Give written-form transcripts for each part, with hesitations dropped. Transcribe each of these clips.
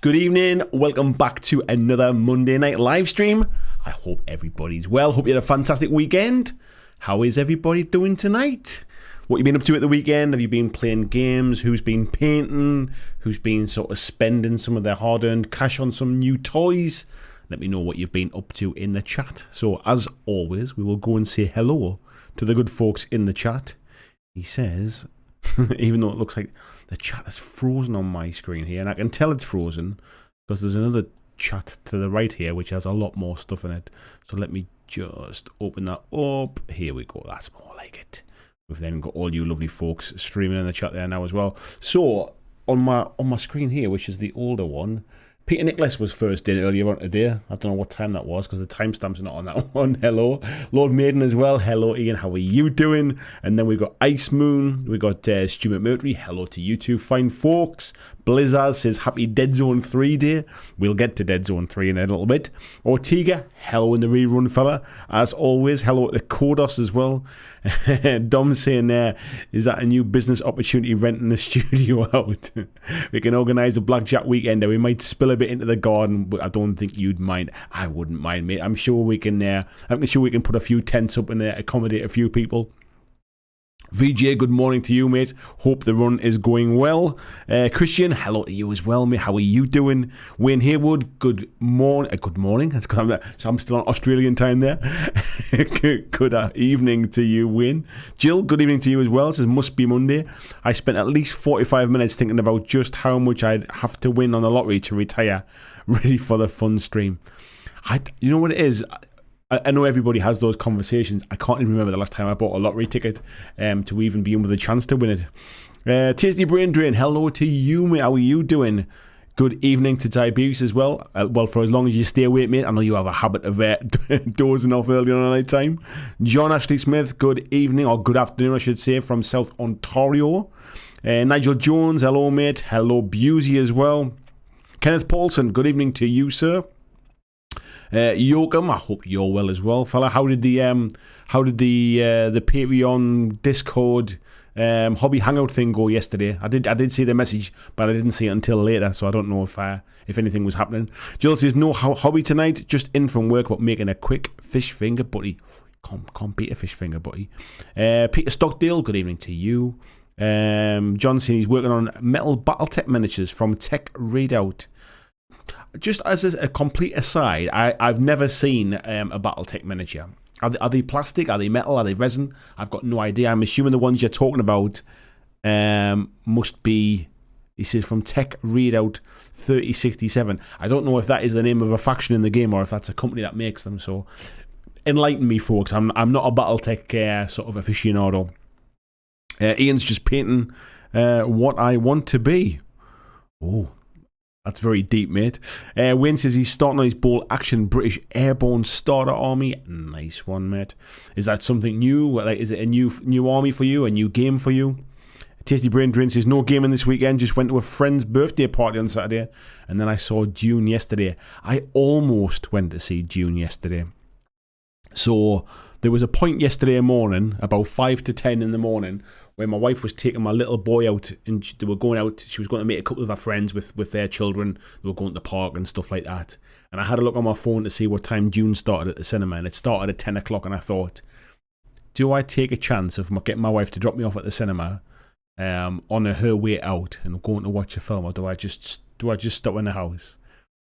Good evening, welcome back to another Monday night live stream. I hope everybody's well, hope you had a fantastic weekend. How is everybody doing tonight? What have you been up to at the weekend? Have you been playing games? Who's been painting? Who's been sort of spending some of their hard-earned cash on some new toys? Let me know what you've been up to in the chat. So as always, we will go and say hello to the good folks in the chat. He says, even though it looks like the chat is frozen on my screen here, and I can tell it's frozen because there's another chat to the right here which has a lot more stuff in it. So let me just open that up. Here we go. That's more like it. We've then got all you lovely folks streaming in the chat there now as well. So on my screen here, which is the older one, Peter Nicholas was first in earlier on today. I don't know what time that was because the timestamp's not on that one. Hello. Lord Maiden as well. Hello, Ian. How are you doing? And then we've got Ice Moon. We've got Stuart Mercury. Hello to you two fine folks. Blizzard says happy Dead Zone 3 day. We'll get to Dead Zone 3 in a little bit. Ortega. Hello in the rerun fella. As always. Hello to Kodos as well. Dom saying is that a new business opportunity, renting the studio out? We can organise a BlackJack weekend and we might spill a bit into the garden, but I don't think you'd mind. I wouldn't mind, mate. I'm sure we can put a few tents up in there, accommodate a few people. VJ, good morning to you, mate. Hope the run is going well. Christian, hello to you as well, mate. How are you doing? Wayne Haywood, good morning. Good morning. So I'm still on Australian time there. Good evening to you, Wayne. Jill, good evening to you as well. It says must be Monday. I spent at least 45 minutes thinking about just how much I'd have to win on the lottery to retire. Ready for the fun stream. You know what it is? I know everybody has those conversations. I can't even remember the last time I bought a lottery ticket to even be in with a chance to win it. Tasty Brain Drain, hello to you, mate. How are you doing? Good evening to Tiberius as well. Well, for as long as you stay awake, mate. I know you have a habit of dozing off early on at night time. John Ashley Smith, good evening, or good afternoon, I should say, from South Ontario. Nigel Jones, hello, mate. Hello, Busey as well. Kenneth Paulson, good evening to you, sir. Yoakum, I hope you're well as well, fella. How did the Patreon Discord hobby hangout thing go yesterday? I did see the message, but I didn't see it until later, so I don't know if anything was happening. Jill says no hobby tonight, just in from work, but making a quick fish finger butty. Can't beat a fish finger butty. Peter Stockdale, good evening to you. John says he's working on metal BattleTech miniatures from Tech Readout. Just as a complete aside, I've never seen a BattleTech miniature. Are they plastic? Are they metal? Are they resin? I've got no idea. I'm assuming the ones you're talking about must be, he says, from Tech Readout 3067. I don't know if that is the name of a faction in the game or if that's a company that makes them. So enlighten me, folks. I'm not a BattleTech sort of aficionado. Ian's just painting what I want to be. Oh, that's very deep, mate. Wayne says he's starting on his bolt action British Airborne Starter Army. Nice one, mate. Is that something new? Like, is it a new army for you? A new game for you? Tasty Brain Drain says no gaming this weekend. Just went to a friend's birthday party on Saturday, and then I saw Dune yesterday. I almost went to see Dune yesterday. So there was a point yesterday morning, about 5 to 10 in the morning, where my wife was taking my little boy out, and they were going out. She was going to meet a couple of her friends with their children. They were going to the park and stuff like that. And I had a look on my phone to see what time Dune started at the cinema, and it started at 10 o'clock. And I thought, do I take a chance of getting my wife to drop me off at the cinema on her way out and going to watch a film, or do I just stop in the house?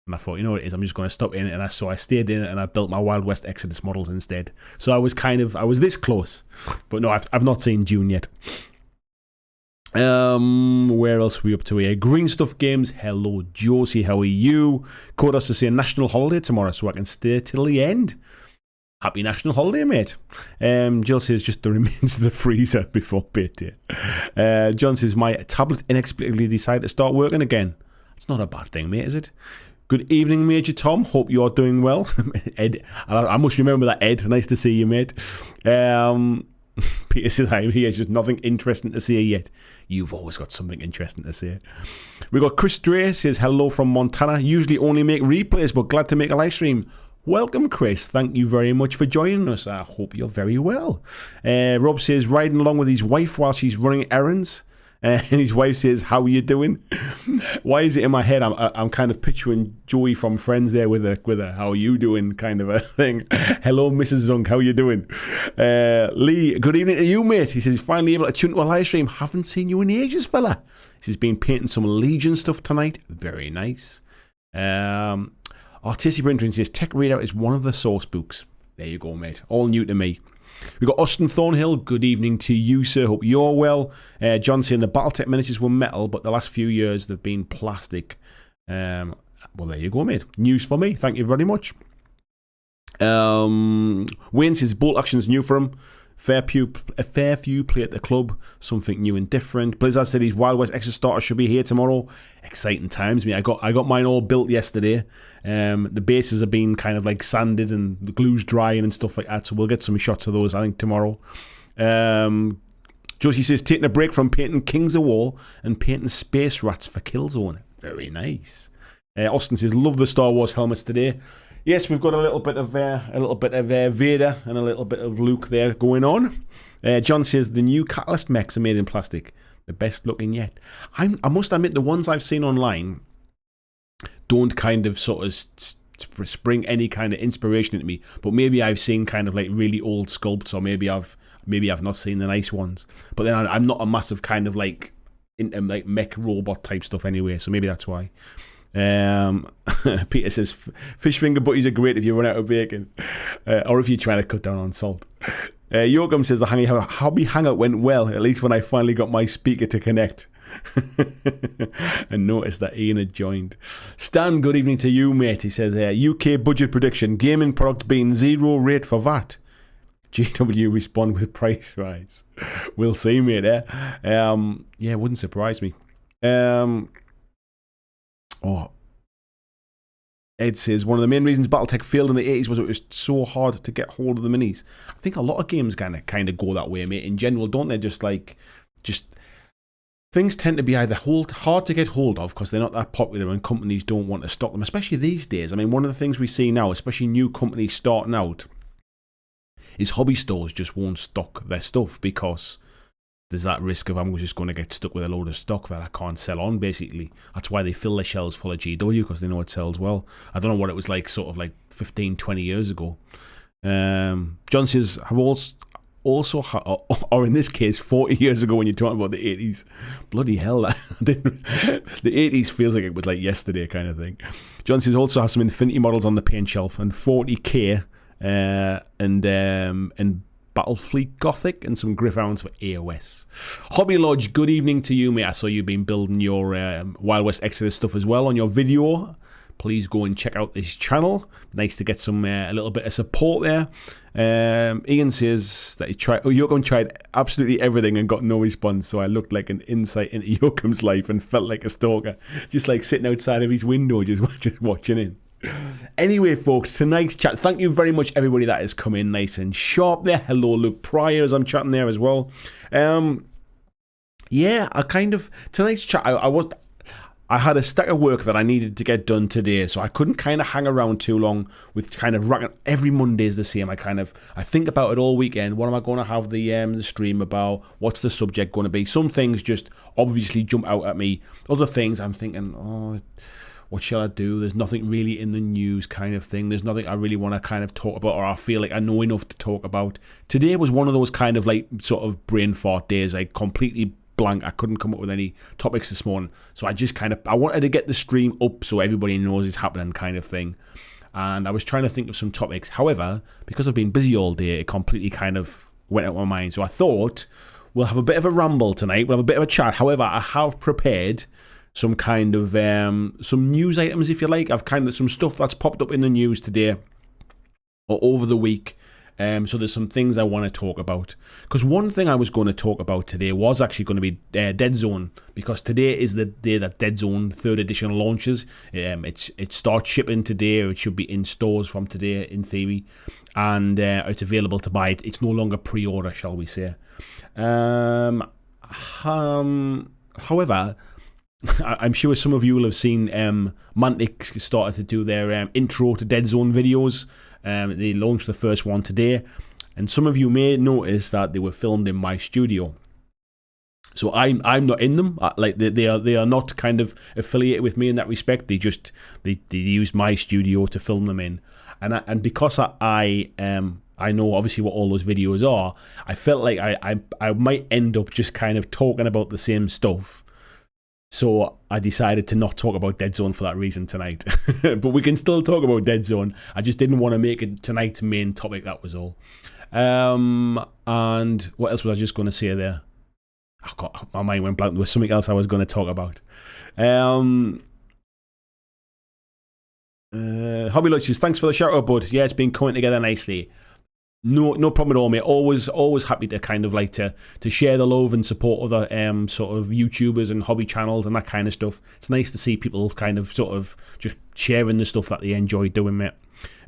And I thought, you know what it is, I'm just going to stop in it. And I stayed in it, and I built my Wild West Exodus models instead. So I was this close. But no, I've not seen Dune yet. Where else are we up to here? Green Stuff Games, hello Josie, how are you? Kodos is saying national holiday tomorrow, so I can stay till the end. Happy national holiday, mate. Jill says just the remains of the freezer before payday. John says my tablet inexplicably decided to start working again. It's not a bad thing, mate, is it? Good evening, Major Tom. Hope you're doing well. Ed, I must remember that, Ed. Nice to see you, mate. Peter says, I'm here. Just nothing interesting to say yet. You've always got something interesting to say. We got Chris Dre says, hello from Montana. Usually only make replays, but glad to make a live stream. Welcome, Chris. Thank you very much for joining us. I hope you're very well. Rob says, riding along with his wife while she's running errands. And his wife says, "How are you doing?" Why is it in my head? I'm kind of picturing Joey from Friends there with a "How are you doing?" kind of a thing. Hello, Mrs. Zunk. How are you doing? Lee, good evening to you, mate. He says, finally able to tune to a live stream. Haven't seen you in ages, fella. He's been painting some Legion stuff tonight. Very nice. Artistic Printer says, Tech Readout is one of the source books. There you go, mate. All new to me. We've got Austin Thornhill. Good evening to you, sir. Hope you're well. John saying the Battletech miniatures were metal, but the last few years they've been plastic. Well, there you go, mate. News for me. Thank you very much. Wayne says bolt action's new for him. A fair few play at the club. Something new and different. Blizzard said his Wild West Extra starter should be here tomorrow. Exciting times, mate. I got mine all built yesterday. The bases have been kind of like sanded and the glue's drying and stuff like that. So we'll get some shots of those, I think, tomorrow. Josie says taking a break from painting Kings of War and painting space rats for Killzone. Very nice. Austin says love the Star Wars helmets today. Yes, we've got a little bit of Vader and a little bit of Luke there going on. John says the new Catalyst mechs are made in plastic. The best looking yet. I must admit the ones I've seen online don't kind of sort of spring any kind of inspiration into me. But maybe I've seen kind of like really old sculpts, or maybe I've not seen the nice ones. But then I'm not a massive kind of like into like mech robot type stuff anyway. So maybe that's why. Peter says fish finger butties are great if you run out of bacon, or if you're trying to cut down on salt. Yoakum says the hobby hangout went well, at least when I finally got my speaker to connect. And noticed that Ian had joined. Stan, good evening to you, mate. He says UK budget prediction, gaming product being 0 rate for VAT. GW respond with price rise. We'll see, mate. Yeah, wouldn't surprise me. Ed says one of the main reasons Battletech failed in the 80s was it was so hard to get hold of the minis. I think a lot of games kind of go that way, mate. In general, don't they? Just things tend to be either hard to get hold of because they're not that popular and companies don't want to stock them, especially these days. I mean, one of the things we see now, especially new companies starting out, is hobby stores just won't stock their stuff because there's that risk of I'm just going to get stuck with a load of stock that I can't sell on, basically. That's why they fill their shelves full of GW, because they know it sells well. I don't know what it was like sort of like 15, 20 years ago. John says, have also or in this case, 40 years ago when you're talking about the 80s. Bloody hell, the 80s feels like it was like yesterday kind of thing. John says also have some Infinity models on the paint shelf and 40k and Battlefleet Gothic and some Griffhounds for AOS. Hobby Lodge, good evening to you, mate. I saw you've been building your Wild West Exodus stuff as well on your video. Please go and check out this channel. Nice to get some a little bit of support there. Ian says that Yoakum tried absolutely everything and got no response, so I looked like an insight into Yoakum's life and felt like a stalker, just like sitting outside of his window, just watching in. Anyway, folks, tonight's chat, thank you very much everybody that has come in nice and sharp there. Hello Luke Pryor as I'm chatting there as well. Yeah, tonight's chat, I had a stack of work that I needed to get done today, so I couldn't kind of hang around too long with kind of racking. Every Monday is the same. I think about it all weekend. What am I going to have the stream about? What's the subject going to be? Some things just obviously jump out at me. Other things I'm thinking, what shall I do? There's nothing really in the news kind of thing. There's nothing I really want to kind of talk about, or I feel like I know enough to talk about. Today was one of those kind of like sort of brain fart days. I completely blank. I couldn't come up with any topics this morning. So I just I wanted to get the stream up so everybody knows it's happening kind of thing. And I was trying to think of some topics. However, because I've been busy all day, it completely kind of went out of my mind. So I thought we'll have a bit of a ramble tonight. We'll have a bit of a chat. However, I have prepared some kind of some news items, if you like. I've kind of some stuff that's popped up in the news today or over the week. So there's some things I want to talk about. Because one thing I was going to talk about today was actually going to be Dead Zone. Because today is the day that Dead Zone 3rd edition launches. It starts shipping today. Or it should be in stores from today, in theory. And it's available to buy. It's no longer pre-order, shall we say. However, I'm sure some of you will have seen Mantic started to do their intro to Dead Zone videos. They launched the first one today, and some of you may notice that they were filmed in my studio. So I'm not in them. Like they are not kind of affiliated with me in that respect. They use my studio to film them in, and because I know obviously what all those videos are. I felt like I might end up just kind of talking about the same stuff. So I decided to not talk about Dead Zone for that reason tonight. But we can still talk about Dead Zone. I just didn't want to make it tonight's main topic. That was all. And what else was I just going to say there? Oh God, my mind went blank. There was something else I was going to talk about. Hobby Lunches, thanks for the shout out, bud. Yeah, it's been coming together nicely. No problem at all, mate. Always happy to kind of like to share the love and support other sort of YouTubers and hobby channels and that kind of stuff. It's nice to see people kind of sort of just sharing the stuff that they enjoy doing, mate.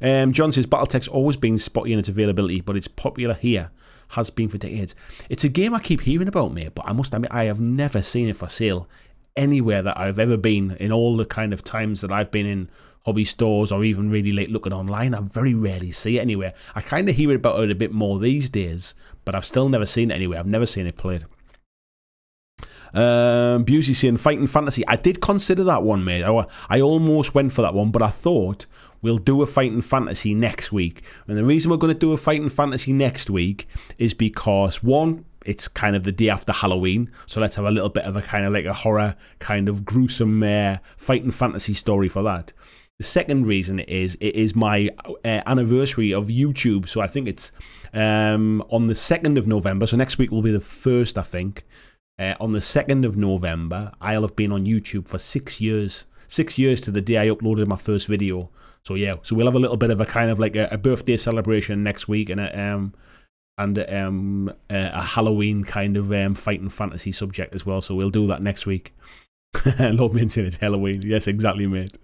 John says BattleTech's always been spotty in its availability, but it's popular here. Has been for decades. It's a game I keep hearing about, mate, but I must admit I have never seen it for sale anywhere that I've ever been in all the kind of times that I've been in hobby stores or even really late looking online. I very rarely see it anywhere. I kind of hear about it a bit more these days, but I've still never seen it anywhere. I've never seen it played. Busey saying Fighting Fantasy. I did consider that one, mate. I almost went for that one, but I thought we'll do a Fighting Fantasy next week. And the reason we're going to do a Fighting Fantasy next week is because, one, it's kind of the day after Halloween, so let's have a little bit of a kind of like a horror, kind of gruesome Fighting Fantasy story for that. The second reason is it is my anniversary of YouTube, so I think it's on the 2nd of November, so next week will be the 1st, I think. On the 2nd of November, I'll have been on YouTube for 6 years. 6 years to the day I uploaded my first video. So yeah, so we'll have a little bit of a kind of like a birthday celebration next week and a Halloween kind of Fighting Fantasy subject as well. So we'll do that next week. Love mentioning it's Halloween. Yes, exactly, mate.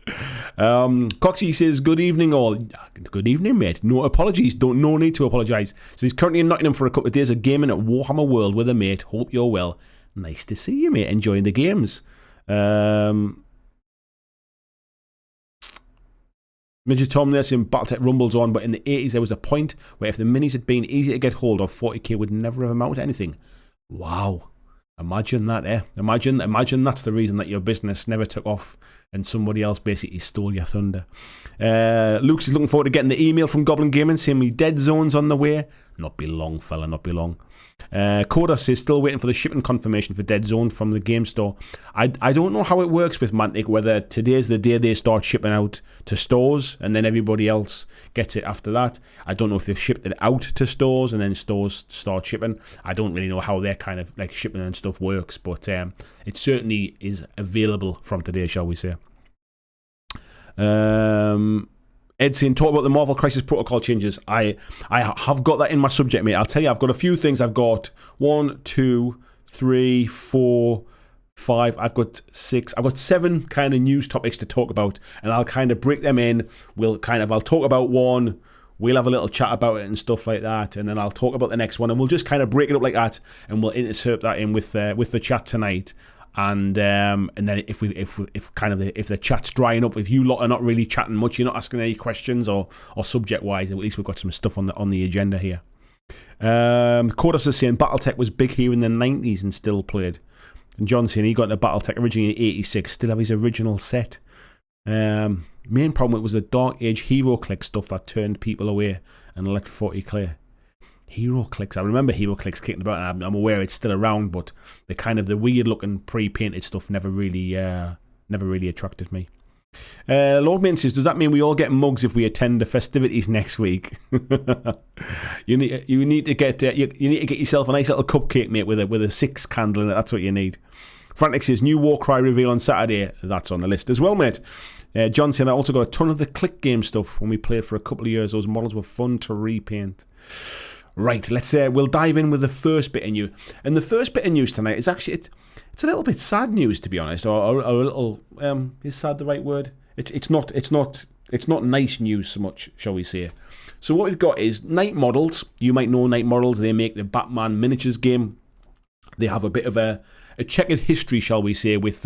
Coxie says, good evening all. Good evening, mate. No apologies. No need to apologise. So he's currently in Nottingham for a couple of days of gaming at Warhammer World with a mate. Hope you're well. Nice to see you, mate. Enjoying the games. Midget Tom there saying BattleTech rumbles on, but in the 80s there was a point where if the minis had been easy to get hold of, 40k would never have amounted to anything. Wow. Imagine that, eh? Imagine that's the reason that your business never took off and somebody else basically stole your thunder. Luke's is looking forward to getting the email from Goblin Gaming saying me Dead Zone's on the way. Not be long, fella, not be long. Coda says still waiting for the shipping confirmation for Dead Zone from the game store. I don't know how it works with Mantic, whether today's the day they start shipping out to stores and then everybody else gets it after that. I don't know if they've shipped it out to stores and then stores start shipping. I don't really know how their kind of like shipping and stuff works, but it certainly is available from today, shall we say. Ed saying, talk about the Marvel Crisis Protocol changes. I have got that in my subject, mate. I'll tell you, I've got a few things. I've got 1, 2, 3, 4, 5. I've got 6. I've got 7 kind of news topics to talk about, and I'll kind of break them in. I'll talk about one. We'll have a little chat about it and stuff like that, and then I'll talk about the next one, and we'll just kind of break it up like that, and we'll insert that in with the chat tonight. And then if the chat's drying up, if you lot are not really chatting much, you're not asking any questions or subject wise, at least we've got some stuff on the agenda here. Kodos is saying BattleTech was big here in the 90s and still played. And John saying he got into BattleTech originally in 86, still have his original set. Main problem it was the Dark Age hero click stuff that turned people away and let 40 clear. Hero clicks. I remember hero clicks kicking about, and I'm aware it's still around, but the kind of the weird looking pre-painted stuff never really attracted me. Lord Main says, does that mean we all get mugs if we attend the festivities next week? you need to get yourself a nice little cupcake, mate, with a 6 candle in it. That's what you need. Frantic says, new Warcry reveal on Saturday. That's on the list as well, mate. John saying, I also got a ton of the click game stuff when we played for a couple of years. Those models were fun to repaint. Right, let's we'll dive in with the first bit of news. And the first bit of news tonight is actually it's a little bit sad news, to be honest, or a little is sad the right word? It's not nice news so much, shall we say? So what we've got is Night Models. You might know Night Models. They make the Batman miniatures game. They have a bit of a checkered history, shall we say, with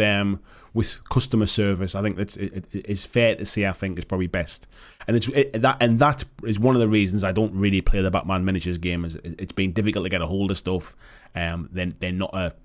customer service. I think it's fair to say. I think it's probably best, and that is one of the reasons I don't really play the Batman miniatures game. Is it's been difficult to get a hold of stuff. They're not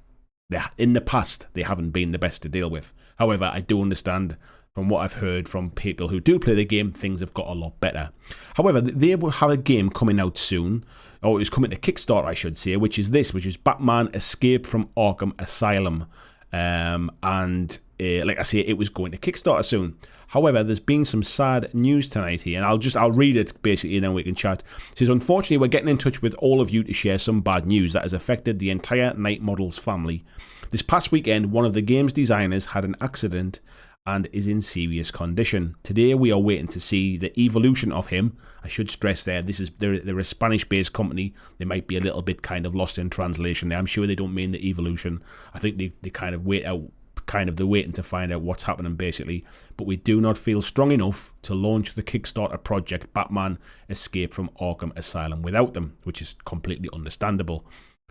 in the past, they haven't been the best to deal with. However, I do understand from what I've heard from people who do play the game, things have got a lot better. However, they will have a game coming out soon, or it's coming to Kickstarter, I should say, which is Batman Escape from Arkham Asylum. Like I say, it was going to Kickstarter soon. However, there's been some sad news tonight here, and I'll read it basically, and then we can chat. It says, unfortunately, we're getting in touch with all of you to share some bad news that has affected the entire Night Models family. This past weekend, one of the game's designers had an accident and is in serious condition. Today, we are waiting to see the evolution of him. I should stress there, they're a Spanish-based company. They might be a little bit kind of lost in translation there. I'm sure they don't mean the evolution. I think they kind of wait out. They're waiting to find out what's happening basically, but we do not feel strong enough to launch the Kickstarter project Batman Escape from Arkham Asylum without them, which is completely understandable.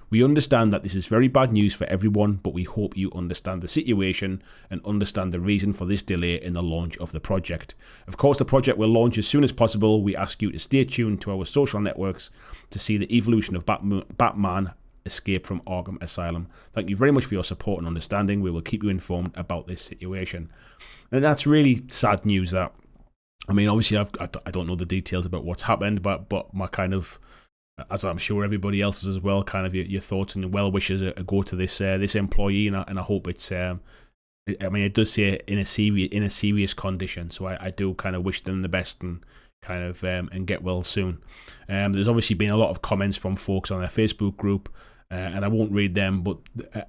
We understand that this is very bad news for everyone, but we hope you understand the situation and understand the reason for this delay in the launch of the project. Of course, the project will launch as soon as possible. We ask you to stay tuned to our social networks to see the evolution of Batman Escape from Arkham Asylum. Thank you very much for your support and understanding. We will keep you informed about this situation. And that's really sad news. That, I mean, obviously I don't know the details about what's happened, but my kind of, as I'm sure everybody else is as well, kind of your thoughts and well wishes go to this employee, and I hope it's I mean, it does say in a serious condition, so I do kind of wish them the best and kind of and get well soon. There's obviously been a lot of comments from folks on their Facebook group, and I won't read them, but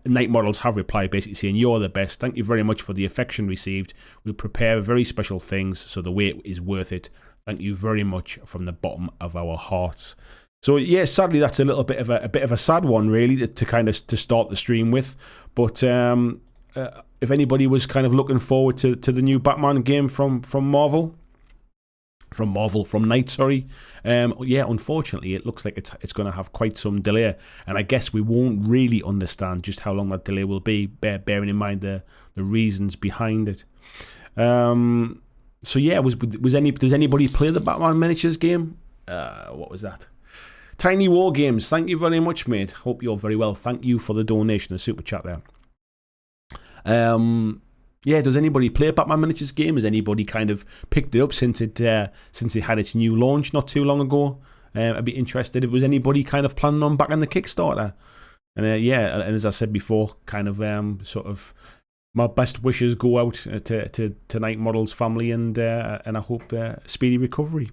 Night Models have replied basically saying, "You're the best. Thank you very much for the affection received. We'll prepare very special things, so the wait is worth it. Thank you very much from the bottom of our hearts." So yeah, sadly that's a little bit of a sad one really to start the stream with. But if anybody was kind of looking forward to the new Batman game from Night, yeah, unfortunately it looks like it's going to have quite some delay, and I guess we won't really understand just how long that delay will be, bearing in mind the reasons behind it. So yeah, does anybody play the Batman miniatures game? What was that? Tiny War Games, thank you very much, mate. Hope you're very well. Thank you for the donation, the super chat there. Yeah, does anybody play a Batman miniatures game? Has anybody kind of picked it up since it had its new launch not too long ago? I'd be interested if was anybody kind of planning on backing the Kickstarter. And yeah, and as I said before, kind of sort of my best wishes go out to Night Models family, and I hope speedy recovery.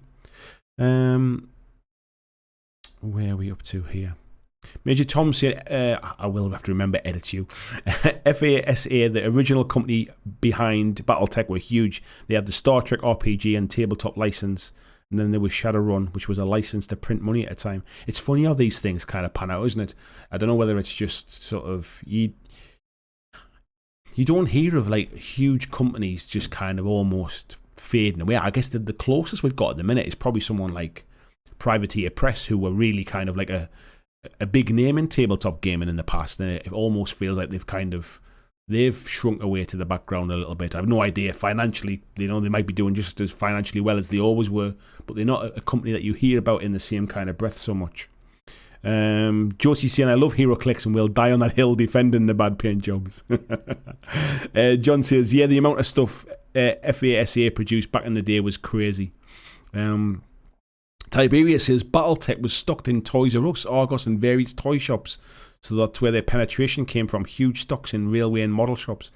Where are we up to here? Major Tom said, I will have to remember edit you. FASA, the original company behind BattleTech, were huge. They had the Star Trek RPG and tabletop license, and then there was Shadowrun, which was a license to print money at a time. It's funny how these things kind of pan out, isn't it? I don't know whether it's just sort of you don't hear of like huge companies just kind of almost fading away. I guess the closest we've got at the minute is probably someone like Privateer Press, who were really kind of like a big name in tabletop gaming in the past, and it almost feels like they've shrunk away to the background a little bit. I have no idea financially, they might be doing just as financially well as they always were, but they're not a company that you hear about in the same kind of breath so much. Josie saying, I love HeroClix and will die on that hill defending the bad paint jobs. John says, yeah, the amount of stuff FASA produced back in the day was crazy. Tiberia says BattleTech was stocked in Toys R Us, Argos and various toy shops, so that's where their penetration came from, huge stocks in railway and model shops.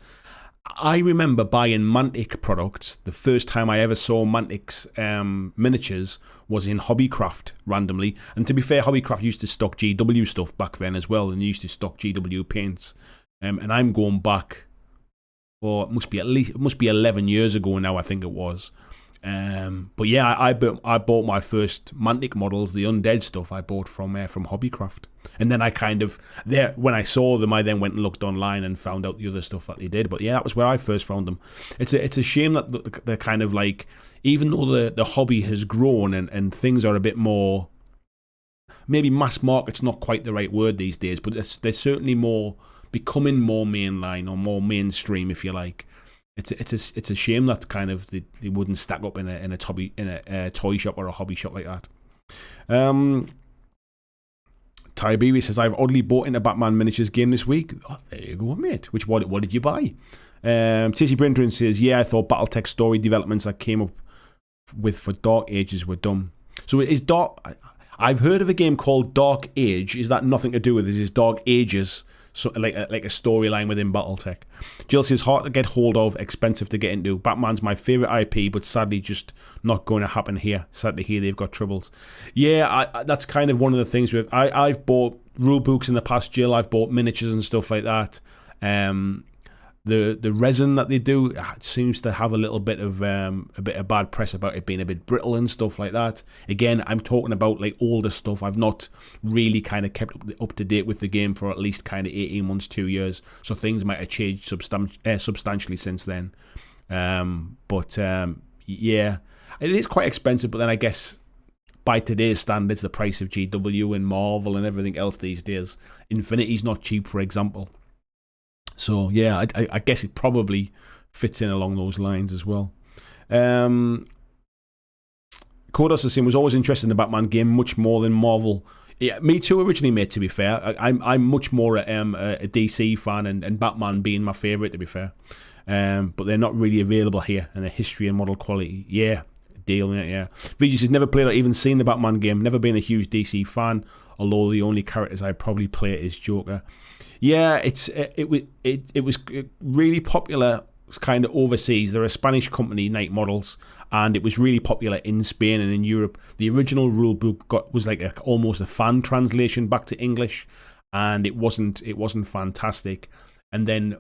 I remember buying Mantic products. The first time I ever saw Mantic's miniatures was in Hobbycraft randomly, and to be fair, Hobbycraft used to stock GW stuff back then as well, and used to stock GW paints, and I'm going back, or it must be 11 years ago now, I think it was. But yeah, I bought my first Mantic models, the undead stuff I bought from Hobbycraft, and then when I saw them, I then went and looked online and found out the other stuff that they did. But yeah, that was where I first found them. It's a shame that they're kind of like, even though the hobby has grown and things are a bit more, maybe mass market's not quite the right word these days, but they're certainly becoming more mainline or more mainstream, if you like. It's a shame that kind of they wouldn't stack up in a toy shop or a hobby shop like that. Tiberius says, I've oddly bought into Batman miniatures game this week. Oh, there you go, mate. What did you buy? TC Brindrin says, yeah, I thought Battletech story developments that came up with for Dark Ages were dumb. So it is Dark... I've heard of a game called Dark Age. Is that nothing to do with it? Is Dark Ages so like a storyline within Battletech? Jill says, hard to get hold of, expensive to get into. Batman's my favourite IP, but sadly just not going to happen here. Sad to hear they've got troubles. Yeah, that's kind of one of the things with... I've bought rule books in the past, Jill. I've bought miniatures and stuff like that. The resin that they do seems to have a bit of bad press about it being a bit brittle and stuff like that. Again, I'm talking about like older stuff. I've not really kind of kept up to date with the game for at least kind of 18 months, 2 years. So things might have changed substantially since then. Yeah, it is quite expensive. But then I guess by today's standards, the price of GW and Marvel and everything else these days, Infinity's not cheap, for example. So, yeah, I guess it probably fits in along those lines as well. Kodos is saying, was always interested in the Batman game much more than Marvel. Yeah, me too originally, mate, to be fair. I'm much more a DC fan and Batman being my favourite, to be fair. But they're not really available here, and the history and model quality, yeah, deal, mate, yeah. VG says, never played or even seen the Batman game, never been a huge DC fan, although the only characters I probably play is Joker. Yeah, it was really popular kind of overseas. They're a Spanish company, Night Models, and it was really popular in Spain and in Europe. The original rule book was like almost a fan translation back to English, and it wasn't fantastic. And then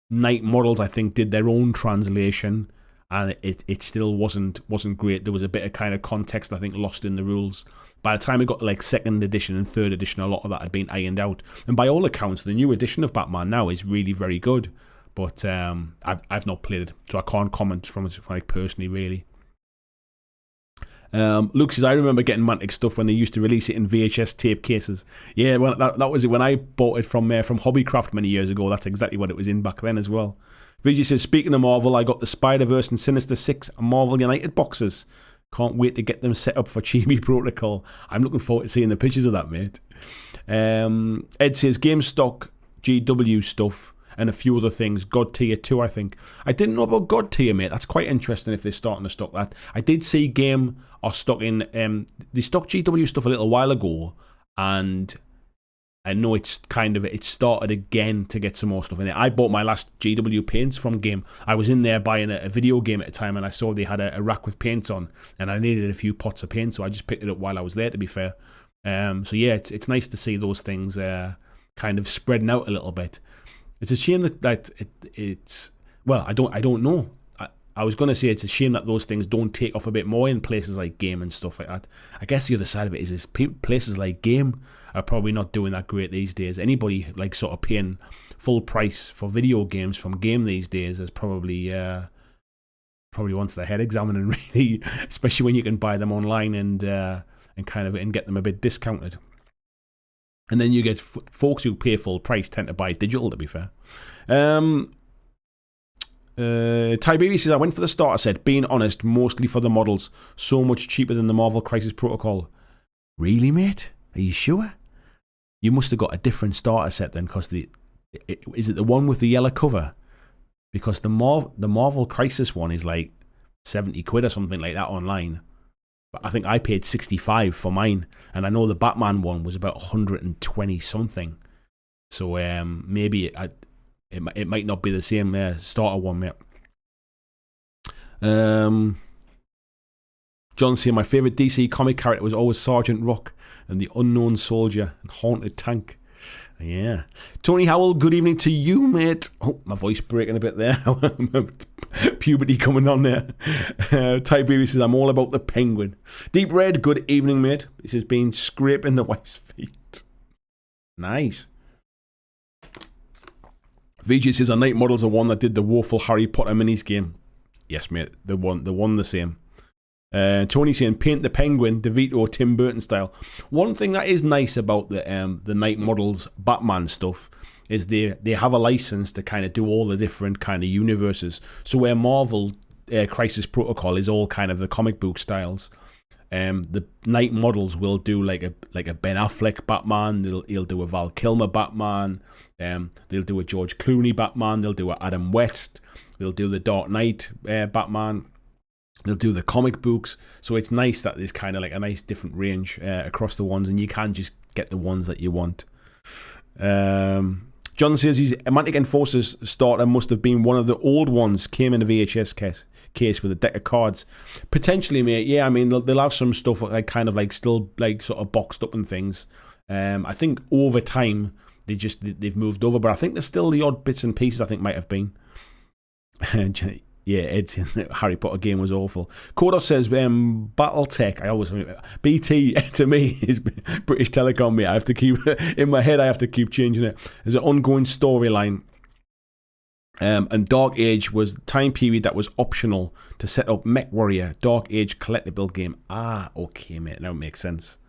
Night Models, I think, did their own translation, and it still wasn't great. There was a bit of kind of context, I think, lost in the rules. By the time it got to like second edition and third edition, a lot of that had been ironed out. And by all accounts, the new edition of Batman now is really very good. But I've not played it, so I can't comment from it like personally, really. Luke says, I remember getting Mantic stuff when they used to release it in VHS tape cases. Yeah, well, that was it when I bought it from Hobbycraft many years ago. That's exactly what it was in back then as well. VG says, speaking of Marvel, I got the Spider-Verse and Sinister Six Marvel United boxes. Can't wait to get them set up for Chibi Protocol. I'm looking forward to seeing the pictures of that, mate. Ed says, GameStop GW stuff and a few other things. God Tier 2, I think. I didn't know about God Tier, mate. That's quite interesting if they're starting to stock that. I did see Game are stocking... they stocked GW stuff a little while ago, and I know it started again to get some more stuff in there. I bought my last GW paints from Game. I was in there buying a video game at the time, and I saw they had a rack with paints on, and I needed a few pots of paint, so I just picked it up while I was there, to be fair. So yeah, it's nice to see those things kind of spreading out a little bit. It's a shame that it's well, I don't know. I was going to say it's a shame that those things don't take off a bit more in places like Game and stuff like that. I guess the other side of it is places like Game are probably not doing that great these days. Anybody like sort of paying full price for video games from Game these days is probably wants their head examining, really, especially when you can buy them online and get them a bit discounted. And then you get folks who pay full price tend to buy digital, to be fair. Tiberius says, I went for the starter set, being honest, mostly for the models. So much cheaper than the Marvel Crisis Protocol. Really, mate? Are you sure? You must have got a different starter set then, because is it the one with the yellow cover? Because the Marvel Crisis one is like 70 quid or something like that online. But I think I paid 65 for mine, and I know the Batman one was about 120 something. So maybe it might not be the same starter one, mate. John saying, my favourite DC comic character was always Sergeant Rock and the Unknown Soldier and Haunted Tank. Yeah. Tony Howell, good evening to you, mate. Oh, my voice breaking a bit there. Puberty coming on there. Tiberius says, I'm all about the Penguin. Deep Red, good evening, mate. This has been scraping the wife's feet. Nice. VJ says, our Night Models are one that did the woeful Harry Potter minis game. Yes, mate, the one the same. Tony saying, paint the Penguin, DeVito, Tim Burton style. One thing that is nice about the Night Models Batman stuff is they have a license to kind of do all the different kind of universes. So where Marvel Crisis Protocol is all kind of the comic book styles, The night models will do like a Ben Affleck Batman. He'll do a Val Kilmer Batman. They'll do a George Clooney Batman. They'll do a Adam West. They'll do the Dark Knight Batman. They'll do the comic books. So it's nice that there's kind of like a nice different range across the ones, and you can just get the ones that you want. John says his Mantic Enforcers starter must have been one of the old ones, came in a VHS case with a deck of cards. Potentially, mate. Yeah, I mean, they'll have some stuff like kind of like still like sort of boxed up and things. I think over time they've moved over, but I think there's still the odd bits and pieces I think might have been. Yeah, Ed's Harry Potter game was awful. Kodos says BattleTech. I always BT to me is British Telecom. Me, I have to keep in my head. I have to keep changing it. There's an ongoing storyline, and Dark Age was the time period that was optional to set up Mech Warrior Dark Age collectible game. Ah, okay, mate. Now it makes sense.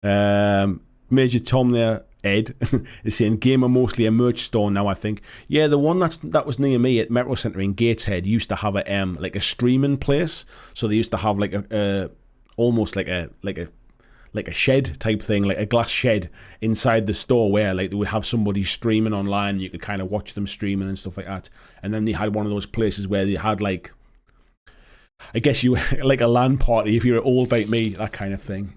Major Tom there. Ed is saying gamer mostly a merch store now, I think. Yeah, the one that was near me at Metro Centre in Gateshead used to have a like a streaming place. So they used to have like a almost like a shed type thing, like a glass shed inside the store where like they would have somebody streaming online and you could kind of watch them streaming and stuff like that. And then they had one of those places where they had like, I guess you like a LAN party if you're old like me, that kind of thing.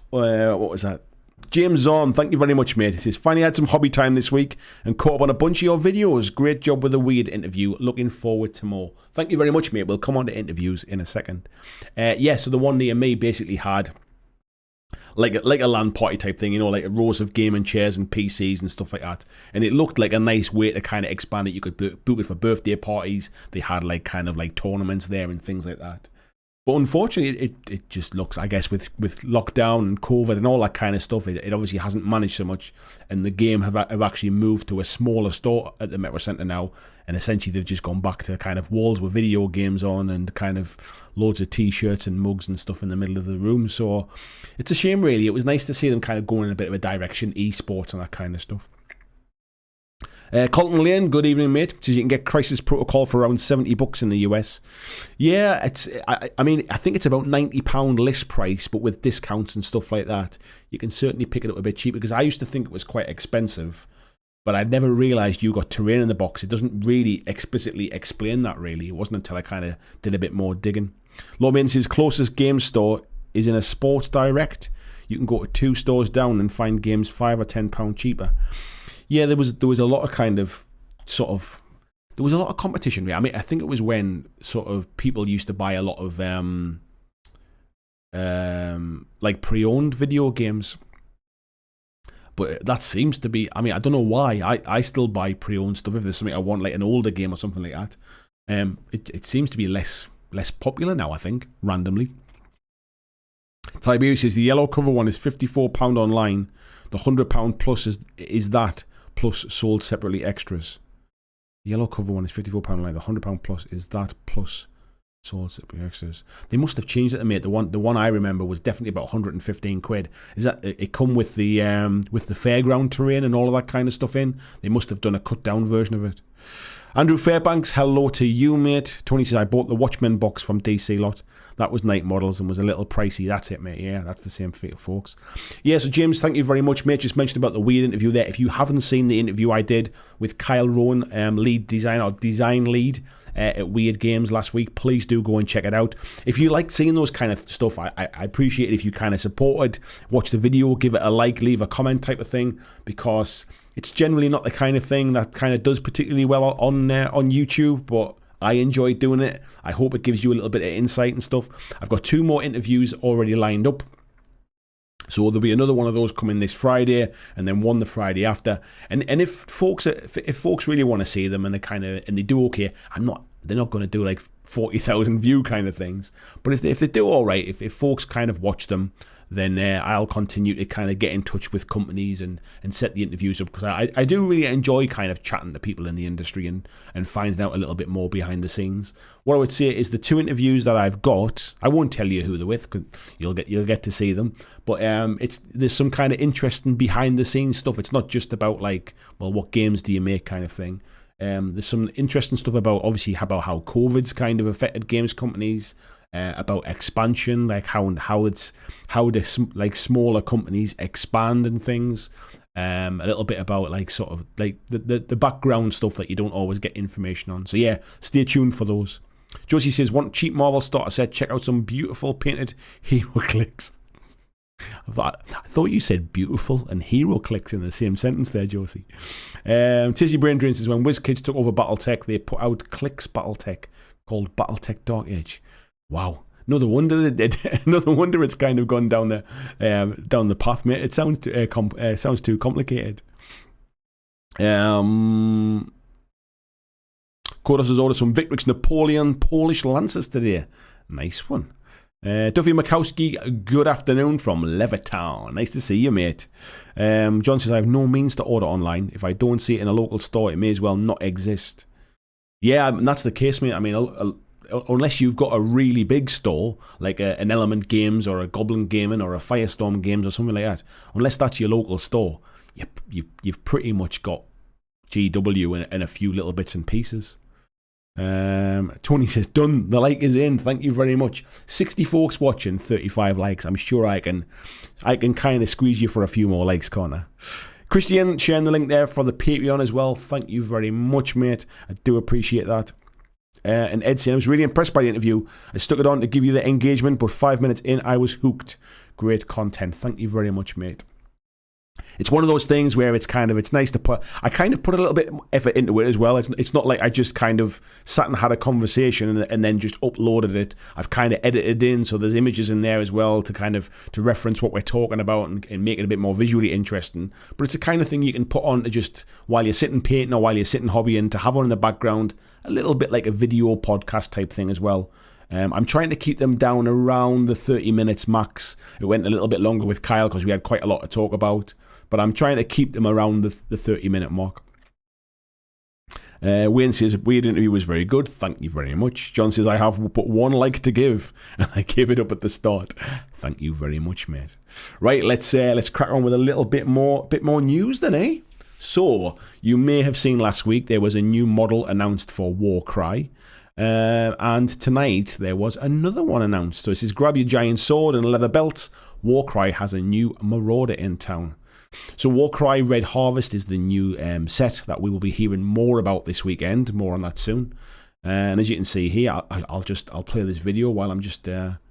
What was that? James Zorn, thank you very much, mate. He says, finally had some hobby time this week and caught up on a bunch of your videos. Great job with the weird interview. Looking forward to more. Thank you very much, mate. We'll come on to interviews in a second. Yeah, so the one near me basically had like a LAN party type thing, you know, like rows of gaming chairs and PCs and stuff like that. And it looked like a nice way to kind of expand it. You could book it for birthday parties. They had like kind of like tournaments there and things like that. But unfortunately, it just looks, I guess, with lockdown and COVID and all that kind of stuff, it obviously hasn't managed so much. And the game have actually moved to a smaller store at the Metro Centre now. And essentially, they've just gone back to kind of walls with video games on and kind of loads of T-shirts and mugs and stuff in the middle of the room. So it's a shame, really. It was nice to see them kind of going in a bit of a direction, esports and that kind of stuff. Colton Lane, good evening, mate. Says you can get Crisis Protocol for around $70 in the US. Yeah, it's. I mean, I think it's about £90 list price, but with discounts and stuff like that, you can certainly pick it up a bit cheaper. Because I used to think it was quite expensive, but I never realised you got terrain in the box. It doesn't really explicitly explain that. Really, it wasn't until I kind of did a bit more digging. Lawman says closest game store is in a Sports Direct. You can go to 2 stores down and find games £5 or £10 cheaper. Yeah, there was a lot of kind of sort of there was a lot of competition. I mean, I think it was when sort of people used to buy a lot of like pre-owned video games. But that seems to be, I mean, I don't know why. I still buy pre-owned stuff if there's something I want, like an older game or something like that. It seems to be less popular now, I think, randomly. Tiberius says the yellow cover one is £54 online. The £100 plus is that plus sold separately extras. The yellow cover one is £54 online. The £100 plus is that plus sold separately extras. They must have changed it, mate. The one I remember was definitely about 115 quid. Is that it come with the fairground terrain and all of that kind of stuff in? They must have done a cut down version of it. Andrew Fairbanks, hello to you, mate. Tony says I bought the Watchmen box from DC Lot. That was night models and was a little pricey. That's it, mate. Yeah, that's the same fate, folks. Yeah, so James, thank you very much, mate. Just mentioned about the weird interview there. If you haven't seen the interview I did with Kyle Rowan, design lead at Weird Games last week, please do go and check it out. If you like seeing those kind of stuff, I appreciate it if you kind of supported, watch the video, give it a like, leave a comment type of thing, because it's generally not the kind of thing that kind of does particularly well on YouTube, but I enjoy doing it. I hope it gives you a little bit of insight and stuff. I've got 2 more interviews already lined up. So there'll be another one of those coming this Friday, and then one the Friday after. And if folks really want to see them and they do okay, they're not going to do like 40,000 view kind of things. But if they do all right, if folks kind of watch them, then I'll continue to kind of get in touch with companies and set the interviews up, because I do really enjoy kind of chatting to people in the industry and finding out a little bit more behind the scenes. What I would say is the 2 interviews that I've got, I won't tell you who they're with, because you'll get to see them, but there's some kind of interesting behind the scenes stuff. It's not just about like, well, what games do you make kind of thing. There's some interesting stuff about how COVID's kind of affected games companies. about expansion, like how the like smaller companies expand and things. A little bit about like sort of like the background stuff that you don't always get information on. So yeah, stay tuned for those. Josie says, want cheap Marvel starter set? Check out some beautiful painted hero clicks. I thought you said beautiful and hero clicks in the same sentence there, Josie. Tizzy Brain Drain says, when WizKids took over Battletech, they put out Clicks Battletech called Battletech Dark Age. Wow. No wonder they did. No wonder it's kind of gone down the path, mate. It sounds too complicated. Kodos has ordered some Victrix Napoleon Polish Lancers today. Nice one. Duffy Makowski, good afternoon from Levittown. Nice to see you, mate. John says, I have no means to order online. If I don't see it in a local store, it may as well not exist. Yeah, that's the case, mate. I mean, unless you've got a really big store, like an Element Games or a Goblin Gaming or a Firestorm Games or something like that, unless that's your local store, you've pretty much got GW and a few little bits and pieces. Tony says, done. The like is in. Thank you very much. 60 folks watching, 35 likes. I'm sure I can kind of squeeze you for a few more likes, can't I? Christian sharing the link there for the Patreon as well. Thank you very much, mate. I do appreciate that. And Ed saying, I was really impressed by the interview. I stuck it on to give you the engagement, but 5 minutes in, I was hooked. Great content. Thank you very much, mate. It's one of those things where it's nice to put a little bit of effort into it as well. It's not like I just kind of sat and had a conversation and then just uploaded it. I've kind of edited in, so there's images in there as well to reference what we're talking about and make it a bit more visually interesting. But it's the kind of thing you can put on to just while you're sitting painting or while you're sitting hobbying, to have on in the background, a little bit like a video podcast type thing as well. I'm trying to keep them down around the 30 minutes max. It went a little bit longer with Kyle because we had quite a lot to talk about. But I'm trying to keep them around the 30-minute mark. Wayne says, weird interview was very good. Thank you very much. John says, I have but one like to give, and I gave it up at the start. Thank you very much, mate. Right, let's crack on with a little bit more news then, eh? So, you may have seen last week there was a new model announced for Warcry. And tonight there was another one announced. So it says, grab your giant sword and leather belt. Warcry has a new Marauder in town. So Warcry Red Harvest is the new set that we will be hearing more about this weekend. More on that soon. And as you can see here, I'll play this video while I'm just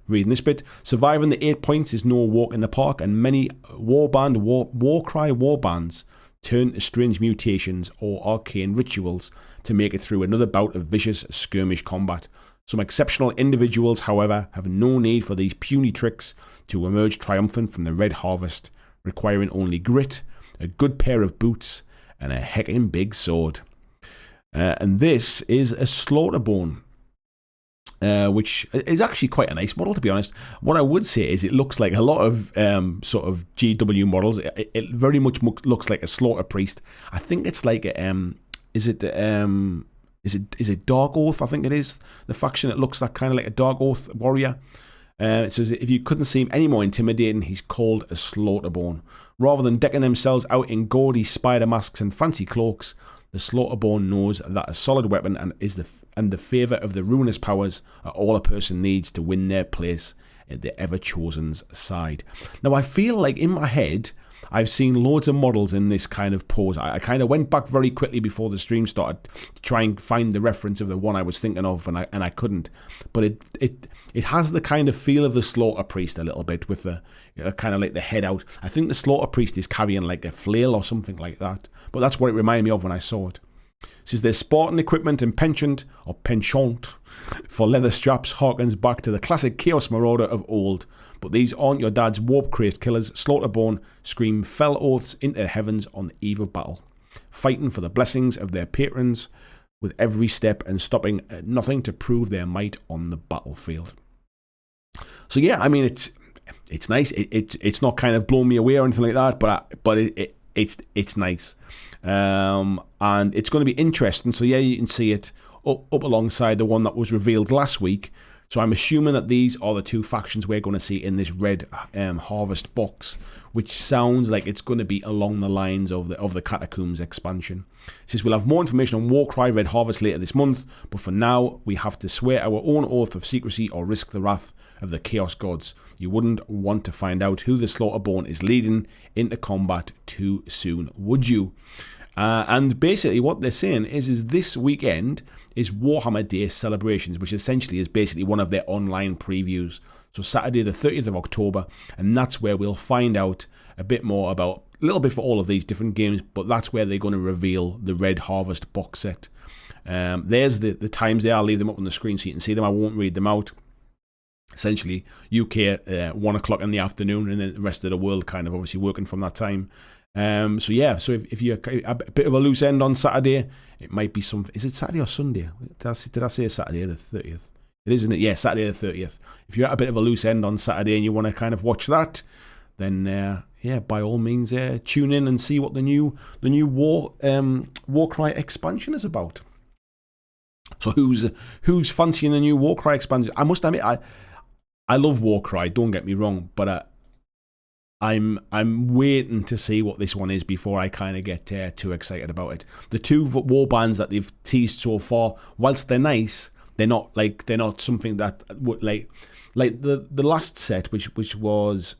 reading this bit. Surviving the 8 points is no walk in the park, and many Warcry warbands turn to strange mutations or arcane rituals to make it through another bout of vicious skirmish combat. Some exceptional individuals, however, have no need for these puny tricks to emerge triumphant from the Red Harvest, requiring only grit, a good pair of boots, and a heckin' big sword. And this is a Slaughterborn, which is actually quite a nice model, to be honest. What I would say is it looks like a lot of sort of GW models. It very much looks like a Slaughter Priest. I think it's like is it Dark Oath? I think it is the faction that looks like kind of like a Dark Oath warrior. So if you couldn't see him any more intimidating, he's called a Slaughterborn. Rather than decking themselves out in gaudy spider masks and fancy cloaks, the Slaughterborn knows that a solid weapon and the favour of the ruinous powers are all a person needs to win their place at the ever-chosen's side. Now, I feel like in my head, I've seen loads of models in this kind of pose. I kind of went back very quickly before the stream started to try and find the reference of the one I was thinking of, and I couldn't. But it has the kind of feel of the Slaughter Priest a little bit, with the kind of like the head out. I think the Slaughter Priest is carrying like a flail or something like that. But that's what it reminded me of when I saw it. It says there's Spartan equipment and penchant for leather straps harkens back to the classic Chaos Marauder of old. But these aren't your dad's warp-crazed killers. Slaughterborn scream fell oaths into the heavens on the eve of battle, fighting for the blessings of their patrons with every step and stopping at nothing to prove their might on the battlefield. So yeah, I mean it's nice. It's not kind of blown me away or anything like that, but it's nice, and it's going to be interesting. So yeah, you can see it up alongside the one that was revealed last week. So I'm assuming that these are the two factions we're going to see in this Red Harvest box, which sounds like it's going to be along the lines of the Catacombs expansion. It says we'll have more information on Warcry Red Harvest later this month, but for now we have to swear our own oath of secrecy or risk the wrath of the Chaos Gods. You wouldn't want to find out who the Slaughterborn is leading into combat too soon, would you? And basically what they're saying is this weekend is Warhammer Day celebrations, which essentially is basically one of their online previews. So Saturday the 30th of October, and that's where we'll find out a bit more about, a little bit for all of these different games, but that's where they're going to reveal the Red Harvest box set. There's the times there. I'll leave them up on the screen so you can see them. I won't read them out. Essentially, UK 1 o'clock in the afternoon, and then the rest of the world kind of obviously working from that time. So yeah, so if you're a bit of a loose end on Saturday, it might be something. Is it Saturday or Sunday? Did I say Saturday the 30th? It is, isn't it? Yeah, Saturday the 30th. If you're at a bit of a loose end on Saturday and you want to kind of watch that, then yeah, by all means, tune in and see what the new Warcry expansion is about. So who's fancying the new Warcry expansion? I must admit, I love Warcry. Don't get me wrong, but I'm waiting to see what this one is before I kind of get too excited about it. The two war bands that they've teased so far, whilst they're nice, they're not something that would like the last set, which was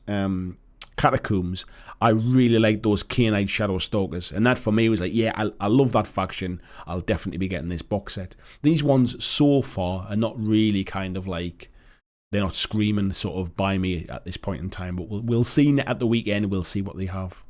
Catacombs. I really like those Keen-Eyed Shadow Stalkers, and that for me was like, yeah, I love that faction. I'll definitely be getting this box set. These ones so far are not really kind of like, they're not screaming sort of by me at this point in time, but we'll see at the weekend. We'll see what they have.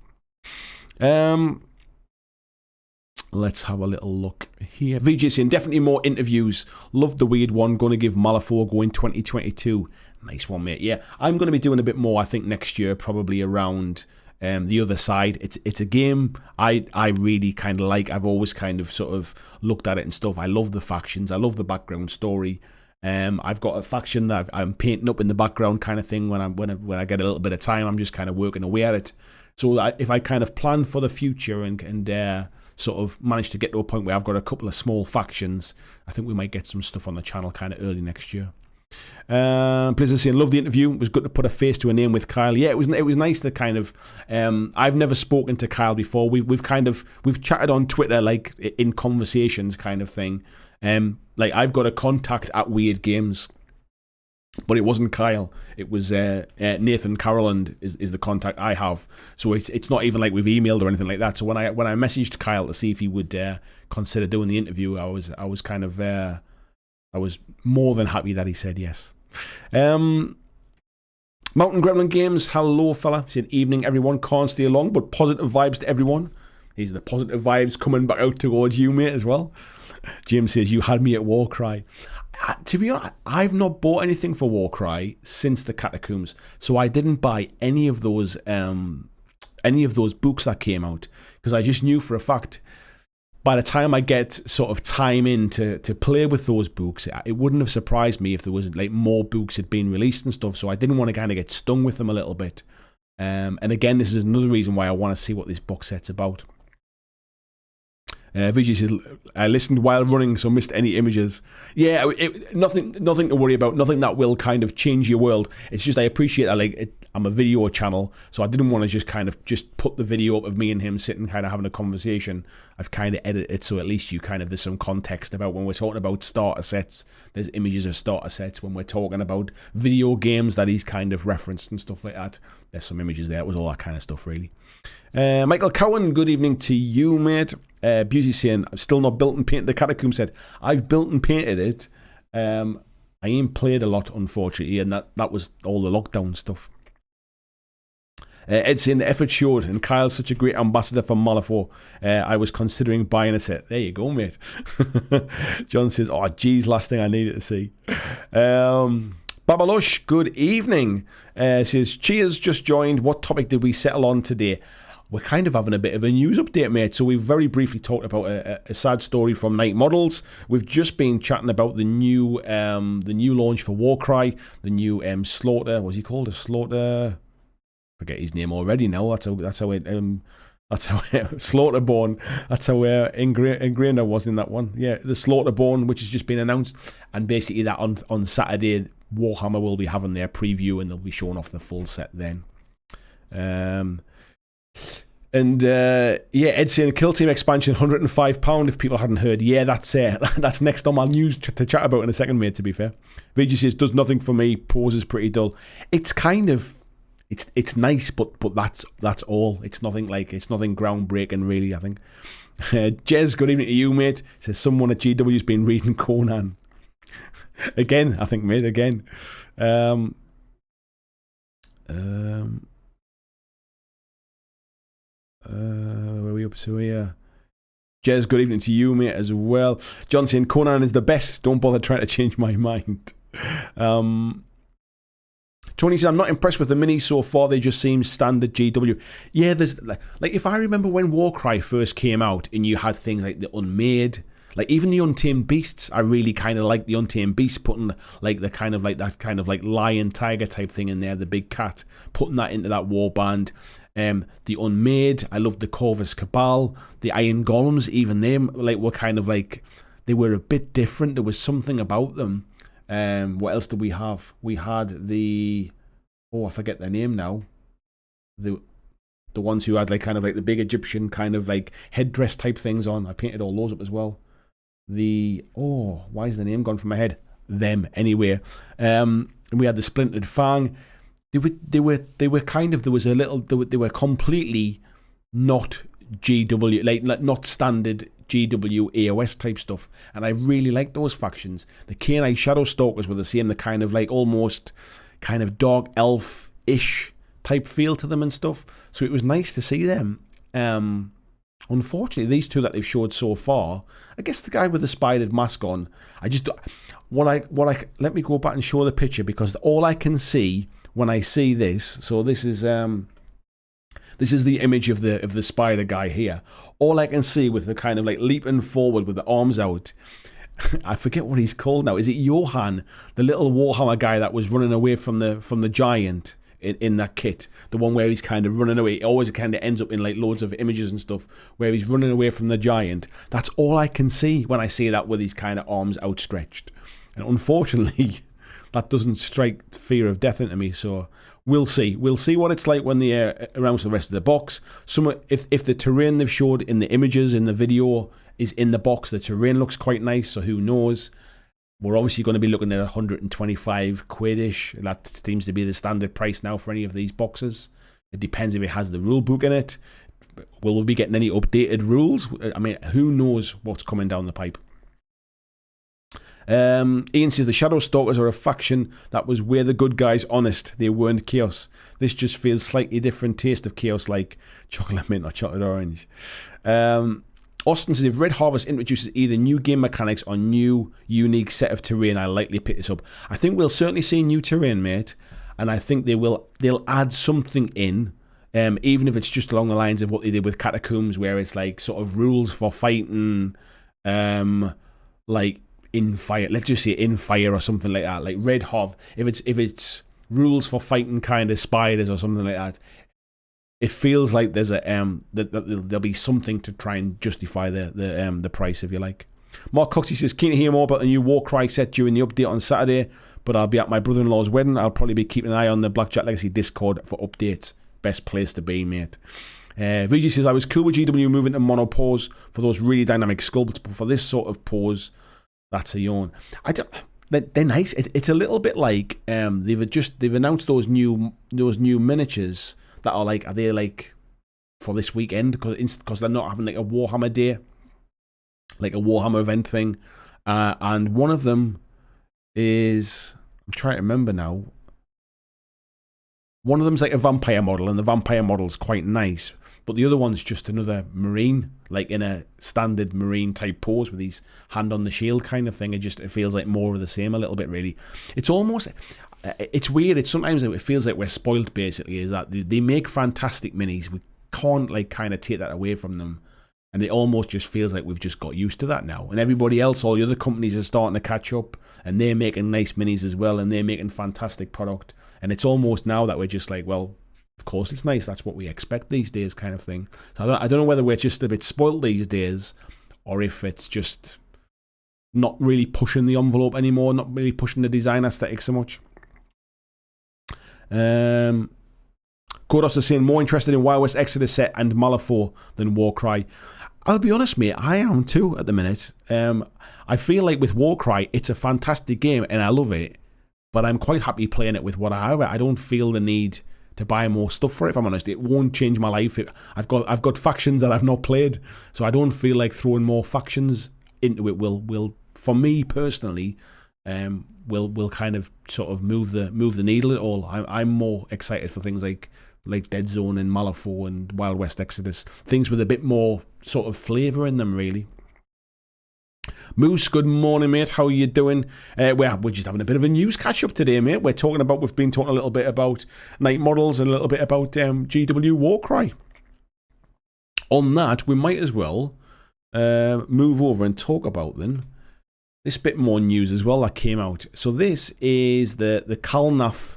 Let's have a little look here. VJ saying, definitely more interviews. Love the weird one. Going to give Malifaux a go in 2022. Nice one, mate. Yeah, I'm going to be doing a bit more, I think, next year, probably around the other side. It's a game I really kind of like. I've always kind of sort of looked at it and stuff. I love the factions. I love the background story. I've got a faction that I'm painting up in the background kind of thing when I get a little bit of time. I'm just kind of working away at it. So if I kind of plan for the future and sort of manage to get to a point where I've got a couple of small factions, I think we might get some stuff on the channel kind of early next year. Blizzard saying, love the interview. It was good to put a face to a name with Kyle. Yeah, it was nice to kind of. I've never spoken to Kyle before. We've chatted on Twitter, like in conversations kind of thing. Like I've got a contact at Weird Games, but it wasn't Kyle. It was Nathan Caroland is the contact I have. So it's not even like we've emailed or anything like that. So when I messaged Kyle to see if he would consider doing the interview, I was kind of I was more than happy that he said yes. Mountain Gremlin Games, hello fella. He said, evening everyone, can't stay long, but positive vibes to everyone. These are the positive vibes coming back out towards you, mate, as well. James says, you had me at Warcry. To be honest, I've not bought anything for Warcry since the Catacombs, so I didn't buy any of those books that came out, because I just knew for a fact by the time I get sort of time in to play with those books, it wouldn't have surprised me if there was like more books had been released and stuff, so I didn't want to kind of get stung with them a little bit. And again, this is another reason why I want to see what this box set's about. Vijay says, I listened while running, so missed any images. Yeah, nothing to worry about. Nothing that will kind of change your world. It's just I appreciate that. I'm a video channel, so I didn't want to just put the video up of me and him sitting kind of having a conversation. I've kind of edited it so at least there's some context about when we're talking about starter sets. There's images of starter sets. When we're talking about video games that he's kind of referenced and stuff like that, there's some images there. It was all that kind of stuff, really. Michael Cowan, good evening to you, mate. Busey saying, I've still not built and painted the Catacomb set. I've built and painted it. I ain't played a lot, unfortunately, and that was all the lockdown stuff. Ed saying, the effort showed, and Kyle's such a great ambassador for Malifaux. I was considering buying a set. There you go, mate. John says, oh, geez, last thing I needed to see. Babalush, good evening. Says, cheers, just joined. What topic did we settle on today? We're kind of having a bit of a news update, mate. So we've very briefly talked about a sad story from Night Models. We've just been chatting about the new launch for Warcry, the new Slaughter. What's he called? A Slaughter? Forget his name already now. That's how it That's how Slaughterborn. That's how Ingrainer was in that one. Yeah, the Slaughterborn, which has just been announced, and basically that on Saturday, Warhammer will be having their preview, and they'll be showing off the full set then. Ed saying Kill Team expansion, £105 if people hadn't heard. Yeah, that's next on my news to chat about in a second, mate. To be fair, VG says does nothing for me. Pose is pretty dull. It's kind of. It's nice, but that's all. It's nothing groundbreaking, really, I think. Jez, good evening to you, mate. Says someone at GW's been reading Conan. Again, I think, mate, again. Where are we up to here? Jez, good evening to you, mate, as well. John saying Conan is the best. Don't bother trying to change my mind. Tony says, I'm not impressed with the minis so far. They just seem standard GW. Yeah, there's like if I remember when Warcry first came out and you had things like the Unmade, like even the Untamed Beasts, I really kind of like the Untamed Beasts, putting like the kind of like that kind of like lion tiger type thing in there, the big cat, putting that into that warband. The Unmade, I loved the Corvus Cabal, the Iron Golems, even them like were kind of like they were a bit different. There was something about them. What else did we have? We had the I forget their name now. The ones who had like kind of like the big Egyptian kind of like headdress type things on. I painted all those up as well. Why is the name gone from my head? Them anyway. And we had the Splintered Fang. They were kind of, there was a little, they were completely not GW, like not standard GW AOS type stuff, and I really liked those factions. The K&I Shadow Stalkers were the same, the kind of like almost kind of dark elf-ish type feel to them and stuff, so it was nice to see them. Unfortunately, these two that they've showed so far, I guess the guy with the spidered mask on, let me go back and show the picture, because all I can see when I see this, so this is the image of the spider guy here. All I can see with the kind of like leaping forward with the arms out, I forget what he's called now. Is it Johan, the little Warhammer guy that was running away from the giant in that kit? The one where he's kind of running away. It always kind of ends up in like loads of images and stuff where he's running away from the giant. That's all I can see when I see that with his kind of arms outstretched. And unfortunately, that doesn't strike fear of death into me, so we'll see. We'll see what it's like when they announce the rest of the box. If the terrain they've showed in the images, in the video, is in the box, the terrain looks quite nice, so who knows. We're obviously going to be looking at 125 quid-ish. That seems to be the standard price now for any of these boxes. It depends if it has the rule book in it. Will we be getting any updated rules? I mean, who knows what's coming down the pipe. Ian says the Shadow Stalkers are a faction that was where the good guys honest. They weren't chaos. This just feels slightly different taste of chaos, like chocolate mint or chocolate orange. Austin says if Red Harvest introduces either new game mechanics or new unique set of terrain, I'll likely pick this up. I think we'll certainly see new terrain, mate, and I think they'll add something in, even if it's just along the lines of what they did with Catacombs, where it's like sort of rules for fighting, like in fire. Let's just say in fire or something like that. Like Red Harv, if it's rules for fighting kind of spiders or something like that. It feels like there's there'll be something to try and justify the price, if you like. Mark Coxey says, keen to hear more about the new Warcry set during the update on Saturday, but I'll be at my brother-in-law's wedding. I'll probably be keeping an eye on the BlackJack Legacy Discord for updates. Best place to be, mate. VG says, I was cool with GW moving to mono pose for those really dynamic sculpts, but for this sort of pose, that's a yawn. They're nice. It's a little bit like they've announced those new miniatures. That are they like for this weekend because they're not having like a Warhammer day, like a Warhammer event thing, and one of them is, I'm trying to remember now. One of them's like a vampire model, and the vampire model's quite nice, but the other one's just another marine, like in a standard marine type pose with his hand on the shield kind of thing. It feels like more of the same a little bit, really. It's almost. It's weird. Sometimes it feels like we're spoiled. Basically, is that they make fantastic minis. We can't like kind of take that away from them, and it almost just feels like we've just got used to that now. And everybody else, all the other companies, are starting to catch up, and they're making nice minis as well, and they're making fantastic product. And it's almost now that we're just like, well, of course it's nice. That's what we expect these days, kind of thing. So I don't know whether we're just a bit spoiled these days, or if it's just not really pushing the envelope anymore, not really pushing the design aesthetic so much. Kodos is saying more interested in Wild West Exodus set and Malifaux than Warcry. I'll be honest, mate, I am too at the minute. I feel like with Warcry, it's a fantastic game and I love it, but I'm quite happy playing it with what I have. I don't feel the need to buy more stuff for it, if I'm honest. It won't change my life. I've got factions that I've not played, so I don't feel like throwing more factions into it will for me personally, will kind of sort of move the needle at all. I'm more excited for things like Dead Zone and Malifaux and Wild West Exodus, things with a bit more sort of flavour in them, really. Moose, good morning, mate. How are you doing? We're just having a bit of a news catch up today, mate. We've been talking a little bit about night models and a little bit about GW Warcry. On that, we might as well move over and talk about then this bit more news as well that came out. So this is the Kalnath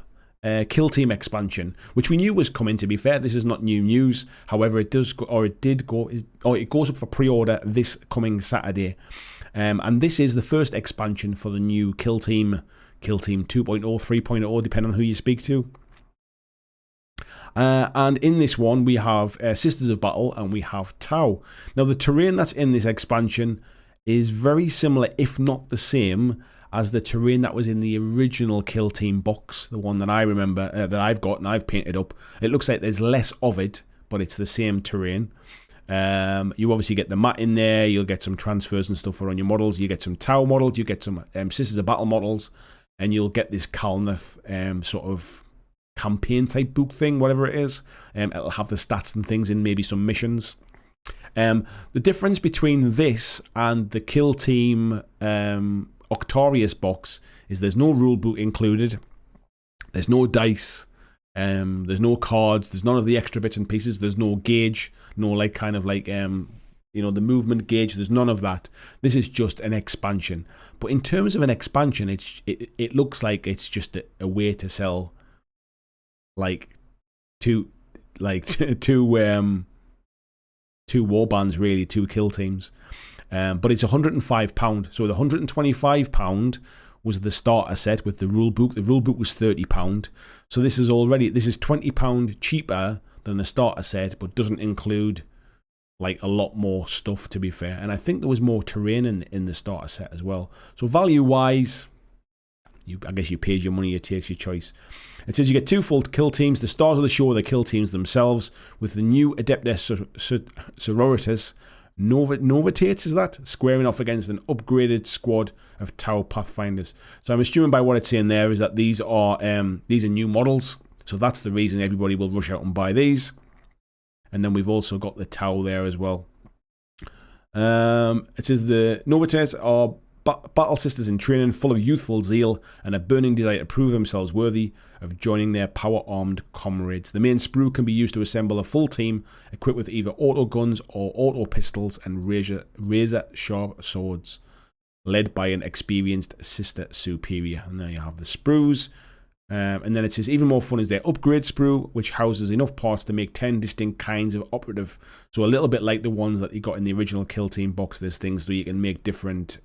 Kill Team expansion, which we knew was coming. To be fair, this is not new news. However, it goes up for pre-order this coming Saturday. And this is the first expansion for the new Kill Team 2.0, 3.0, depending on who you speak to. And in this one, we have Sisters of Battle and we have Tau. Now, the terrain that's in this expansion is very similar, if not the same, as the terrain that was in the original Kill Team box, the one that I remember, that I've got and I've painted up. It looks like there's less of it, but it's the same terrain. You obviously get the mat in there, you'll get some transfers and stuff on your models, you get some Tau models, you get some Sisters of Battle models, and you'll get this Kalnath sort of campaign type book thing, whatever it is. It'll have the stats and things in maybe some missions. The difference between this and the Kill Team Octarius box is there's no rule book included, there's no dice, there's no cards, there's none of the extra bits and pieces, there's no gauge, no the movement gauge, there's none of that. This is just an expansion. But in terms of an expansion, it looks like it's just a way to sell two war bands, really, two kill teams. But it's £105. So the £125 was the starter set with the rule book. The rule book was £30. So this is £20 cheaper than the starter set, but doesn't include a lot more stuff, to be fair. And I think there was more terrain in the starter set as well. So value wise, I guess you paid your money, you take your choice. It says you get two full kill teams. The stars of the show are the kill teams themselves, with the new Adeptus Sororitas Novitates, is that? Squaring off against an upgraded squad of Tau Pathfinders. So I'm assuming by what it's saying there is that these are new models. So that's the reason everybody will rush out and buy these. And then we've also got the Tau there as well. It says the Novitates are battle sisters in training, full of youthful zeal and a burning desire to prove themselves worthy of joining their power-armed comrades. The main sprue can be used to assemble a full team equipped with either auto guns or auto pistols and razor-sharp swords, led by an experienced sister superior. And there you have the sprues. And then it says even more fun is their upgrade sprue, which houses enough parts to make 10 distinct kinds of operative. So a little bit like the ones that you got in the original Kill Team box. There's things so you can make different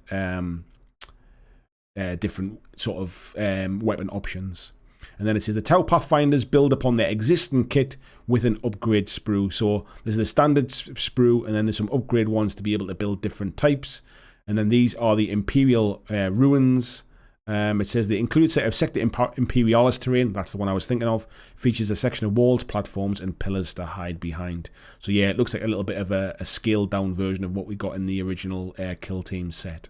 sort of weapon options. And then it says the Tau Pathfinders build upon their existing kit with an upgrade sprue. So there's the standard sprue, and then there's some upgrade ones to be able to build different types. And then these are the Imperial Ruins. It says the included set of Sector Imperialis terrain, that's the one I was thinking of, features a section of walls, platforms, and pillars to hide behind. So yeah, it looks like a little bit of a scaled down version of what we got in the original Kill Team set.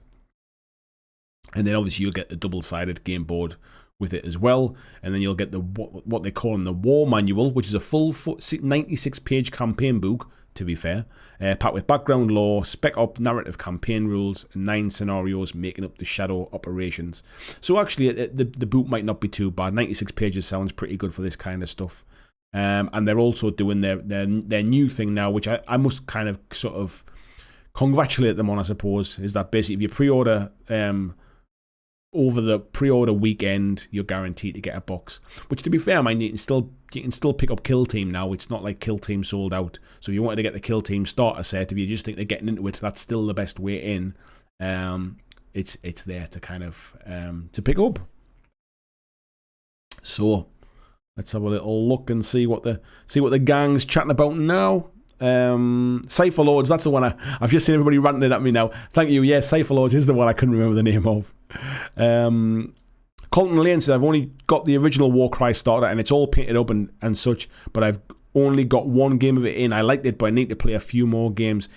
And then obviously you'll get the double-sided game board with it as well. And then you'll get the what they call the War Manual, which is a full 96-page campaign book, to be fair, packed with background lore, spec-up narrative campaign rules, and 9 scenarios making up the shadow operations. So actually, the book might not be too bad. 96 pages sounds pretty good for this kind of stuff. And they're also doing their new thing now, which I must kind of sort of congratulate them on, I suppose, is that basically if you pre-order over the pre-order weekend, you're guaranteed to get a box. Which, to be fair, I mean, you can still pick up Kill Team now. It's not like Kill Team sold out. So if you wanted to get the Kill Team starter set, if you just think they're getting into it, that's still the best way in. It's there to kind of to pick up. So let's have a little look and see what the gang's chatting about now. Cypher Lords, that's the one I've just seen everybody ranting at me now. Thank you. Yeah, Cypher Lords is the one I couldn't remember the name of. Colton Lane says, I've only got the original Warcry starter and it's all painted up and such, but I've only got one game of it in. I liked it, but I need to play a few more games.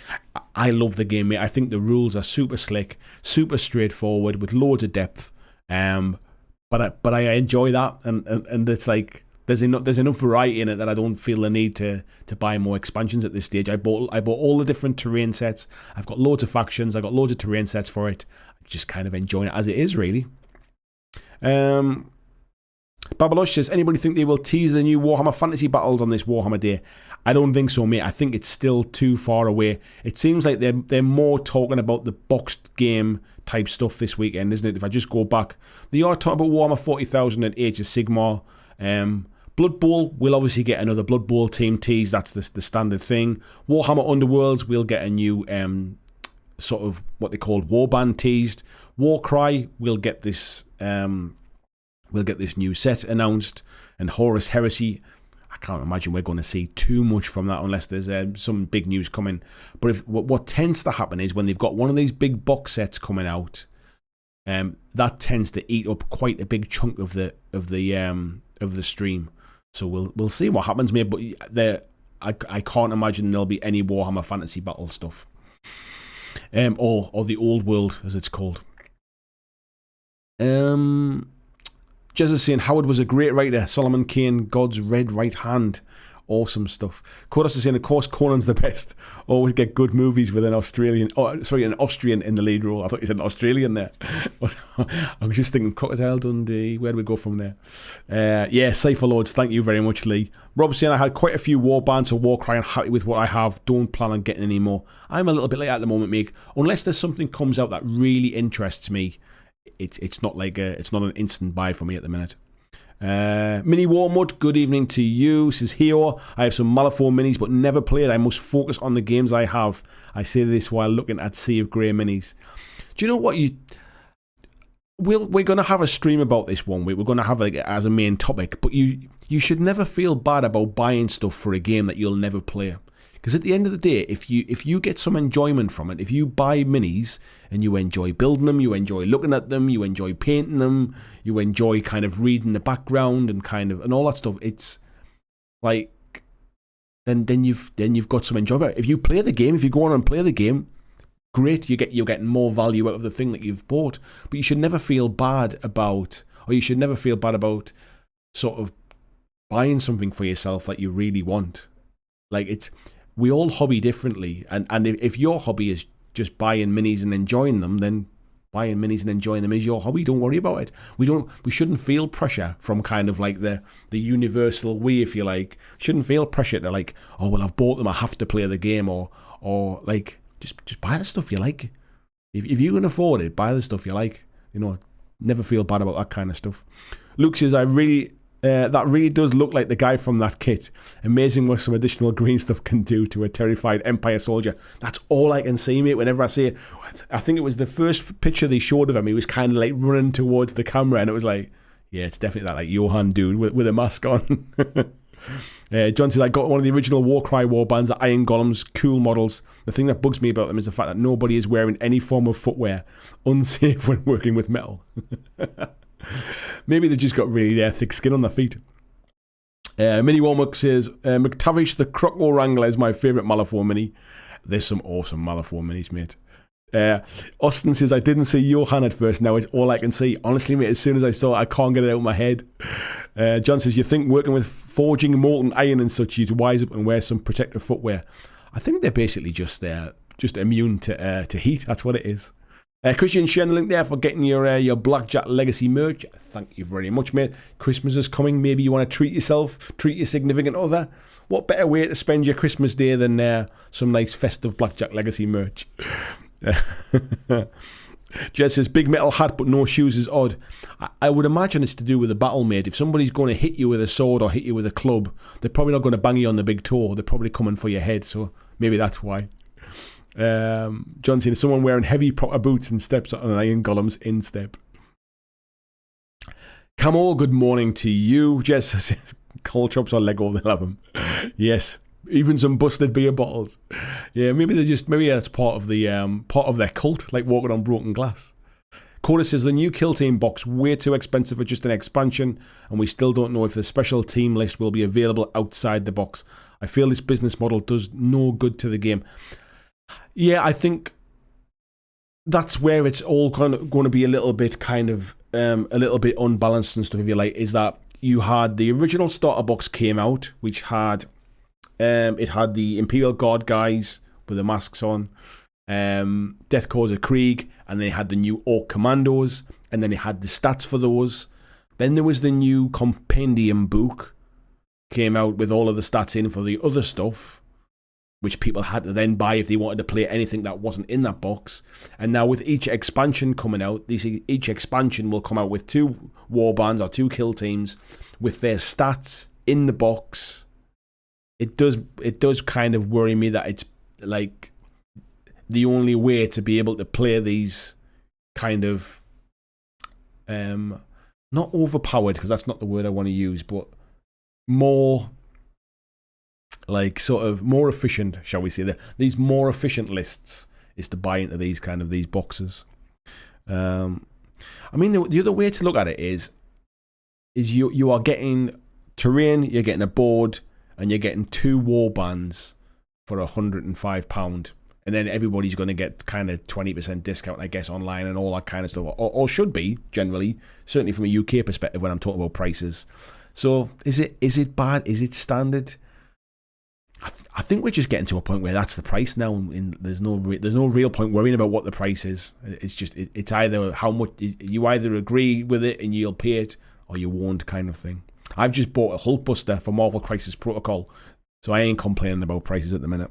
I love the game, mate. I think the rules are super slick, super straightforward with loads of depth. But I enjoy that, and it's like there's enough variety in it that I don't feel the need to buy more expansions at this stage. I bought all the different terrain sets. I've got loads of factions. I've got loads of terrain sets for it. I'm just kind of enjoying it as it is, really. Babalush says, anybody think they will tease the new Warhammer Fantasy Battles on this Warhammer Day? I don't think so, mate. I think it's still too far away. It seems like they're more talking about the boxed game type stuff this weekend, isn't it? If I just go back, they are talking about Warhammer 40,000 and Age of Sigmar. Blood Bowl, we'll obviously get another Blood Bowl team tease. That's the standard thing. Warhammer Underworlds, we'll get a new sort of what they called Warband teased. Warcry, we'll get this new set announced. And Horus Heresy, I can't imagine we're going to see too much from that unless there's some big news coming. But what tends to happen is when they've got one of these big box sets coming out, that tends to eat up quite a big chunk of the stream. So we'll see what happens, mate. But I can't imagine there'll be any Warhammer Fantasy Battle stuff, or the Old World as it's called. Jez is saying Howard was a great writer. Solomon Kane, God's red right hand. Awesome stuff. Kodos is saying, of course, Conan's the best. Always get good movies with an Austrian in the lead role. I thought you said an Australian there. I was just thinking Crocodile Dundee. Where do we go from there? Yeah, Cypher Lords. Thank you very much, Lee. Rob saying, I had quite a few war bands or Warcry and happy with what I have. Don't plan on getting any more. I'm a little bit late at the moment, mate. Unless there's something comes out that really interests me, it's not an instant buy for me at the minute. Mini Warmud, good evening to you. Says Heo, I have some Malifaux minis but never played. I must focus on the games I have. I say this while looking at Sea of Grey minis. Do you know what we're going to have a stream about this one week. We're going to have it as a main topic, but you should never feel bad about buying stuff for a game that you'll never play. Because at the end of the day, if you get some enjoyment from it, if you buy minis and you enjoy building them, you enjoy looking at them, you enjoy painting them, you enjoy kind of reading the background and all that stuff, it's like then you've got some enjoyment. If you play the game, if you go on and play the game, great, you're getting more value out of the thing that you've bought. But you should never feel bad about sort of buying something for yourself that you really want. Like we all hobby differently, and if your hobby is just buying minis and enjoying them, then buying minis and enjoying them is your hobby. Don't worry about it. We shouldn't feel pressure from kind of like the universal we, if you like. Shouldn't feel pressure to like, oh well, I've bought them, I have to play the game, or like just buy the stuff you like. If you can afford it, buy the stuff you like. You know, never feel bad about that kind of stuff. Luke says, that really does look like the guy from that kit. Amazing what some additional green stuff can do to a terrified Empire soldier. That's all I can see, mate, whenever I see it. I think it was the first picture they showed of him. He was kind of like running towards the camera, and it was like, yeah, it's definitely that like Johan dude with a mask on. John says, I got one of the original Warcry warbands, the Iron Golems, cool models. The thing that bugs me about them is the fact that nobody is wearing any form of footwear. Unsafe when working with metal. Maybe they've just got really thick skin on their feet. Mini Warmuck says, McTavish the Croco Wrangler is my favourite Malifaux mini. There's some awesome Malifaux minis, mate. Austin says, I didn't see Johan at first, now it's all I can see. Honestly, mate, as soon as I saw it, I can't get it out of my head. John says, you think working with forging molten iron and such, you'd wise up and wear some protective footwear. I think they're basically just immune to heat. That's what it is. Christian, sharing the link there for getting your BlackJack Legacy merch. Thank you very much, mate. Christmas is coming. Maybe you want to treat yourself, treat your significant other. What better way to spend your Christmas day than some nice festive BlackJack Legacy merch? Jess says, big metal hat but no shoes is odd. I would imagine it's to do with the battle, mate. If somebody's going to hit you with a sword or hit you with a club, they're probably not going to bang you on the big toe. They're probably coming for your head, so maybe that's why. John saying, someone wearing heavy proper boots and steps on an iron golem's instep. Camo, good morning to you. Jess says, cold chops or Lego, they'll have them. Yes. Even some busted beer bottles. Yeah, maybe that's part of their cult, like walking on broken glass. Coda says the new Kill Team box way too expensive for just an expansion, and we still don't know if the special team list will be available outside the box. I feel this business model does no good to the game. Yeah, I think that's where it's all going to be a little bit unbalanced and stuff. If you like, is that you had the original starter box came out, which had. It had the Imperial Guard guys with the masks on, Death Cause of Krieg, and then it had the new Orc Commandos, and then it had the stats for those. Then there was the new Compendium book, came out with all of the stats in for the other stuff, which people had to then buy if they wanted to play anything that wasn't in that box. And now with each expansion coming out, each expansion will come out with 2 warbands or 2 kill teams with their stats in the box. It does kind of worry me that it's like the only way to be able to play these kind of not overpowered, because that's not the word I want to use, but more like sort of more efficient, shall we say, these more efficient lists is to buy into these boxes. I mean, the other way to look at it is you are getting terrain, you're getting a board, and you're getting 2 war bands for £105. And then everybody's going to get kind of 20% discount, I guess, online and all that kind of stuff. Or should be, generally. Certainly from a UK perspective when I'm talking about prices. So, is it bad? Is it standard? I think we're just getting to a point where that's the price now. And there's no real point worrying about what the price is. It's just, it's either how much, you either agree with it and you'll pay it, or you won't, kind of thing. I've just bought a Hulkbuster for Marvel Crisis Protocol, so I ain't complaining about prices at the minute.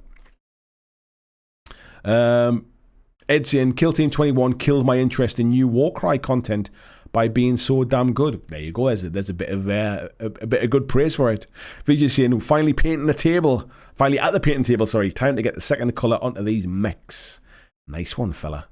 Ed saying, Kill Team 21 killed my interest in new Warcry content by being so damn good. There you go. There's a bit of good praise for it. Vijay saying, finally at the painting table. Sorry, time to get the second colour onto these mechs. Nice one, fella.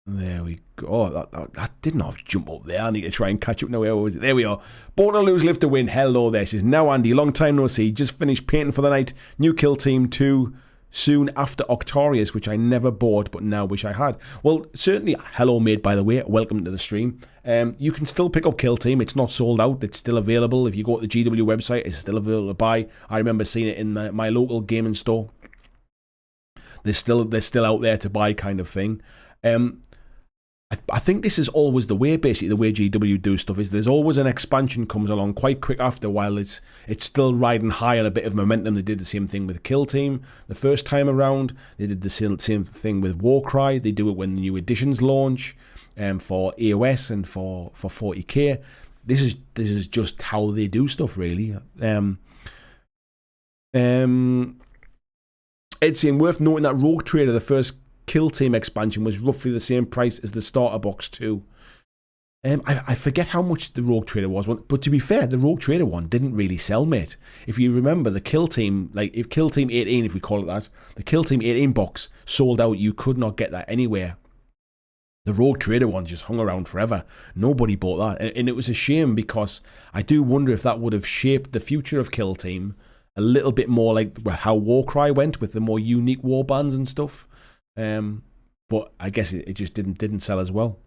There we go. Oh, that did not jump up there. I need to try and catch up now. Where was it? There we are. Born to lose, live to win. Hello there. Says, now Andy, long time no see. Just finished painting for the night. New Kill Team 2 soon after Octarius, which I never bought, but now wish I had. Well, certainly, hello mate, by the way. Welcome to the stream. You can still pick up Kill Team. It's not sold out. It's still available. If you go to the GW website, it's still available to buy. I remember seeing it in my local gaming store. They're still out there to buy, kind of thing. I think this is always the way, basically, the way GW do stuff is there's always an expansion comes along quite quick after, while it's still riding high on a bit of momentum. They did the same thing with Kill Team the first time around. They did the same thing with Warcry. They do it when the new editions launch for AOS and for 40k. This is just how they do stuff, really. It's saying, worth noting that Rogue Trader, the first Kill Team expansion, was roughly the same price as the starter box too. I forget how much the Rogue Trader was, but to be fair, the Rogue Trader one didn't really sell, mate. If you remember, the Kill Team, if Kill Team 18, if we call it that, the Kill Team 18 box sold out. You could not get that anywhere. The Rogue Trader one just hung around forever. Nobody bought that, and it was a shame, because I do wonder if that would have shaped the future of Kill Team a little bit more like how Warcry went with the more unique warbands and stuff. But I guess it just didn't sell as well.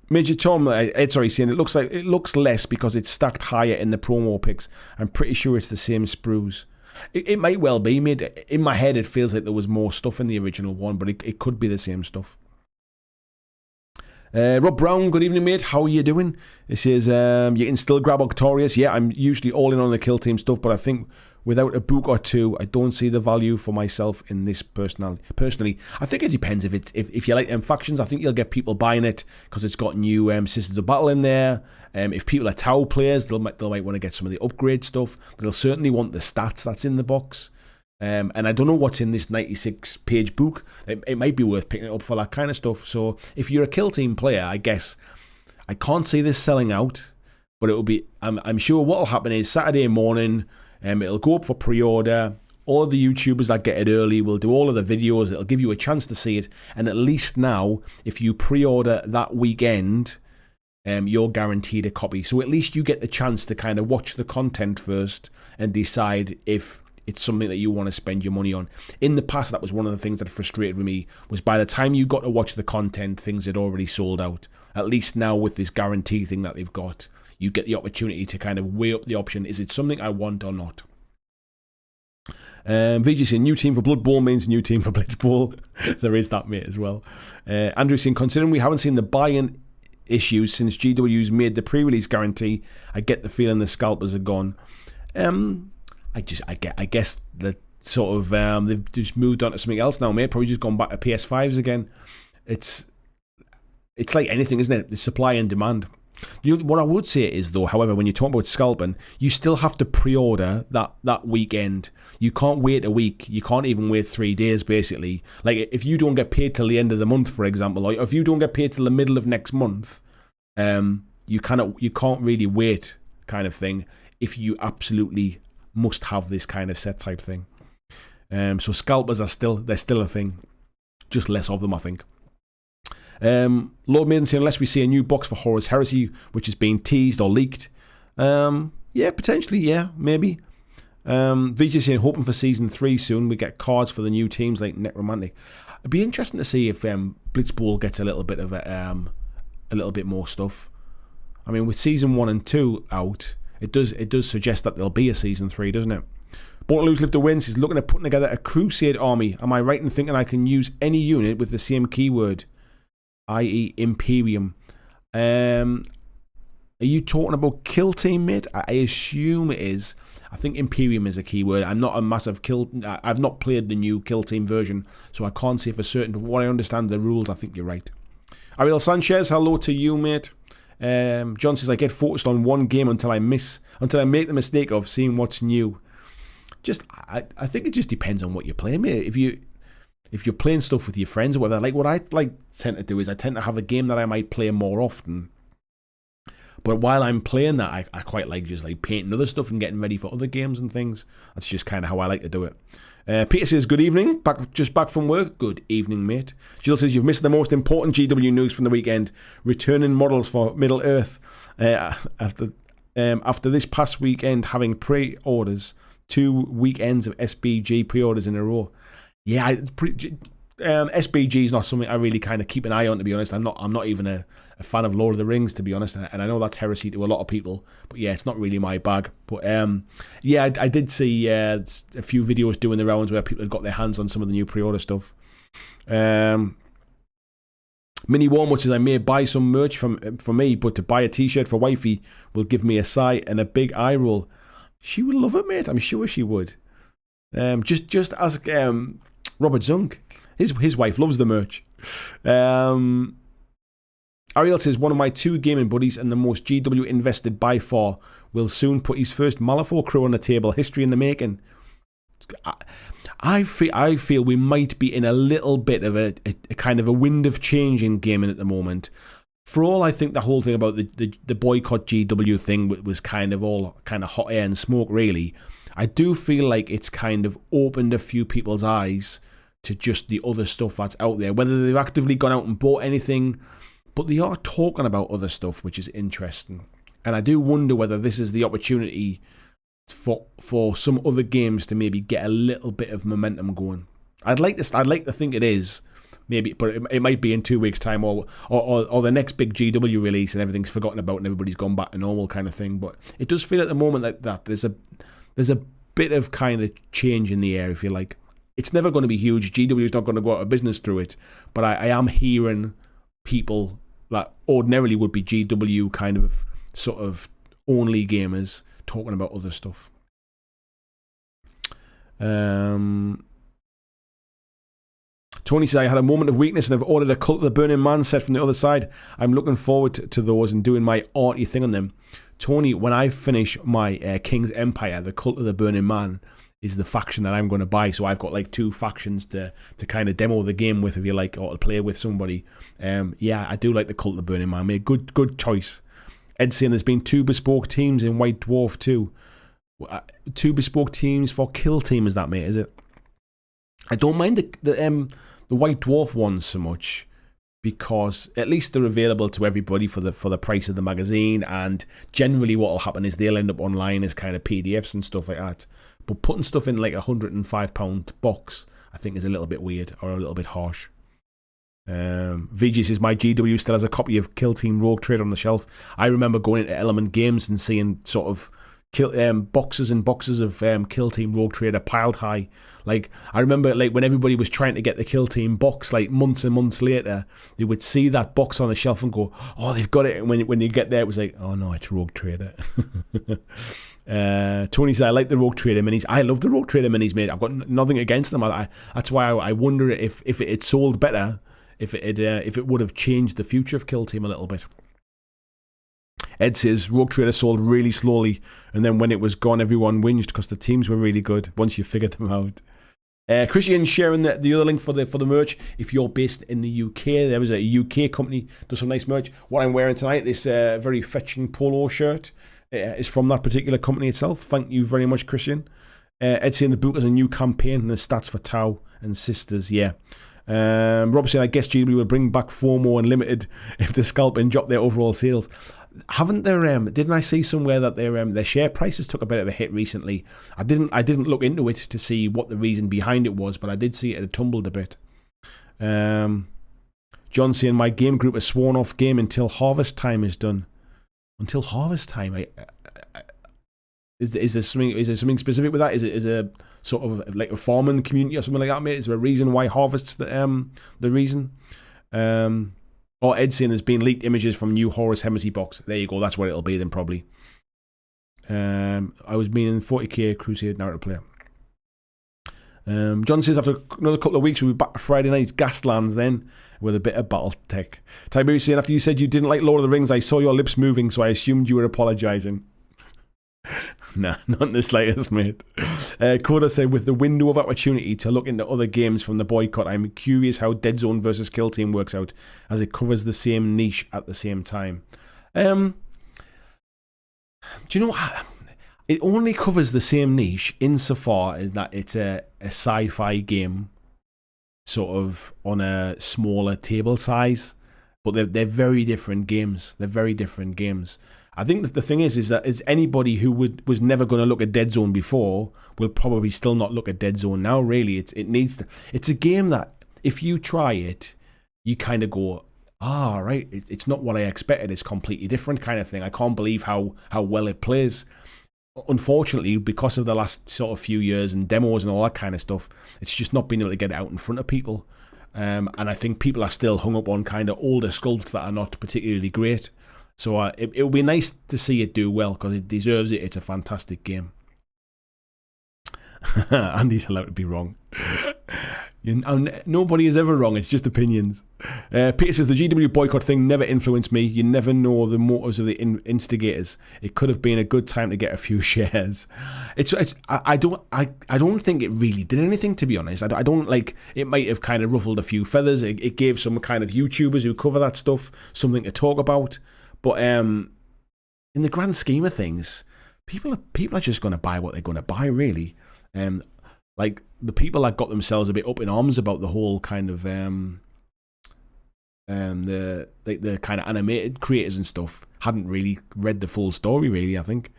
Major Tom, saying it looks less because it's stacked higher in the promo picks. I'm pretty sure it's the same sprues. It might well be, mate. In my head, it feels like there was more stuff in the original one, but it could be the same stuff. Rob Brown, good evening, mate. How are you doing? It says, you can still grab Octarius. Yeah, I'm usually all in on the Kill Team stuff, but I think without a book or two, I don't see the value for myself in this personally. I think it depends if you like them factions. I think you'll get people buying it because it's got new Sisters of Battle in there. If people are Tau players, they might want to get some of the upgrade stuff. They'll certainly want the stats that's in the box. And I don't know what's in this 96-page book. It might be worth picking it up for that kind of stuff. So if you're a Kill Team player, I guess I can't see this selling out, but it will be. I'm sure what will happen is Saturday morning, it'll go up for pre-order. All of the YouTubers that get it early will do all of the videos. It'll give you a chance to see it. And at least now, if you pre-order that weekend, you're guaranteed a copy. So at least you get the chance to kind of watch the content first and decide if it's something that you want to spend your money on. In the past, that was one of the things that frustrated me, was by the time you got to watch the content, things had already sold out. At least now with this guarantee thing that they've got, you get the opportunity to kind of weigh up the option. Is it something I want or not? VG saying new team for Blood Bowl means new team for Blitz Bowl. There is that, mate, as well. Andrew saying, considering we haven't seen the buy-in issues since GW's made the pre-release guarantee, I get the feeling the scalpers are gone. I guess that sort of they've just moved on to something else now, mate. Probably just gone back to PS5s again. It's like anything, isn't it? The supply and demand. What I would say is, though, however, when you talk about scalping, you still have to pre-order that weekend. You can't wait a week. You can't even wait 3 days, basically. Like, if you don't get paid till the end of the month, for example, or if you don't get paid till the middle of next month, you can't really wait, kind of thing, if you absolutely must have this kind of set type thing. So scalpers are still a thing. Just less of them, I think. Lord Maiden saying, unless we see a new box for Horus Heresy, which is being teased or leaked. Yeah, potentially, yeah, maybe. VJ saying, hoping for season 3 soon. We get cards for the new teams like Necromantic. It'd be interesting to see if Blitz Bowl gets a little bit of a little bit more stuff. I mean, with season 1 and 2 out, it does suggest that there'll be a season 3, doesn't it? Born to Lose, Live to Win is looking at putting together a crusade army. Am I right in thinking I can use any unit with the same keyword, i.e. Imperium? Are you talking about Kill Team, mate? I assume it is. I think Imperium is a keyword. I'm not a massive I've not played the new Kill Team version, so I can't say for certain. But what I understand the rules, I think you're right. Ariel Sanchez, hello to you, mate. John says, I get focused on one game until I make the mistake of seeing what's new. I think it just depends on what you're playing, mate. If you're playing stuff with your friends or whatever, like what I tend to do is I tend to have a game that I might play more often. But while I'm playing that, I quite like just like painting other stuff and getting ready for other games and things. That's just kind of how I like to do it. Peter says, good evening, just back from work. Good evening, mate. Jill says, you've missed the most important GW news from the weekend. Returning models for Middle Earth. After this past weekend having pre-orders, 2 weekends of SBG pre-orders in a row. Yeah, SBG is not something I really kind of keep an eye on, to be honest. I'm not even a fan of Lord of the Rings, to be honest, and I know that's heresy to a lot of people, but yeah, it's not really my bag. But yeah, I did see a few videos doing the rounds where people had got their hands on some of the new pre-order stuff. Mini Warm says, I may buy some merch for me, but to buy a t-shirt for wifey will give me a sigh and a big eye roll. She would love it, mate. I'm sure she would. Just ask Robert Zunk. His wife loves the merch. Ariel says, one of my 2 gaming buddies and the most GW invested by far will soon put his first Malifaux crew on the table. History in the making. I feel we might be in a little bit of a kind of a wind of change in gaming at the moment. For all I think the whole thing about the boycott GW thing was kind of all kind of hot air and smoke, really. I do feel like it's kind of opened a few people's eyes to just the other stuff that's out there. Whether they've actively gone out and bought anything, but they are talking about other stuff, which is interesting. And I do wonder whether this is the opportunity for some other games to maybe get a little bit of momentum going. I'd like to think it is. Maybe, but it might be in 2 weeks' time, or the next big GW release, and everything's forgotten about, and everybody's gone back to normal, kind of thing. But it does feel at the moment that there's a bit of kind of change in the air, if you like. It's never going to be huge. GW is not going to go out of business through it. But I am hearing people that ordinarily would be GW kind of sort of only gamers talking about other stuff. Tony says, I had a moment of weakness and I've ordered a Cult of the Burning Man set from the other side. I'm looking forward to those and doing my arty thing on them. Tony, when I finish my King's Empire, the Cult of the Burning Man is the faction that I'm going to buy. So I've got like 2 factions to kind of demo the game with, if you like, or to play with somebody. Yeah, I do like the Cult of the Burning Man. Mate, good choice. Ed's saying there's been 2 bespoke teams in White Dwarf too. 2 bespoke teams for Kill Team, is that, mate? Is it? I don't mind the White Dwarf ones so much, because at least they're available to everybody for the price of the magazine, and generally what will happen is they'll end up online as kind of PDFs and stuff like that. But putting stuff in like £105 box, I think, is a little bit weird, or a little bit harsh. VG says, my GW still has a copy of Kill Team Rogue Trader on the shelf. I remember going into Element Games and seeing sort of boxes and boxes of Kill Team Rogue Trader piled high. Like, I remember, like, when everybody was trying to get the Kill Team box, like, months and months later, they would see that box on the shelf and go, oh, they've got it. And when you get there, it was like, oh, no, it's Rogue Trader. Tony said, I like the Rogue Trader minis. I love the Rogue Trader minis, mate. I've got nothing against them. That's why I wonder if it had sold better, if it would have changed the future of Kill Team a little bit. Ed says, Rogue Trader sold really slowly, and then when it was gone, everyone whinged because the teams were really good once you figured them out. Christian sharing the other link for the merch. If you're based in the UK, there was a UK company does some nice merch. What I'm wearing tonight, this very fetching polo shirt, is from that particular company itself. Thank you very much, Christian. Ed saying the book has a new campaign and the stats for Tau and Sisters. Yeah. Rob saying, I guess GW will bring back FOMO and Limited if the scalping drop their overall sales. Haven't there? Didn't I see somewhere that their share prices took a bit of a hit recently? I didn't look into it to see what the reason behind it was, but I did see it had tumbled a bit. John saying, my game group has sworn off game until harvest time is done. Until harvest time, is there something specific with that? Is a sort of like a farming community or something like that, mate? Is there a reason why harvest's the reason? Or Ed saying there's been leaked images from new Horus Heresy box. There you go. That's what it'll be then, probably. I was meaning 40k Crusade narrative player. John says after another couple of weeks we'll be back Friday night Gaslands then with a bit of Battletech. Tiberius saying after you said you didn't like Lord of the Rings, I saw your lips moving, so I assumed you were apologising. Nah, not in the slightest, mate. Coda said, with the window of opportunity to look into other games from the boycott, I'm curious how Dead Zone versus Kill Team works out, as it covers the same niche at the same time. Do you know what? It only covers the same niche insofar as that it's a sci-fi game, sort of on a smaller table size, but they're very different games. They're very different games. I think that the thing is that anybody who was never going to look at Dead Zone before will probably still not look at Dead Zone now. Really, it's a game that if you try it, you kind of go, right, it's not what I expected. It's completely different kind of thing. I can't believe how well it plays. Unfortunately, because of the last sort of few years and demos and all that kind of stuff, it's just not been able to get it out in front of people. And I think people are still hung up on kind of older sculpts that are not particularly great. So it would be nice to see it do well because it deserves it. It's a fantastic game. Andy's allowed to be wrong. Nobody is ever wrong. It's just opinions. Peter says the GW boycott thing never influenced me. You never know the motives of the instigators. It could have been a good time to get a few shares. I don't think it really did anything, to be honest. I don't like. It might have kind of ruffled a few feathers. It gave some kind of YouTubers who cover that stuff something to talk about. But in the grand scheme of things, people are just going to buy what they're going to buy, really. Like the people that got themselves a bit up in arms about the whole kind of the kind of animated creators and stuff hadn't really read the full story, really. I think.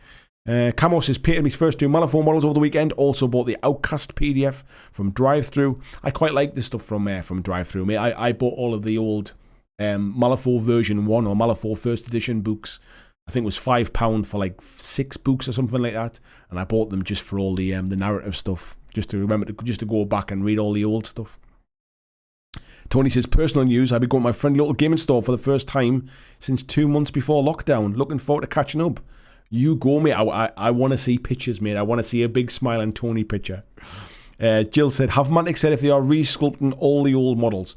Camo says painted his first 2 Malifaux models over the weekend. Also bought the Outcast PDF from Drive-Thru. I quite like this stuff from Drive-Thru. Mate, I bought all of the old Malifaux version 1 or Malifaux first edition books. I think it was £5 for like 6 books or something like that, and I bought them just for all the narrative stuff, just to remember to go back and read all the old stuff. Tony says personal news, I've been going to my friendly little gaming store for the first time since 2 months before lockdown. Looking forward to catching up. You go, mate. I want to see pictures, mate. I want to see a big smiling Tony picture. Jill said, have Mantic said if they are re-sculpting all the old models?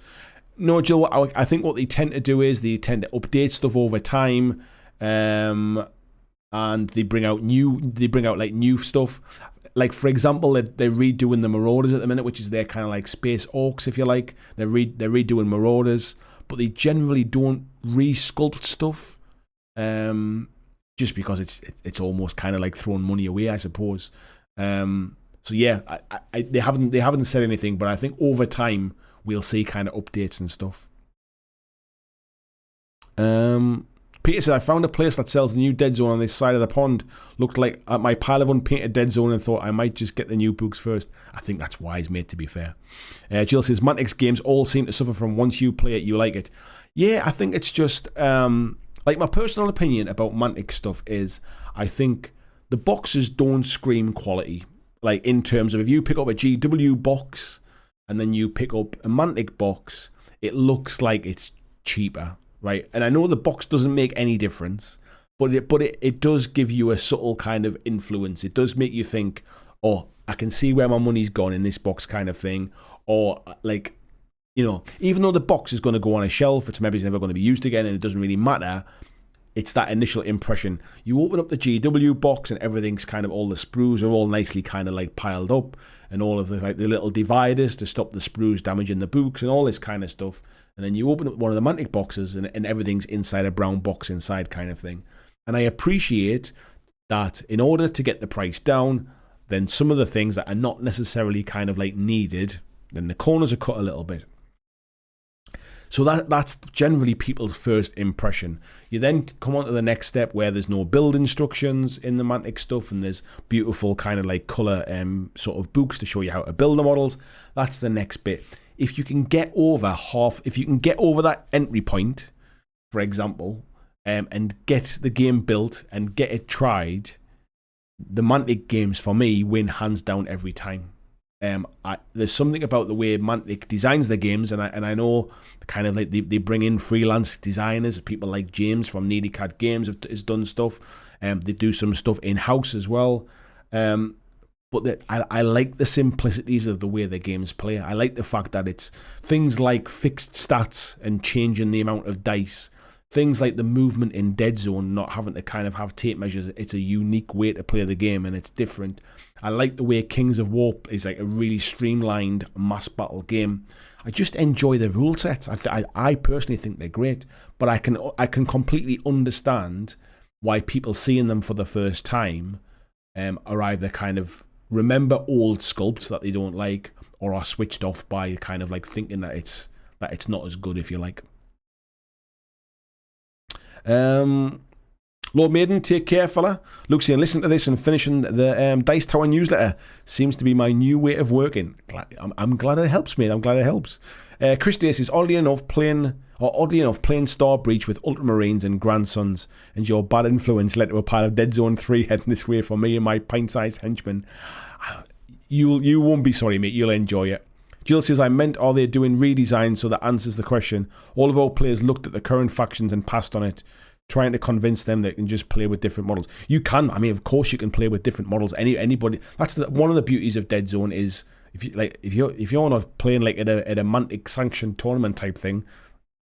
No, Jill, I think what they tend to do is they tend to update stuff over time, and they bring out new stuff. like for example, they're redoing the Marauders at the minute, which is their kind of like space orcs, if you like. They're redoing Marauders, but they generally don't re-sculpt stuff, just because it's almost kind of like throwing money away, I suppose. So yeah, they haven't said anything, but I think over time we'll see kind of updates and stuff. Peter said, I found a place that sells the new Dead Zone on this side of the pond. Looked like at my pile of unpainted Dead Zone and thought I might just get the new books first. I think that's wise, mate, to be fair. Jill says, Mantic's games all seem to suffer from once you play it, you like it. Yeah, I think it's just, like my personal opinion about Mantic stuff is, I think the boxes don't scream quality. Like in terms of if you pick up a GW box and then you pick up a Mantic box, it looks like it's cheaper. Right, and I know the box doesn't make any difference, but it does give you a subtle kind of influence. It does make you think, oh, I can see where my money's gone in this box kind of thing. Or like, you know, even though the box is going to go on a shelf, it's maybe never going to be used again and it doesn't really matter, it's that initial impression. You open up the GW box and everything's kind of, all the sprues are all nicely kind of like piled up, and all of the like the little dividers to stop the sprues damaging the books and all this kind of stuff. And then you open up one of the Mantic boxes and everything's inside a brown box inside kind of thing. And I appreciate that in order to get the price down, then some of the things that are not necessarily kind of like needed, then the corners are cut a little bit. So that's generally people's first impression. You then come on to the next step where there's no build instructions in the Mantic stuff and there's beautiful kind of like colour sort of books to show you how to build the models. That's the next bit. If you can get over that entry point, for example, and get the game built and get it tried, the Mantic games for me win hands down every time. There's something about the way Mantic designs their games, and I know kind of like they bring in freelance designers, people like James from NeedyCat Games has done stuff. They do some stuff in house as well. But I like the simplicities of the way the games play. I like the fact that it's things like fixed stats and changing the amount of dice. Things like the movement in Dead Zone, not having to kind of have tape measures. It's a unique way to play the game and it's different. I like the way Kings of War is like a really streamlined mass battle game. I just enjoy the rule sets. I personally think they're great. But I can completely understand why people seeing them for the first time are either kind of remember old sculpts that they don't like, or are switched off by kind of like thinking that it's not as good, if you like. Lord Maiden, take care, fella. Luke's saying, listen to this and finishing the Dice Tower newsletter seems to be my new way of working. I'm glad it helps, mate. I'm glad it helps. Chris Day says, oddly enough, playing Star Breach with Ultramarines and Grandsons, and your bad influence led to a pile of Dead Zone 3 heading this way for me and my pint-sized henchmen. You won't be sorry, mate. You'll enjoy it. Jill says, I meant, are they doing redesign? So that answers the question. All of our players looked at the current factions and passed on it, trying to convince them they can just play with different models. You can. I mean, of course you can play with different models. Anybody. That's one of the beauties of Dead Zone is if you're not playing like at a Mantic sanctioned tournament type thing,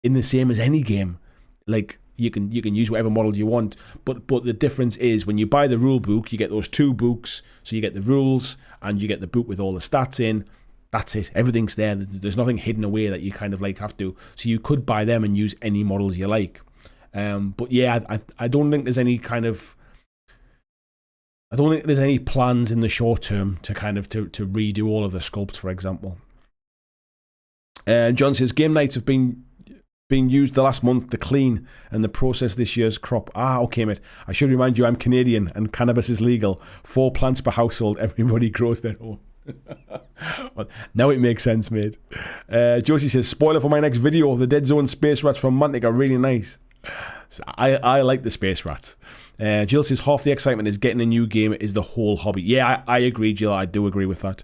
in the same as any game, like you can use whatever model you want. But the difference is when you buy the rule book, you get those two books. So you get the rules and you get the book with all the stats in. That's it. Everything's there. There's nothing hidden away that you kind of like have to. So you could buy them and use any models you like. But yeah, I don't think there's any kind of. I don't think there's any plans in the short term to kind of to redo all of the sculpts, for example. John says game nights have been used the last month to clean and the process this year's crop. Okay, mate. I should remind you I'm Canadian and cannabis is legal. 4 plants per household. Everybody grows their own. Well, now it makes sense, mate. Josie says, spoiler for my next video, the Dead Zone space rats from Mantic are really nice. I like the space rats. Jill says, half the excitement is getting a new game is the whole hobby. Yeah, I agree, Jill. I do agree with that.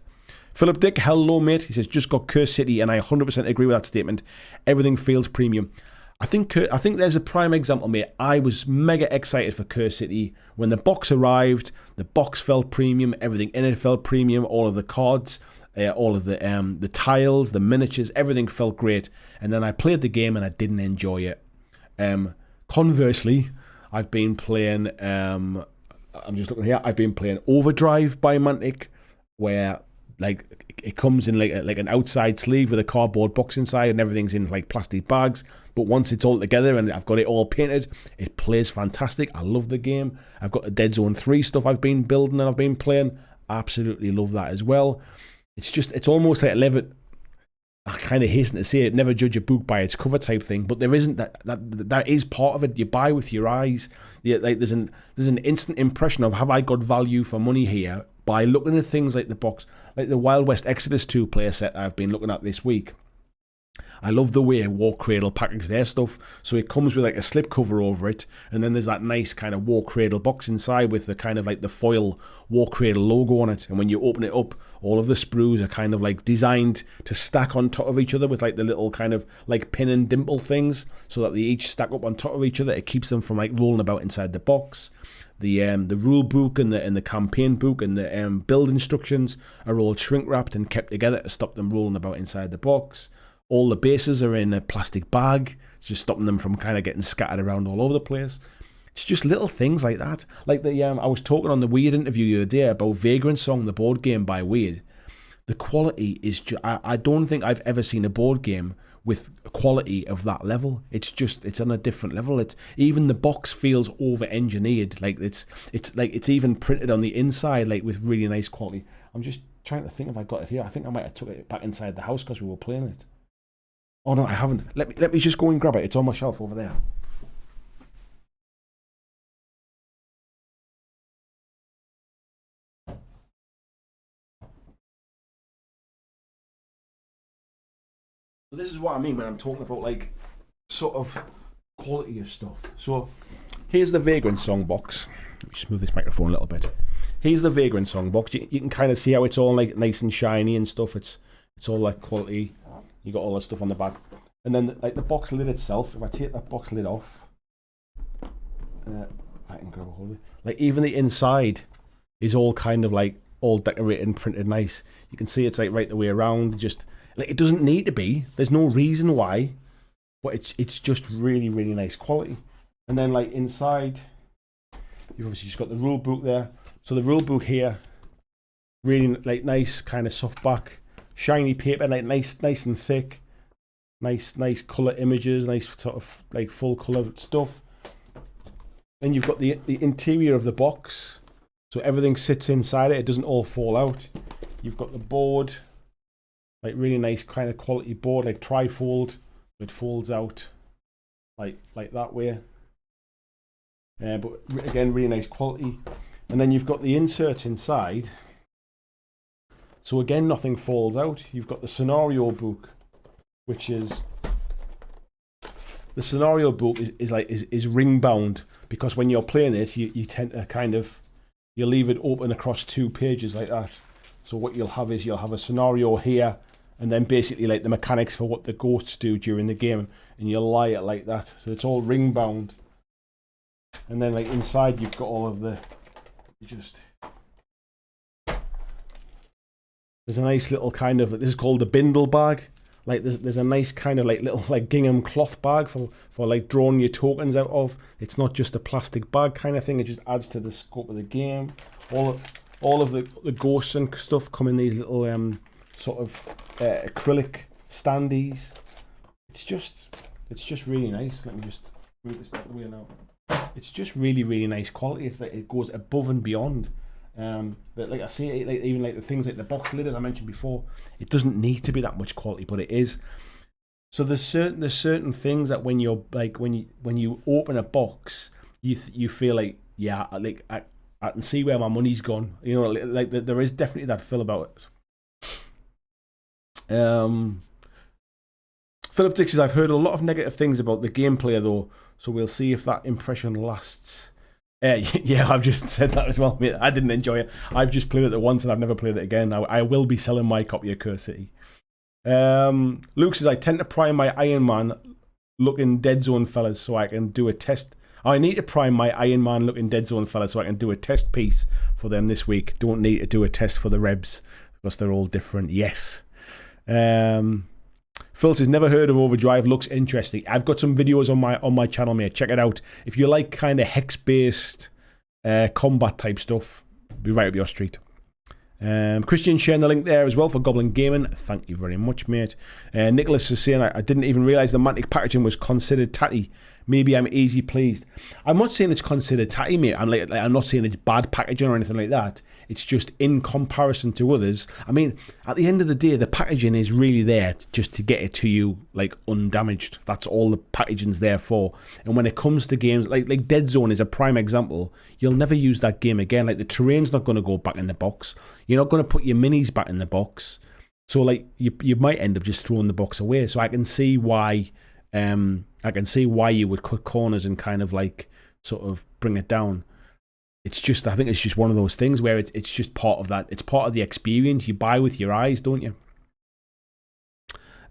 Philip Dick, hello, mate. He says, just got Curse City, and I 100% agree with that statement. Everything feels premium. I think there's a prime example, mate. I was mega excited for Curse City. When the box arrived, the box felt premium. Everything in it felt premium. All of the cards, all of the tiles, the miniatures, everything felt great. And then I played the game, and I didn't enjoy it. Conversely, I've been playing, I'm just looking here, I've been playing Overdrive by Mantic, where like it comes in like an outside sleeve with a cardboard box inside, and everything's in like plastic bags. But once it's all together and I've got it all painted, it plays fantastic. I love the game. I've got the Dead Zone 3 stuff I've been building and I've been playing. Absolutely love that as well. It's almost like I kind of hasten to say it, never judge a book by its cover type thing, but there isn't that is part of it. You buy with your eyes. Like there's an instant impression of, have I got value for money here, by looking at things like the box, like the Wild West Exodus 2 player set I've been looking at this week. I love the way War Cradle package their stuff. So it comes with like a slip cover over it, and then there's that nice kind of War Cradle box inside with the kind of like the foil War Cradle logo on it. And when you open it up, all of the sprues are kind of like designed to stack on top of each other with like the little kind of like pin and dimple things, so that they each stack up on top of each other. It keeps them from like rolling about inside the box. The rule book and the campaign book and the build instructions are all shrink wrapped and kept together to stop them rolling about inside the box. All the bases are in a plastic bag, just stopping them from kind of getting scattered around all over the place. It's just little things like that. Like I was talking on the Weird interview the other day about Vagrant Song, the board game by Weird. The quality is I don't think I've ever seen a board game with quality of that level. It's on a different level. Even the box feels over-engineered. Like it's even printed on the inside, like with really nice quality. I'm just trying to think if I got it here. I think I might have took it back inside the house because we were playing it. Oh no, I haven't. Let me just go and grab it. It's on my shelf over there. So this is what I mean when I'm talking about like sort of quality of stuff. So here's the Vagrant Song box. Let me just move this microphone a little bit. Here's the Vagrant Song box. You can kind of see how it's all like nice and shiny and stuff. It's all like quality. You got all that stuff on the back. And then like the box lid itself, if I take that box lid off, I can grab a hold of it. Like even the inside is all kind of like all decorated and printed nice. You can see it's like right the way around. Just like it doesn't need to be. There's no reason why, but it's just really, really nice quality. And then like inside, you've obviously just got the rule book there. So the rule book here, really like nice kind of soft back, shiny paper, like nice and thick. Nice colour images, nice sort of like full colour stuff. Then you've got the interior of the box, so everything sits inside it. It doesn't all fall out. You've got the board, like really nice kind of quality board, like trifold. It folds out like that way. But again, really nice quality. And then you've got the inserts inside. So again, nothing falls out. You've got the scenario book, which is the scenario book is ring bound, because when you're playing it, you tend to kind of you leave it open across 2 pages like that. So what you'll have is you'll have a scenario here, and then basically like the mechanics for what the ghosts do during the game, and you'll lie it like that. So it's all ring bound. And then like inside you've got all of the there's a nice little kind of, this is called the bindle bag. Like there's a nice kind of like little like gingham cloth bag for like drawing your tokens out of. It's not just a plastic bag kind of thing. It just adds to the scope of the game. All of the ghosts and stuff come in these little sort of acrylic standees. It's just really nice. Let me just move this out of the way now. It's just really, really nice quality. It's like it goes above and beyond. But like I say, like even like the things like the box lid, as I mentioned before, it doesn't need to be that much quality, but it is. So there's certain things that when you're like when you open a box, you feel like, yeah, like I can see where my money's gone. You know, like there is definitely that feel about it. Philip Dick says, I've heard a lot of negative things about the gameplay though, so we'll see if that impression lasts. Yeah, I've just said that as well, mate. I didn't enjoy it. I've just played it once and I've never played it again. I will be selling my copy of Curse City. Luke says, I tend to prime my Iron Man looking Dead Zone fellas so I can do a test. I need to prime my Iron Man looking Dead Zone fellas so I can do a test piece for them this week. Don't need to do a test for the Rebs because they're all different. Yes. Phil says, never heard of Overdrive, looks interesting. I've got some videos on my channel, mate. Check it out. If you like kind of hex-based combat type stuff, be right up your street. Christian sharing the link there as well for Goblin Gaming. Thank you very much, mate. Nicholas is saying, I didn't even realise the Mantic packaging was considered tatty. Maybe I'm easy pleased. I'm not saying it's considered tatty, mate. I'm not saying it's bad packaging or anything like that. It's just in comparison to others. I mean, at the end of the day, the packaging is really there just to get it to you like undamaged. That's all the packaging's there for. And when it comes to games like Dead Zone is a prime example, you'll never use that game again. Like the terrain's not going to go back in the box. You're not going to put your minis back in the box. So like you might end up just throwing the box away. So I can see why you would cut corners and kind of like sort of bring it down. It's just, I think it's just one of those things where it's just part of that. It's part of the experience. You buy with your eyes, don't you?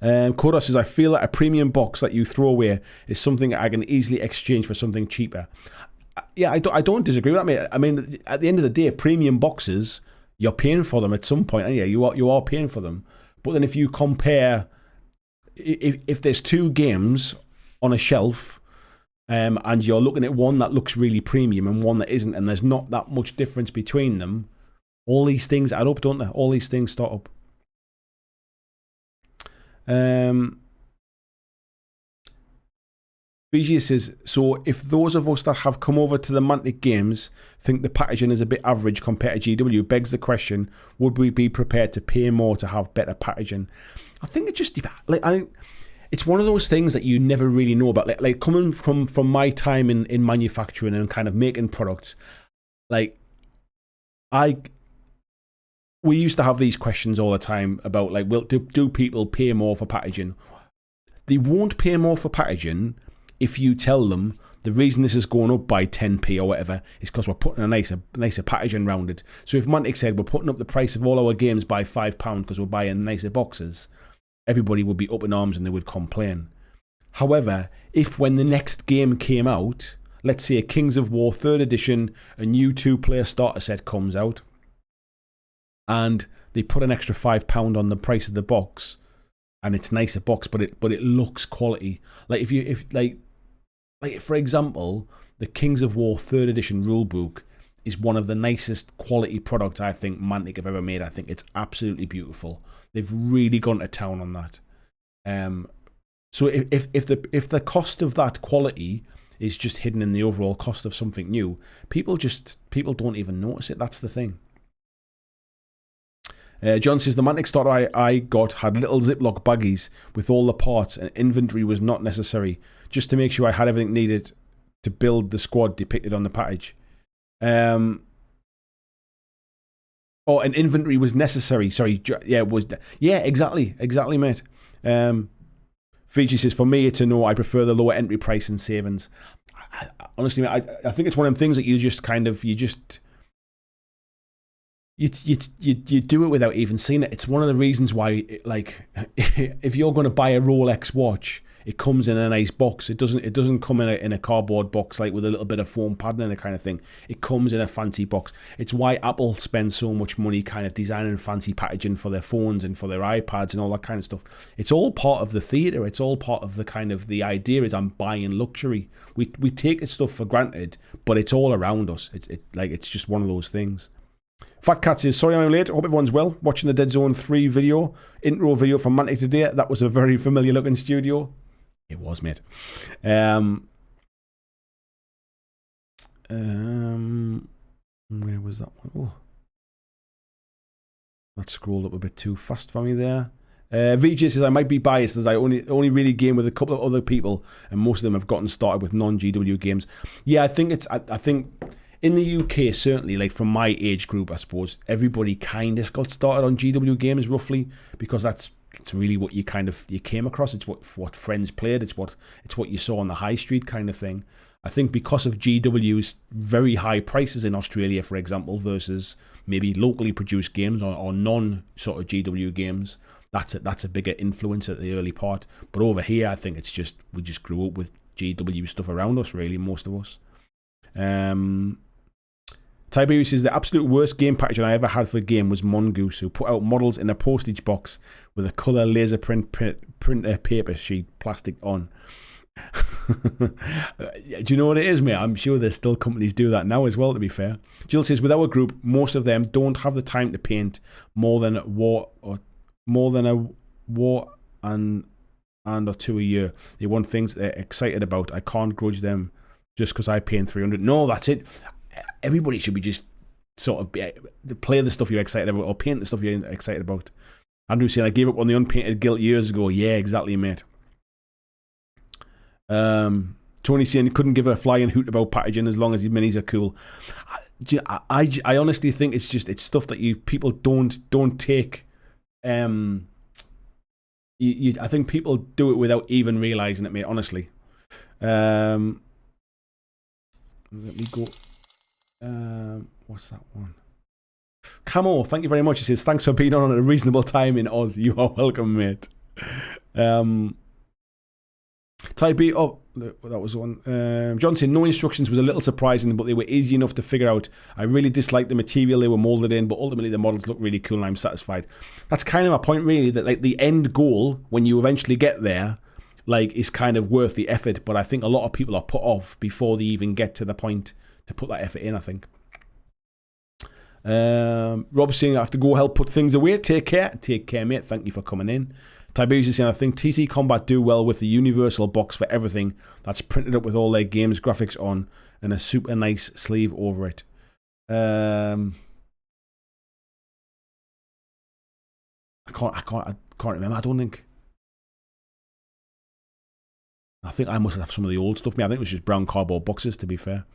Kodos says, I feel that a premium box that you throw away is something I can easily exchange for something cheaper. Yeah, I don't disagree with that, mate. I mean, at the end of the day, premium boxes, you're paying for them at some point. And yeah, you are paying for them. But then if you compare, if there's two games on a shelf, and you're looking at one that looks really premium and one that isn't, and there's not that much difference between them, all these things add up, don't they? All these things start up. BG says, so if those of us that have come over to the Mantic games think the packaging is a bit average compared to GW, begs the question, would we be prepared to pay more to have better packaging? I think it just, it's one of those things that you never really know about. Like coming from my time in manufacturing and kind of making products, like we used to have these questions all the time about like, do people pay more for packaging? They won't pay more for packaging if you tell them the reason this is going up by 10p or whatever is because we're putting a nicer packaging around it. So if Mantic said we're putting up the price of all our games by £5 because we're buying nicer boxes, everybody would be up in arms and they would complain. However, if when the next game came out, let's say Kings of War 3rd edition, a new 2-player starter set comes out, and they put an extra £5 on the price of the box, and it's nicer box, but it looks quality. Like if for example, the Kings of War 3rd edition rulebook is one of the nicest quality products I think Mantic have ever made. I think it's absolutely beautiful. They've really gone to town on that. So if the cost of that quality is just hidden in the overall cost of something new, people don't even notice it. That's the thing. John says, the Mantic starter I got had little Ziploc baggies with all the parts, and inventory was not necessary, just to make sure I had everything needed to build the squad depicted on the package. An inventory was necessary. Sorry, yeah, it was. Yeah, exactly, mate. Fiji says, for me, it's a no. I prefer the lower entry price and savings. Honestly, mate, I think it's one of them things that you do it without even seeing it. It's one of the reasons why, like, if you're going to buy a Rolex watch, it comes in a nice box. It doesn't come in a cardboard box like with a little bit of foam padding and a kind of thing. It comes in a fancy box. It's why Apple spends so much money kind of designing fancy packaging for their phones and for their iPads and all that kind of stuff. It's all part of the theatre. It's all part of the kind of the idea is I'm buying luxury. We take this stuff for granted, but it's all around us. It's just one of those things. Fat Cat says, sorry I'm late. Hope everyone's well. Watching the Dead Zone 3 intro video from Mantic today. That was a very familiar looking studio. It was, mate. Where was that one? Oh, that scrolled up a bit too fast for me there. VJ says, I might be biased as I only really game with a couple of other people, and most of them have gotten started with non-GW games. Yeah, I think in the UK, certainly, like from my age group, I suppose, everybody kind of got started on GW games roughly, because it's really what you came across. It's what friends played. It's what you saw on the high street kind of thing. I think because of GW's very high prices in Australia, for example, versus maybe locally produced games or non sort of GW games, that's a bigger influence at the early part. But over here, I think we just grew up with GW stuff around us, really, most of us. Tiberius says, the absolute worst game packaging I ever had for a game was Mongoose, who put out models in a postage box with a colour laser printer paper sheet plastic on. Do you know what it is, mate? I'm sure there's still companies do that now as well, to be fair. Jill says, with our group, most of them don't have the time to paint more than a war and or two a year. They want things they're excited about. I can't grudge them just because I paint 300. No, that's it. Everybody should be just sort of play the stuff you're excited about or paint the stuff you're excited about. Andrew saying, I gave up on the unpainted gilt years ago. Yeah, exactly, mate. Tony saying you couldn't give a flying hoot about packaging as long as your minis are cool. I honestly think it's stuff that people don't take. I think people do it without even realizing it, mate. Honestly. Let me go. What's that one? Camo, thank you very much. He says, thanks for being on at a reasonable time in Oz. You are welcome, mate. Type B, oh, that was one. John said, no instructions was a little surprising, but they were easy enough to figure out. I really disliked the material they were molded in, but ultimately the models look really cool and I'm satisfied. That's kind of my point, really, that like the end goal, when you eventually get there, like is kind of worth the effort. But I think a lot of people are put off before they even get to the point to put that effort in, I think. Rob's saying, I have to go help put things away. Take care. Take care, mate. Thank you for coming in. Tiberius is saying, I think TC Combat do well with the universal box for everything that's printed up with all their games graphics on and a super nice sleeve over it. I can't remember. I don't think. I think I must have some of the old stuff. I think it was just brown cardboard boxes, to be fair.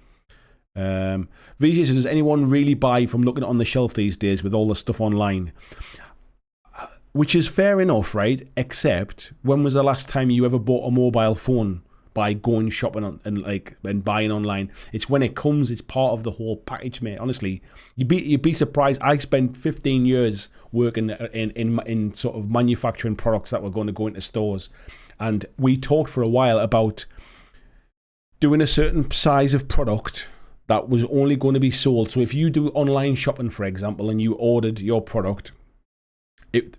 VJ says, does anyone really buy from looking on the shelf these days with all the stuff online? Which is fair enough, right? Except, when was the last time you ever bought a mobile phone by going shopping and buying online? It's when it comes, it's part of the whole package, mate. Honestly, you'd be surprised. I spent 15 years working in sort of manufacturing products that were going to go into stores, and we talked for a while about doing a certain size of product that was only going to be sold. So if you do online shopping, for example, and you ordered your product,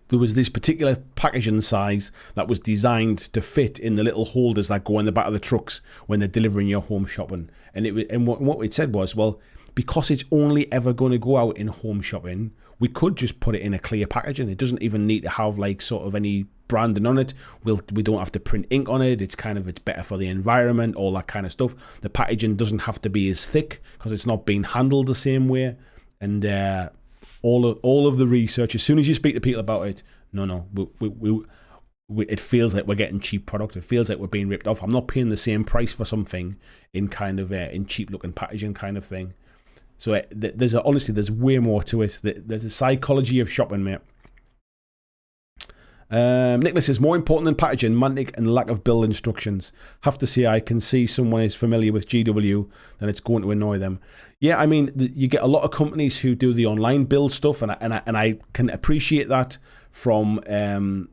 there was this particular packaging size that was designed to fit in the little holders that go in the back of the trucks when they're delivering your home shopping. And what it said was, well, because it's only ever going to go out in home shopping, we could just put it in a clear packaging. It doesn't even need to have like sort of any branding on it. We don't have to print ink on it. It's better for the environment, all that kind of stuff. The packaging doesn't have to be as thick because it's not being handled the same way. And all of the research, as soon as you speak to people about it, it feels like we're getting cheap product. It feels like we're being ripped off. I'm not paying the same price for something in kind of in cheap looking packaging kind of thing. So there's way more to it. There's a psychology of shopping, mate. Nicholas says, more important than packaging, Mantic and lack of build instructions. Have to say, I can see someone is familiar with GW, then it's going to annoy them. Yeah, I mean, you get a lot of companies who do the online build stuff, and I can appreciate that from an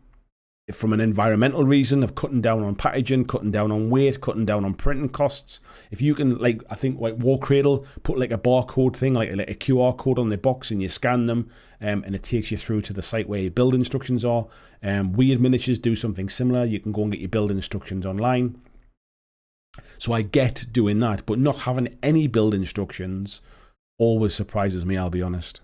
environmental reason of cutting down on packaging, cutting down on weight, cutting down on printing costs. If you can, like, I think like War Cradle put like a barcode thing, like a QR code on the box, and you scan them, and it takes you through to the site where your build instructions are. Weird Miniatures do something similar. You can go and get your build instructions online. So I get doing that, but not having any build instructions always surprises me, I'll be honest.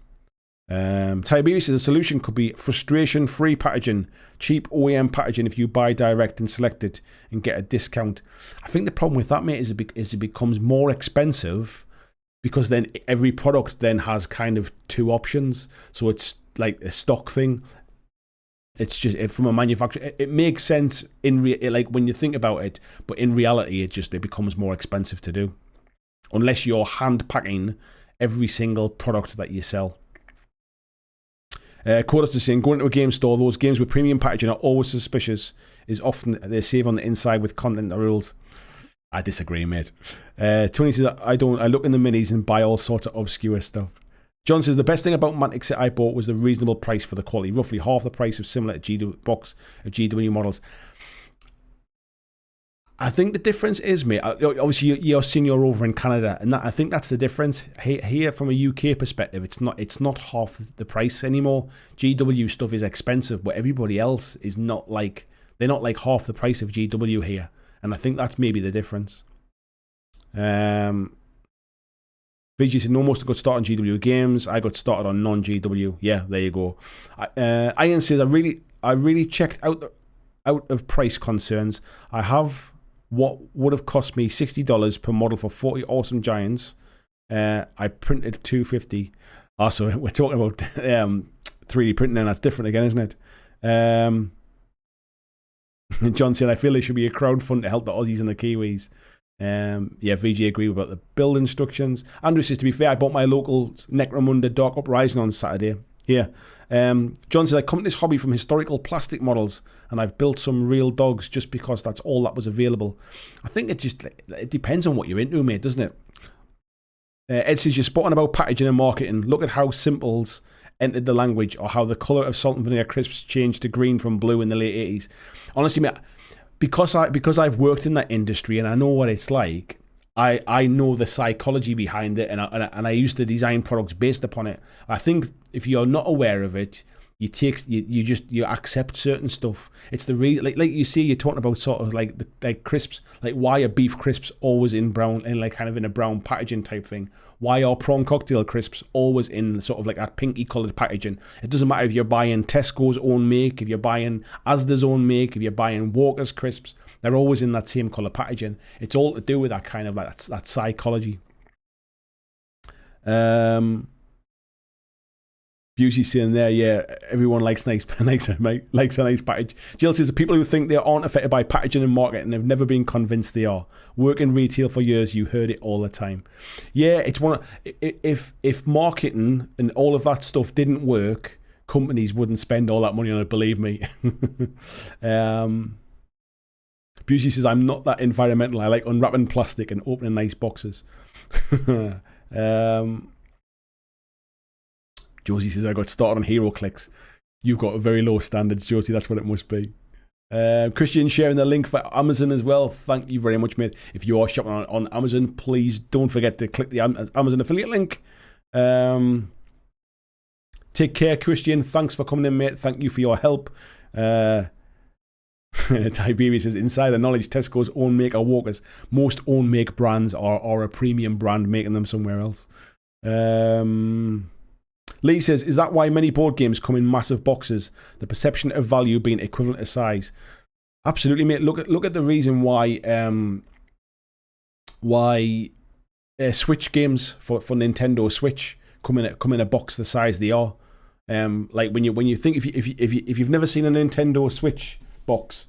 Tiberius says the solution could be frustration-free packaging, cheap OEM packaging if you buy direct and select it and get a discount. I think the problem with that, mate, is it becomes more expensive because then every product then has kind of two options. So it's like a stock thing. It's just from a manufacturer, it makes sense like when you think about it, but in reality, it becomes more expensive to do, unless you're hand packing every single product that you sell. Quotas is saying, going to a game store, those games with premium packaging are always suspicious. Is often they save on the inside with content or rules. I disagree, mate. Tony says, I look in the minis and buy all sorts of obscure stuff. John says, the best thing about Mantic that I bought was the reasonable price for the quality, roughly half the price of similar GW models. I think the difference is, mate, obviously you're senior over in Canada, and I think that's the difference. Here from a UK perspective, it's not half the price anymore. GW stuff is expensive, but everybody else is not like, they're not like half the price of GW here. And I think that's maybe the difference. VG said, no, most got started on GW games. I got started on non-GW. Yeah, there you go. Ian says, I really checked out of price concerns. I have what would have cost me $60 per model for 40 awesome giants. I printed 250. Also, we're talking about 3D printing, and that's different again, isn't it? John said, I feel there should be a crowdfund to help the Aussies and the Kiwis. Yeah, VG agree about the build instructions. Andrew says, to be fair, I bought my local Necromunda Dark Uprising on Saturday. Yeah. John says, I come to this hobby from historical plastic models, and I've built some real dogs just because that's all that was available. I think it depends on what you're into, mate, doesn't it? Ed says, you're spot on about packaging and marketing. Look at how simples entered the language, or how the colour of salt and vinegar crisps changed to green from blue in the late 80s. Honestly, mate, because I've worked in that industry and I know what it's like, I know the psychology behind it, and I used to design products based upon it. I think if you're not aware of it, you accept certain stuff. It's the like you see, you're talking about sort of like crisps, like why are beef crisps always in brown, and like kind of in a brown packaging type thing? Why are prawn cocktail crisps always in sort of like that pinky coloured packaging? It doesn't matter if you're buying Tesco's own make, if you're buying Asda's own make, if you're buying Walker's crisps, they're always in that same colour packaging. It's all to do with that kind of like that psychology. Busey saying there, yeah, everyone likes a nice package. Jill says, the people who think they aren't affected by packaging and marketing have never been convinced they are. Work in retail for years, you heard it all the time. Yeah, it's if marketing and all of that stuff didn't work, companies wouldn't spend all that money on it, believe me. Busey says, I'm not that environmental. I like unwrapping plastic and opening nice boxes. Josie says, I got started on Hero Clicks. You've got very low standards, Josie. That's what it must be. Christian sharing the link for Amazon as well. Thank you very much, mate. If you are shopping on Amazon, please don't forget to click the Amazon affiliate link. Take care, Christian. Thanks for coming in, mate. Thank you for your help. Tiberius says, insider knowledge, Tesco's own make are Walkers. Most own make brands are a premium brand making them somewhere else. Lee says, is that why many board games come in massive boxes? The perception of value being equivalent to size. Absolutely, mate. Look at the reason why Switch games for Nintendo Switch come in a box the size they are. Like when you think if you've never seen a Nintendo Switch box,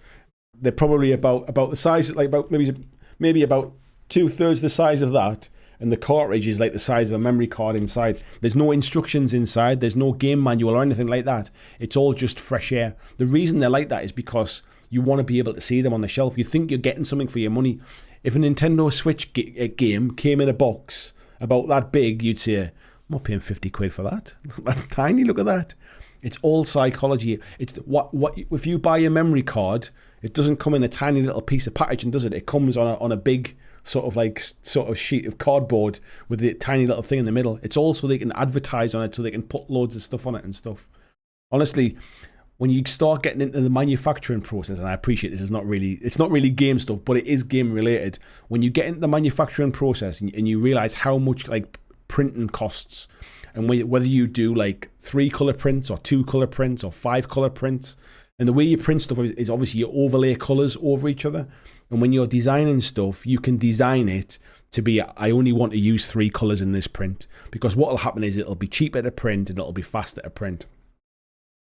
they're probably about the size, like about maybe about 2/3 the size of that. And the cartridge is like the size of a memory card inside. There's no instructions inside. There's no game manual or anything like that. It's all just fresh air. The reason they're like that is because you want to be able to see them on the shelf. You think you're getting something for your money. If a Nintendo Switch game came in a box about that big, you'd say, I'm not paying 50 quid for that. That's tiny. Look at that. It's all psychology. It's what if you buy a memory card, it doesn't come in a tiny little piece of packaging, does it? It comes on a big sort of sheet of cardboard with a tiny little thing in the middle. It's all so they can advertise on it, so they can put loads of stuff on it and stuff. Honestly, when you start getting into the manufacturing process, and I appreciate it's not really game stuff, but it is game related. When you get into the manufacturing process and you realize how much like printing costs, and whether you do like 3 color prints or 2 color prints or 5 color prints, and the way you print stuff is obviously you overlay colors over each other. And when you're designing stuff, you can design it to be, I only want to use 3 colors in this print, because what will happen is it'll be cheaper to print and it'll be faster to print.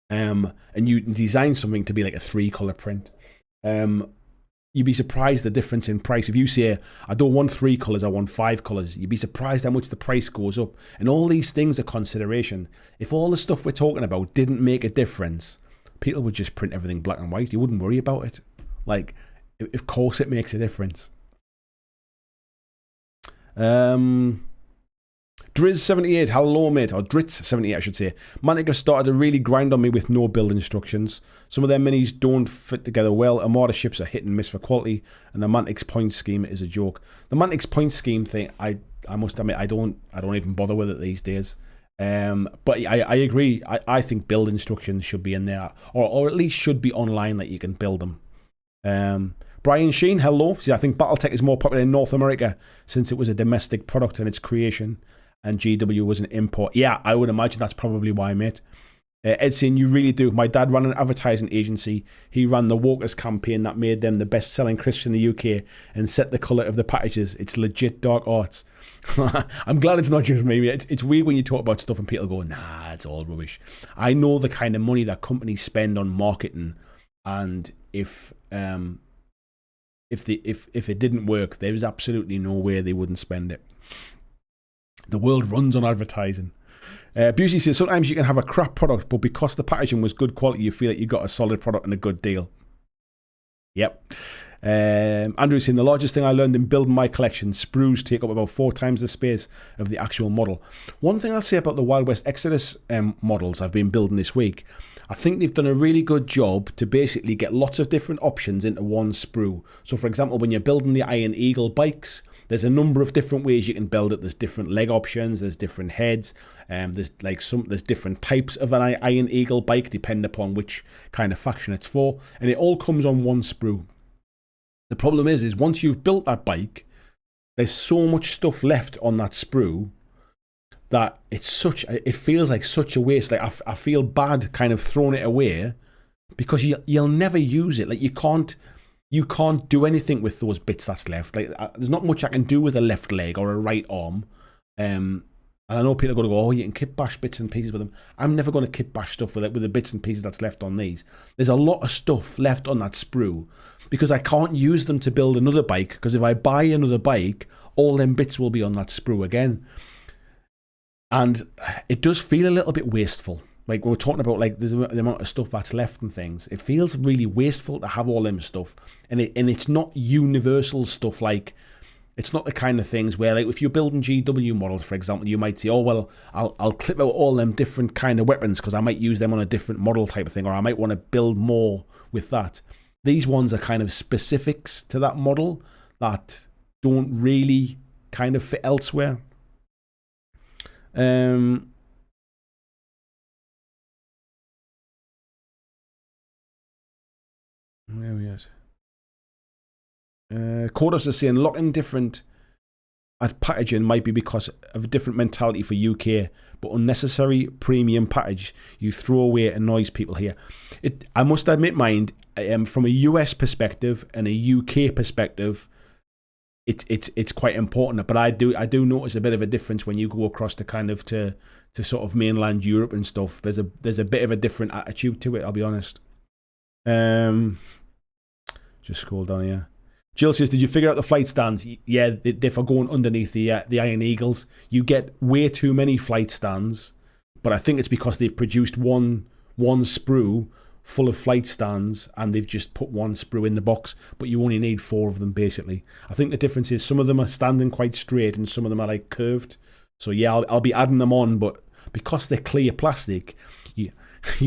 And you design something to be like a 3 color print. You'd be surprised the difference in price. If you say, I don't want 3 colors, I want 5 colors, you'd be surprised how much the price goes up. And all these things are consideration. If all the stuff we're talking about didn't make a difference, people would just print everything black and white. You wouldn't worry about it. Like, of course it makes a difference. Driz78, hello mate, or Dritz78 I should say. Mantic have started to really grind on me with no build instructions. Some of their minis don't fit together well. Armada ships are hit and miss for quality, and the Mantic's point scheme is a joke. The Mantic's point scheme thing, I must admit, I don't even bother with it these days. But I agree. I think build instructions should be in there, or at least should be online that you can build them. Brian Sheen, hello. See, I think Battletech is more popular in North America since it was a domestic product in its creation and GW was an import. Yeah, I would imagine that's probably why, mate. Ed saying, you really do. My dad ran an advertising agency. He ran the Walkers campaign that made them the best-selling crisps in the UK and set the colour of the packages. It's legit dark arts. I'm glad it's not just me. It's weird when you talk about stuff and people go, nah, it's all rubbish. I know the kind of money that companies spend on marketing, and if it didn't work, there's absolutely no way they wouldn't spend it. The world runs on advertising. Busey says, sometimes you can have a crap product, but because the packaging was good quality, you feel like you got a solid product and a good deal. Yep. Andrew's saying, the largest thing I learned in building my collection, sprues take up about 4 times the space of the actual model. One thing I'll say about the Wild West Exodus models I've been building this week, I think they've done a really good job to basically get lots of different options into one sprue. So for example, when you're building the Iron Eagle bikes, there's a number of different ways you can build it. There's different leg options, there's different heads, there's different types of an Iron Eagle bike depending upon which kind of faction it's for, and it all comes on one sprue. The problem is once you've built that bike, there's so much stuff left on that sprue that it feels like such a waste. Like I feel bad kind of throwing it away because you'll never use it. Like you can't do anything with those bits that's left. Like there's not much I can do with a left leg or a right arm. And I know people are going to go, oh, you can kit bash bits and pieces with them. I'm never going to kit bash stuff with it, with the bits and pieces that's left on these. There's a lot of stuff left on that sprue because I can't use them to build another bike, because if I buy another bike, all them bits will be on that sprue again. And it does feel a little bit wasteful. Like we're talking about like the amount of stuff that's left and things. It feels really wasteful to have all them stuff. And it's not universal stuff. Like it's not the kind of things where, like, if you're building GW models, for example, you might say, oh, well, I'll clip out all them different kind of weapons because I might use them on a different model type of thing, or I might want to build more with that. These ones are kind of specifics to that model that don't really kind of fit elsewhere. Where are we at? Kodos is saying locking different at packaging might be because of a different mentality for UK, but unnecessary premium package you throw away annoys people here. I must admit, mind, from a US perspective and a UK perspective, it's quite important. But I do notice a bit of a difference when you go across to kind of to sort of mainland Europe and stuff. There's a bit of a different attitude to it, I'll be honest. Just scroll down here. Jill says, did you figure out the flight stands? Yeah, they're for going underneath the Iron Eagles. You get way too many flight stands, but I think it's because they've produced one sprue full of flight stands and they've just put one sprue in the box, but you only need 4 of them basically. I think the difference is some of them are standing quite straight and some of them are like curved. So yeah, I'll be adding them on, but because they're clear plastic, you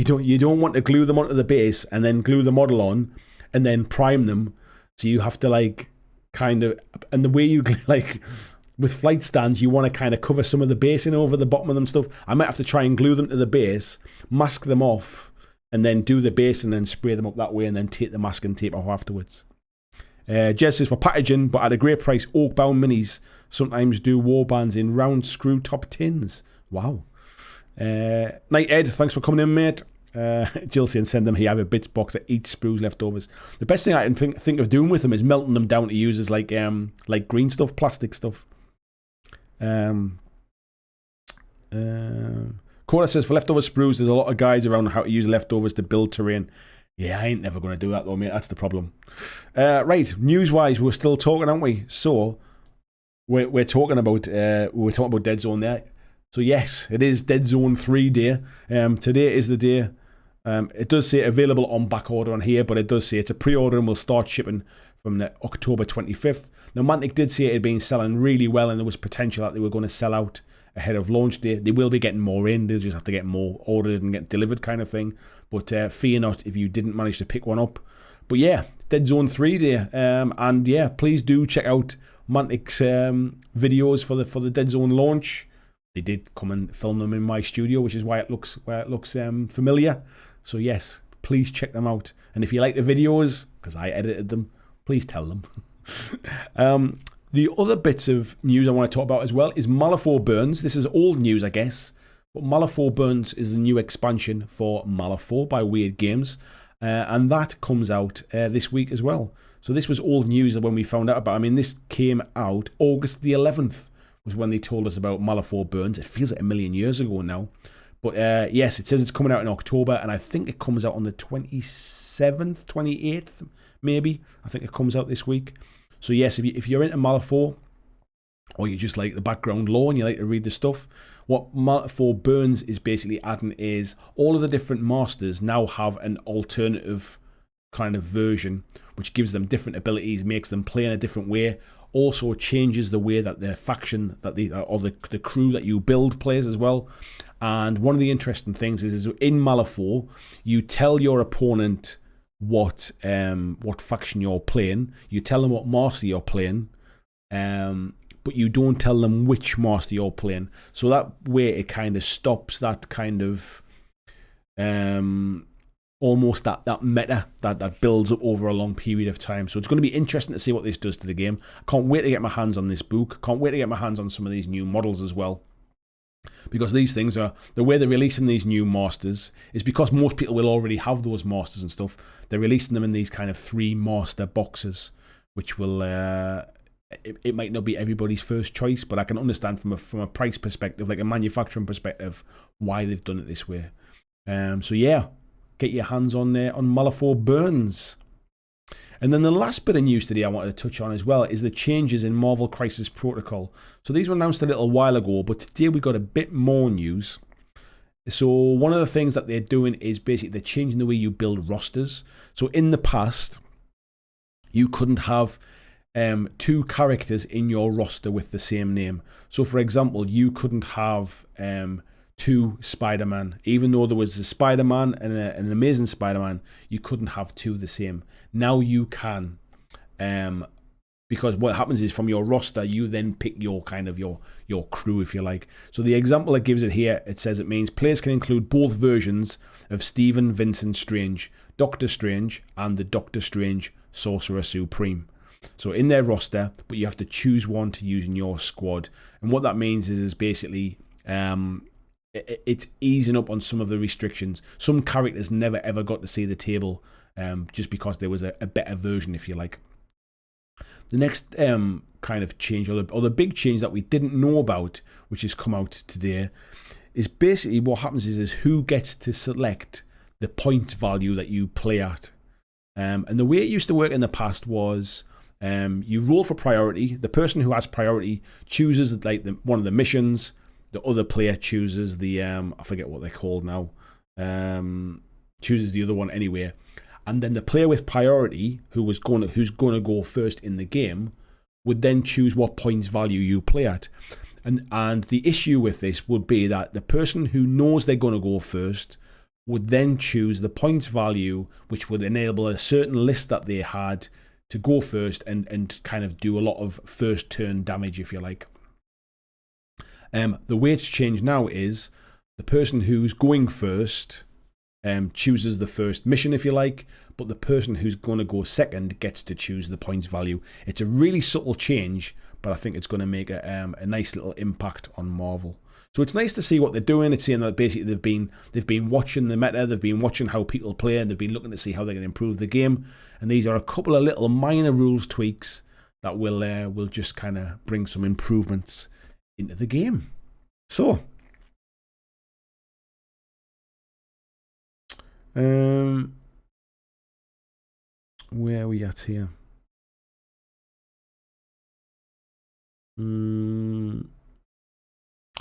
don't want to glue them onto the base and then glue the model on and then prime them. So you have to like kind of, and the way you like with flight stands, you want to kind of cover some of the base in over the bottom of them stuff. I might have to try and glue them to the base, mask them off, and then do the base and then spray them up that way and then take the mask and tape off afterwards. Jez says, for packaging, but at a great price, oak-bound minis sometimes do warbands in round screw top tins. Wow. Night Ed, thanks for coming in, mate. Jill saying, send them here. I have a bits box that eats sprues leftovers. The best thing I can think of doing with them is melting them down to use as like green stuff, plastic stuff. Cora says, for leftover sprues, there's a lot of guides around how to use leftovers to build terrain. Yeah, I ain't never going to do that though, mate. That's the problem. Right, news-wise, we're still talking, aren't we? So we're talking about Dead Zone there. So yes, it is Dead Zone 3 day. Today is the day. It does say available on back order on here, but it does say it's a pre-order and will start shipping from the October 25th. Now, Mantic did say it had been selling really well and there was potential that they were going to sell out ahead of launch day. They will be getting more in. They'll just have to get more ordered and get delivered kind of thing. But fear not if you didn't manage to pick one up. But yeah, Dead Zone 3 day. And yeah, please do check out Mantic's videos for the Dead Zone launch. They did come and film them in my studio, which is why it looks familiar. So yes, please check them out. And if you like the videos, because I edited them, Please tell them. The other bits of news I want to talk about as well is Malifaux Burns. This is old news, I guess. But Malifaux Burns is the new expansion for Malifaux by Weird Games. And that comes out this week as well. So this was old news when we found out about it. I mean, this came out August the 11th was when they told us about Malifaux Burns. It feels like a million years ago now. But yes, it says it's coming out in October. And I think it comes out on the 27th, 28th, maybe. I think it comes out this week. So yes, if you're into Malifaux, or you just like the background lore and you like to read the stuff, what Malifaux Burns is basically adding is all of the different masters now have an alternative kind of version, which gives them different abilities, makes them play in a different way, also changes the way that their faction, that the crew that you build plays as well. And one of the interesting things is in Malifaux, you tell your opponent what faction you're playing. You tell them what master you're playing, but you don't tell them which master you're playing. So that way it kind of stops that kind of almost that meta that builds up over a long period of time. So it's going to be interesting to see what this does to the game. I can't wait to get my hands on this book. Can't wait to get my hands on some of these new models as well. Because these things are, the way they're releasing these new masters is because most people will already have those masters and stuff. They're releasing them in these kind of 3 master boxes, which will, it might not be everybody's first choice, but I can understand from a price perspective, like a manufacturing perspective, why they've done it this way. So yeah, get your hands on Malifaux Burns. And then the last bit of news today I wanted to touch on as well is the changes in Marvel Crisis Protocol. So these were announced a little while ago, but today we got a bit more news. So one of the things that they're doing is basically they're changing the way you build rosters. So in the past, you couldn't have 2 characters in your roster with the same name. So for example, you couldn't have 2 Spider-Man. Even though there was a Spider-Man and an Amazing Spider-Man, you couldn't have 2 the same. Now you can, because what happens is from your roster, you then pick your kind of your crew, if you like. So the example it gives it here, it says it means players can include both versions of Stephen Vincent Strange, Doctor Strange, and the Doctor Strange Sorcerer Supreme. So in their roster, but you have to choose one to use in your squad. And what that means is basically it's easing up on some of the restrictions. Some characters never ever got to see the table just because there was a better version, if you like. The next kind of change, or the big change that we didn't know about, which has come out today, is basically what happens is who gets to select the point value that you play at. And the way it used to work in the past was you roll for priority. The person who has priority chooses like one of the missions. The other player chooses the I forget what they're called now. Chooses the other one anyway. And then the player with priority, who's going to go first in the game, would then choose what points value you play at. And the issue with this would be that the person who knows they're going to go first would then choose the points value, which would enable a certain list that they had to go first and kind of do a lot of first turn damage, if you like. The way it's changed now is the person who's going first chooses the first mission, if you like, but the person who's going to go second gets to choose the points value. It's a really subtle change, but I think it's going to make a nice little impact on Marvel. So it's nice to see what they're doing. It's saying that basically they've been watching the meta, they've been watching how people play, and they've been looking to see how they can improve the game. And these are a couple of little minor rules tweaks that will just kind of bring some improvements into the game. So, where are we at here?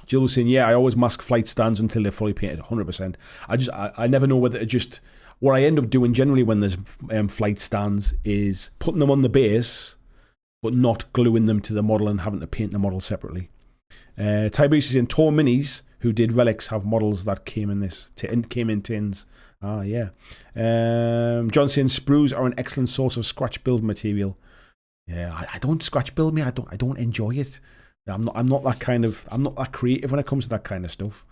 Jill was saying, yeah, I always mask flight stands until they're fully painted. 100%. I never know whether it just, what I end up doing generally when there's flight stands is putting them on the base, but not gluing them to the model and having to paint the model separately. Tiberius is saying, Tor Minis, who did Relics, have models that came in tins. Ah, yeah. John saying, sprues are an excellent source of scratch build material. Yeah, I don't scratch build me. I don't enjoy it. I'm not that creative when it comes to that kind of stuff.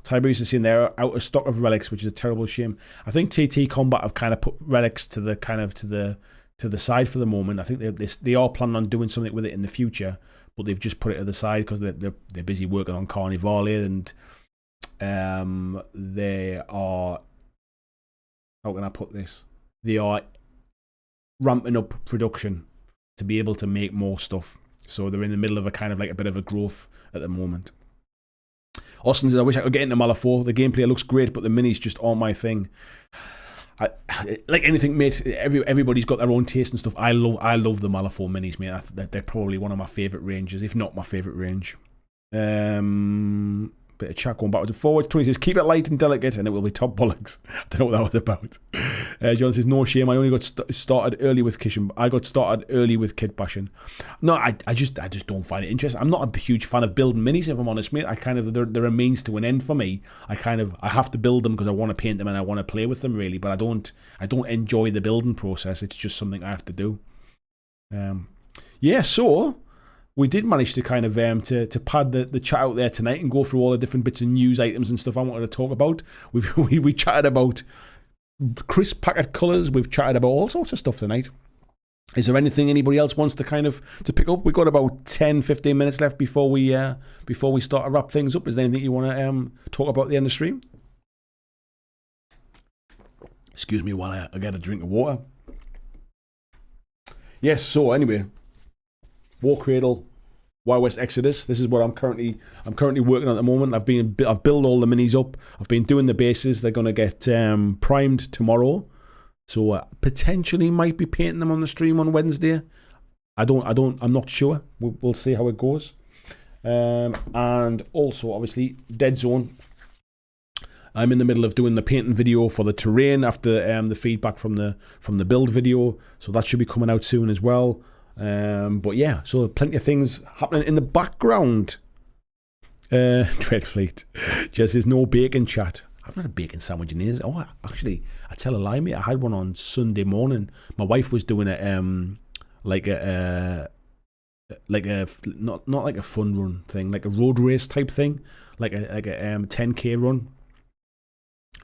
Tiberius is saying they're out of stock of relics, which is a terrible shame. I think TT Combat have kind of put relics to the side for the moment. I think they are planning on doing something with it in the future, but they've just put it to the side because they're busy working on Carnivale, and they are, how can I put this? They are ramping up production to be able to make more stuff. So they're in the middle of a kind of like a bit of a growth at the moment. Austin says, I wish I could get into Malifaux. The gameplay looks great, but the minis just aren't my thing. Like anything, mate, everybody's got their own taste and stuff. I love the Malifaux minis, mate. They're probably one of my favourite ranges, if not my favourite range. Bit of chat going backwards and forwards. Tony says, keep it light and delicate and it will be top bollocks. I don't know what that was about. John says, no shame, I only got started early with kitchen. I got started early with kit bashing. No, I just don't find it interesting. I'm not a huge fan of building minis, if I'm honest, mate. I kind of, they're a means to an end for me. I have to build them because I want to paint them and I want to play with them, really, but I don't enjoy the building process. It's just something I have to do. Yeah, so we did manage to kind of to pad the chat out there tonight and go through all the different bits of news items and stuff I wanted to talk about. We chatted about crisp packet colours. We've chatted about all sorts of stuff tonight. Is there anything anybody else wants to kind of to pick up? We've got about 10-15 minutes left before we start to wrap things up. Is there anything you want to talk about at the end of the stream? Excuse me while I get a drink of water. Yes. So anyway. War Cradle, Wild West Exodus. This is what I'm currently working on at the moment. I've built all the minis up. I've been doing the bases. They're going to get primed tomorrow, so potentially might be painting them on the stream on Wednesday. I'm not sure. We'll see how it goes. And also, obviously, Dead Zone. I'm in the middle of doing the painting video for the terrain after the feedback from the build video, so that should be coming out soon as well. But yeah, so plenty of things happening in the background. Dreadfleet just says no bacon chat. I've not had a bacon sandwich in years. Oh, actually, I tell a lie, mate. I had one on Sunday morning. My wife was doing it like a not like a fun run thing, like a road race type thing, like a 10k run.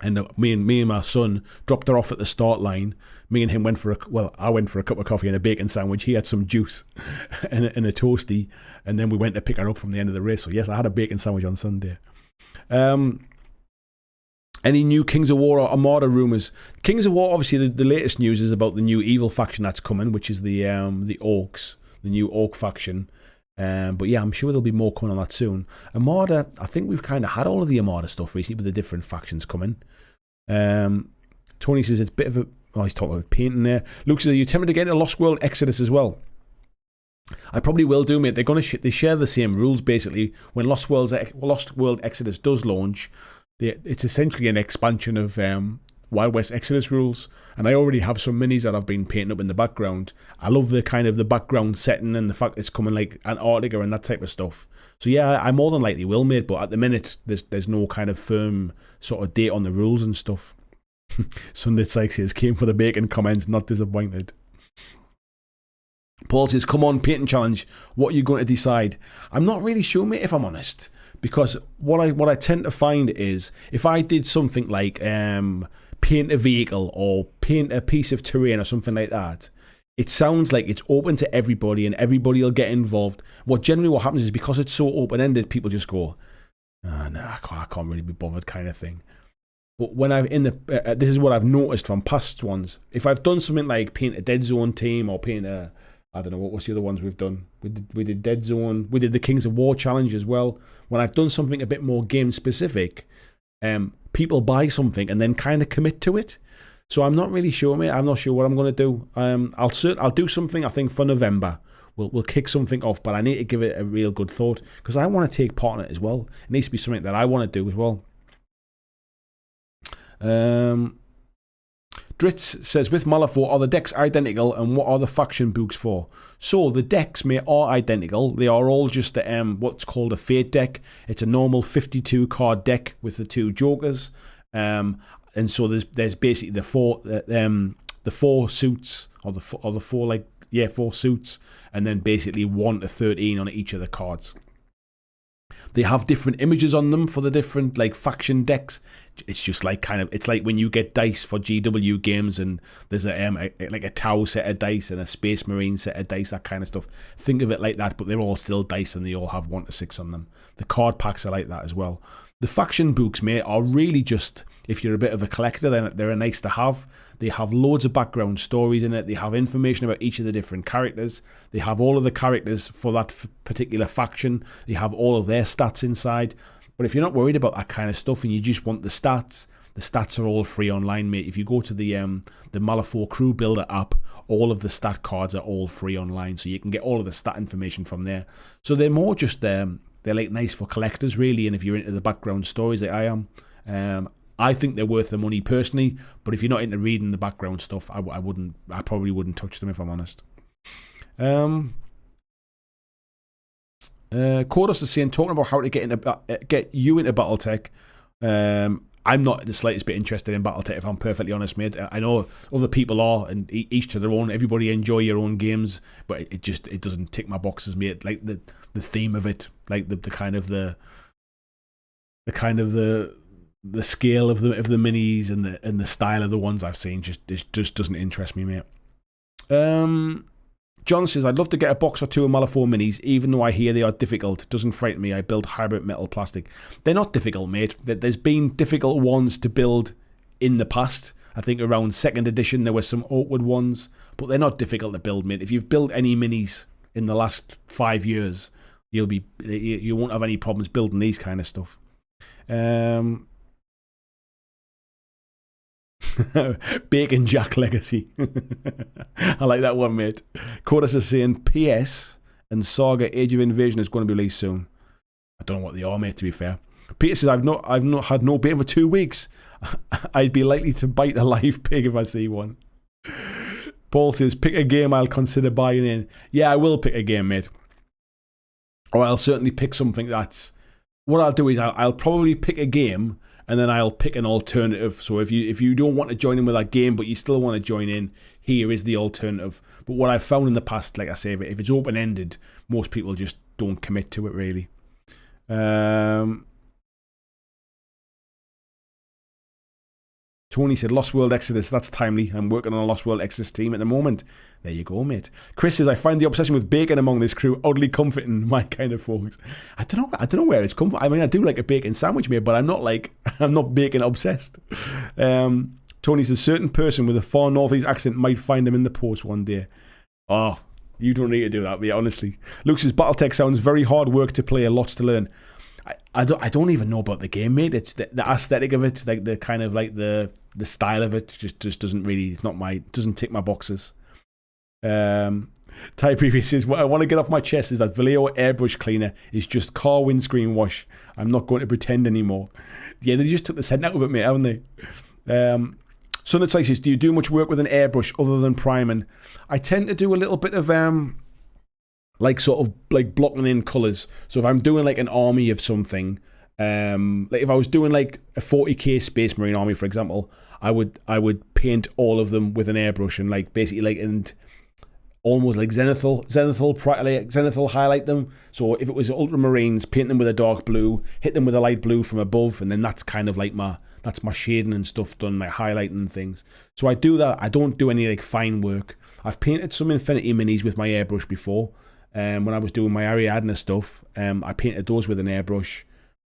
And me and my son dropped her off at the start line. Me and him I went for a cup of coffee and a bacon sandwich. He had some juice and a toasty. And then we went to pick her up from the end of the race. So yes, I had a bacon sandwich on Sunday. Any new Kings of War or Armada rumours? Kings of War, obviously the latest news is about the new evil faction that's coming, which is the Orcs, the new Orc faction. But yeah, I'm sure there'll be more coming on that soon. Armada, I think we've kind of had all of the Armada stuff recently with the different factions coming. Tony says it's a bit of a... Oh, he's talking about painting there. Luke says, are you tempted to get into Lost World Exodus as well? I probably will do, mate. They share the same rules, basically. When Lost World Exodus does launch, it's essentially an expansion of Wild West Exodus rules. And I already have some minis that I've been painting up in the background. I love the kind of the background setting and the fact it's coming like Antarctica and that type of stuff. So yeah, I more than likely will, mate. But at the minute, there's no kind of firm sort of date on the rules and stuff. Sunday Sykes says, came for the bacon comments, not disappointed. Paul says, come on, painting challenge. What are you going to decide? I'm not really sure, mate, if I'm honest. Because what I tend to find is, if I did something like paint a vehicle or paint a piece of terrain or something like that, it sounds like it's open to everybody and everybody will get involved. What happens is, because it's so open-ended, people just go, oh, no, I can't really be bothered kind of thing. But when this is what I've noticed from past ones. If I've done something like paint a Dead Zone team or paint a, I don't know, what's the other ones we've done? We did Dead Zone. We did the Kings of War challenge as well. When I've done something a bit more game specific, people buy something and then kind of commit to it. So I'm not really sure, mate. I'm not sure what I'm going to do. I'll do something, I think, for November. We'll kick something off, but I need to give it a real good thought because I want to take part in it as well. It needs to be something that I want to do as well. Dritz says, with Malifaux, are the decks identical and what are the faction books for? So the decks, mate, are identical. They are all just what's called a Fate deck. It's a normal 52 card deck with the two jokers. And so there's basically the four suits or the four suits, and then basically 1 to 13 on each of the cards. They have different images on them for the different like faction decks. It's just like it's like when you get dice for GW games and there's like a Tau set of dice and a Space Marine set of dice, that kind of stuff. Think of it like that, but they're all still dice and they all have 1 to 6 on them. The card packs are like that as well. The faction books, mate, are really just, if you're a bit of a collector, then they're a nice to have. They have loads of background stories in it. They have information about each of the different characters. They have all of the characters for that particular faction. They have all of their stats inside. But if you're not worried about that kind of stuff and you just want the stats are all free online, mate. If you go to the Malifaux Crew Builder app, all of the stat cards are all free online, so you can get all of the stat information from there. So they're more just they're like nice for collectors, really. And if you're into the background stories like I am, I think they're worth the money personally. But if you're not into reading the background stuff, I probably wouldn't touch them if I'm honest. Kodos is saying, talking about how to get you into BattleTech. I'm not the slightest bit interested in BattleTech, if I'm perfectly honest, mate. I know other people are, and each to their own. Everybody enjoy your own games, but it doesn't tick my boxes, mate. Like the theme of it, like the scale of the minis and the style of the ones I've seen just doesn't interest me, mate. John says, I'd love to get a box or two of Malifaux minis, even though I hear they are difficult. Doesn't frighten me. I build hybrid metal plastic. They're not difficult, mate. There's been difficult ones to build in the past. I think around 2nd edition there were some awkward ones, but they're not difficult to build, mate. If you've built any minis in the last 5 years, you won't have any problems building these kind of stuff. Bacon Jack Legacy. I like that one, mate. Codus is saying PS and Saga Age of Invasion is going to be released soon. I don't know what they are, mate, to be fair. Peter says, I've not had no bacon for 2 weeks. I'd be likely to bite a live pig if I see one. Paul says, pick a game I'll consider buying in. Yeah, I will pick a game, mate. Or I'll certainly pick something that's... What I'll do is I'll probably pick a game and then I'll pick an alternative. So if you don't want to join in with that game, but you still want to join in, here is the alternative. But what I've found in the past, like I say, if it's open-ended, most people just don't commit to it, really. Tony said, Lost World Exodus, that's timely. I'm working on a Lost World Exodus team at the moment. There you go, mate. Chris says, I find the obsession with bacon among this crew oddly comforting, my kind of folks. I don't know where it's come from. I mean, I do like a bacon sandwich, mate, but I'm not bacon obsessed. Tony says, a certain person with a far northeast accent might find him in the post one day. Oh, you don't need to do that, mate, honestly. Luke says, Battletech sounds very hard work to play, lots to learn. I don't even know about the game, mate. It's the aesthetic of it, like the kind of like the style of it just doesn't really, doesn't tick my boxes. Ty Previous says, what I want to get off my chest is that Vallejo airbrush cleaner is just car windscreen wash. I'm not going to pretend anymore. Yeah, they just took the scent out of it, mate, haven't they? Sunnet says, do you do much work with an airbrush other than priming? I tend to do a little bit of like sort of like blocking in colours. So if I'm doing like an army of something, like if I was doing like a 40k Space Marine army, for example, I would paint all of them with an airbrush and like basically like and almost like zenithal highlight them. So if it was Ultramarines, paint them with a dark blue, hit them with a light blue from above, and then that's kind of like my shading and stuff done, like highlighting and things. So I do that. I don't do any like fine work. I've painted some Infinity minis with my airbrush before. When I was doing my Ariadne stuff, I painted those with an airbrush.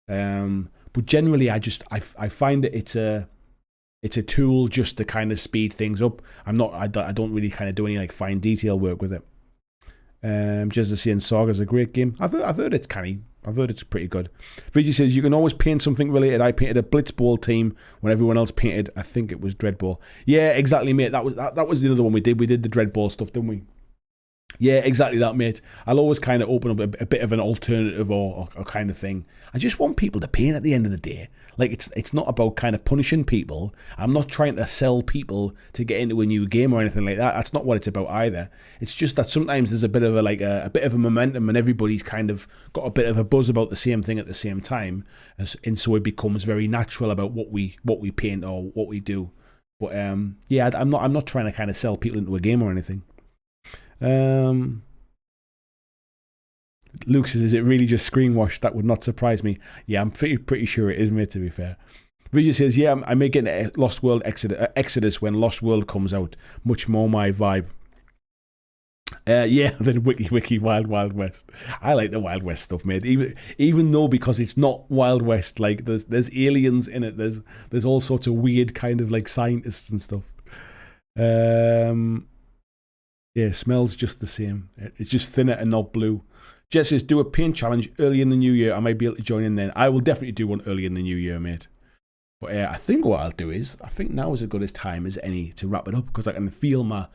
But generally, I find that it's a tool just to kind of speed things up. I don't really kind of do any like fine detail work with it. Just to see, in Saga's a great game. I've heard it's canny. I've heard it's pretty good. Vigi says, you can always paint something related. I painted a Blitzball team when everyone else painted, I think it was Dreadball. Yeah, exactly, mate. That was the other one we did. We did the Dreadball stuff, didn't we? Yeah, exactly that, mate. I'll always kind of open up a bit of an alternative or kind of thing. I just want people to paint at the end of the day. Like, it's not about kind of punishing people. I'm not trying to sell people to get into a new game or anything like that. That's not what it's about either. It's just that sometimes there's a bit of a bit of a momentum and everybody's kind of got a bit of a buzz about the same thing at the same time, and so it becomes very natural about what we paint or what we do. But yeah, I'm not trying to kind of sell people into a game or anything. Luke says, is it really just screenwash? That would not surprise me. Yeah, I'm pretty sure it is, mate, to be fair. Vijay says, yeah, I may get a Lost World Exodus when Lost World comes out. Much more my vibe. Yeah, then Wiki Wild West. I like the Wild West stuff, mate. Even though, because it's not Wild West, like there's aliens in it. There's all sorts of weird kind of like scientists and stuff. Yeah, smells just the same. It's just thinner and not blue. Jess says, do a paint challenge early in the new year. I might be able to join in then. I will definitely do one early in the new year, mate. But I think what I'll do is, I think now is as good a time as any to wrap it up, because I can feel my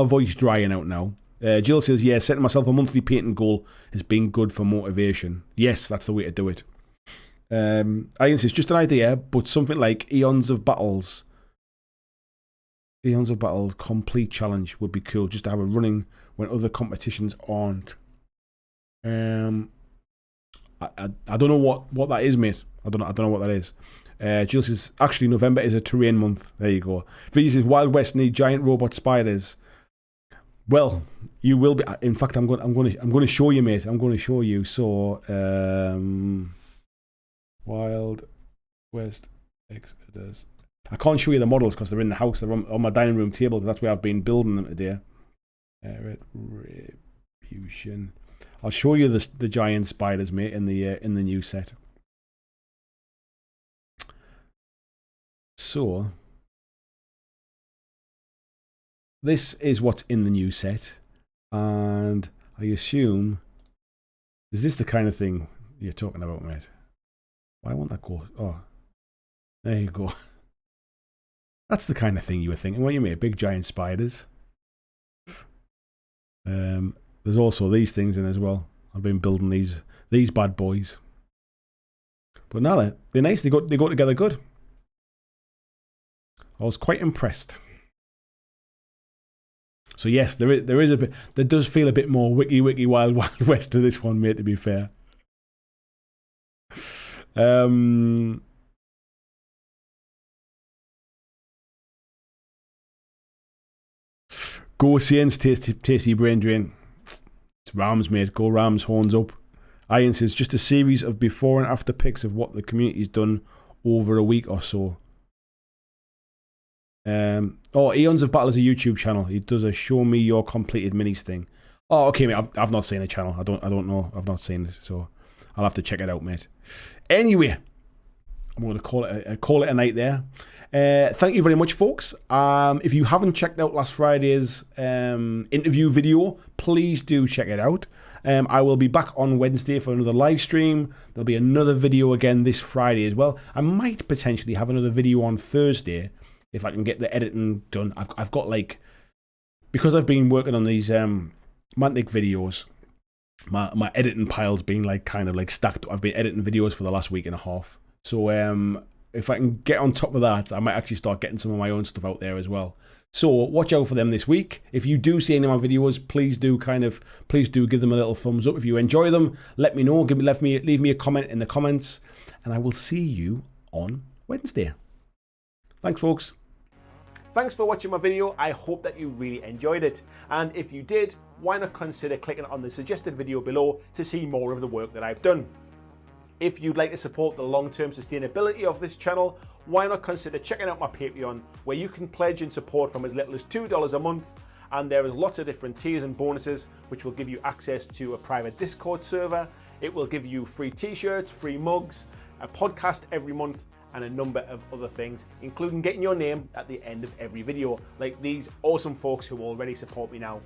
voice drying out now. Jill says, yeah, setting myself a monthly painting goal has been good for motivation. Yes, that's the way to do it. Ian says, just an idea, but something like Eons of Battles complete challenge would be cool, just to have a running when other competitions aren't. I don't know what that is, mate. I don't know what that is. Jill says, actually, November is a terrain month. There you go. Vicky says, Wild West need giant robot spiders. Well, you will be. In fact, I'm going to show you, mate. I'm going to show you. So, Wild West Exodus. I can't show you the models because they're in the house. They're on my dining room table, because that's where I've been building them today. Retribution. I'll show you the giant spiders, mate, in the new set. So, this is what's in the new set, and I assume, is this the kind of thing you're talking about, mate? Why won't that go? Oh, there you go. That's the kind of thing you were thinking, weren't you, mate? Big giant spiders. There's also these things in as well. I've been building these bad boys. But now they're nice. They go together good. I was quite impressed. So yes, there is a bit. There does feel a bit more Wiki Wild West to this one, mate. To be fair. Go Saints, tasty brain drain. It's Rams, mate. Go Rams, horns up. Ian says, just a series of before and after pics of what the community's done over a week or so. Eons of Battle is a YouTube channel. He does a show me your completed minis thing. Oh, okay, mate. I've not seen the channel. I don't know. I've not seen it, so I'll have to check it out, mate. Anyway, I'm going to call it a night there. Thank you very much, folks. If you haven't checked out last Friday's interview video, please do check it out. I will be back on Wednesday for another live stream. There'll be another video again this Friday as well. I might potentially have another video on Thursday if I can get the editing done. I've got, like, because I've been working on these Mantic videos, my editing pile's been like kind of like stacked. I've been editing videos for the last week and a half. So if I can get on top of that, I might actually start getting some of my own stuff out there as well. So watch out for them this week. If you do see any of my videos, please do give them a little thumbs up. If you enjoy them, let me know. Leave me a comment in the comments, and I will see you on Wednesday. Thanks, folks. Thanks for watching my video. I hope that you really enjoyed it. And if you did, why not consider clicking on the suggested video below to see more of the work that I've done. If you'd like to support the long-term sustainability of this channel, why not consider checking out my Patreon, where you can pledge and support from as little as $2 a month, and there is lots of different tiers and bonuses which will give you access to a private Discord server. It will give you free t-shirts, free mugs, a podcast every month, and a number of other things, including getting your name at the end of every video, like these awesome folks who already support me now.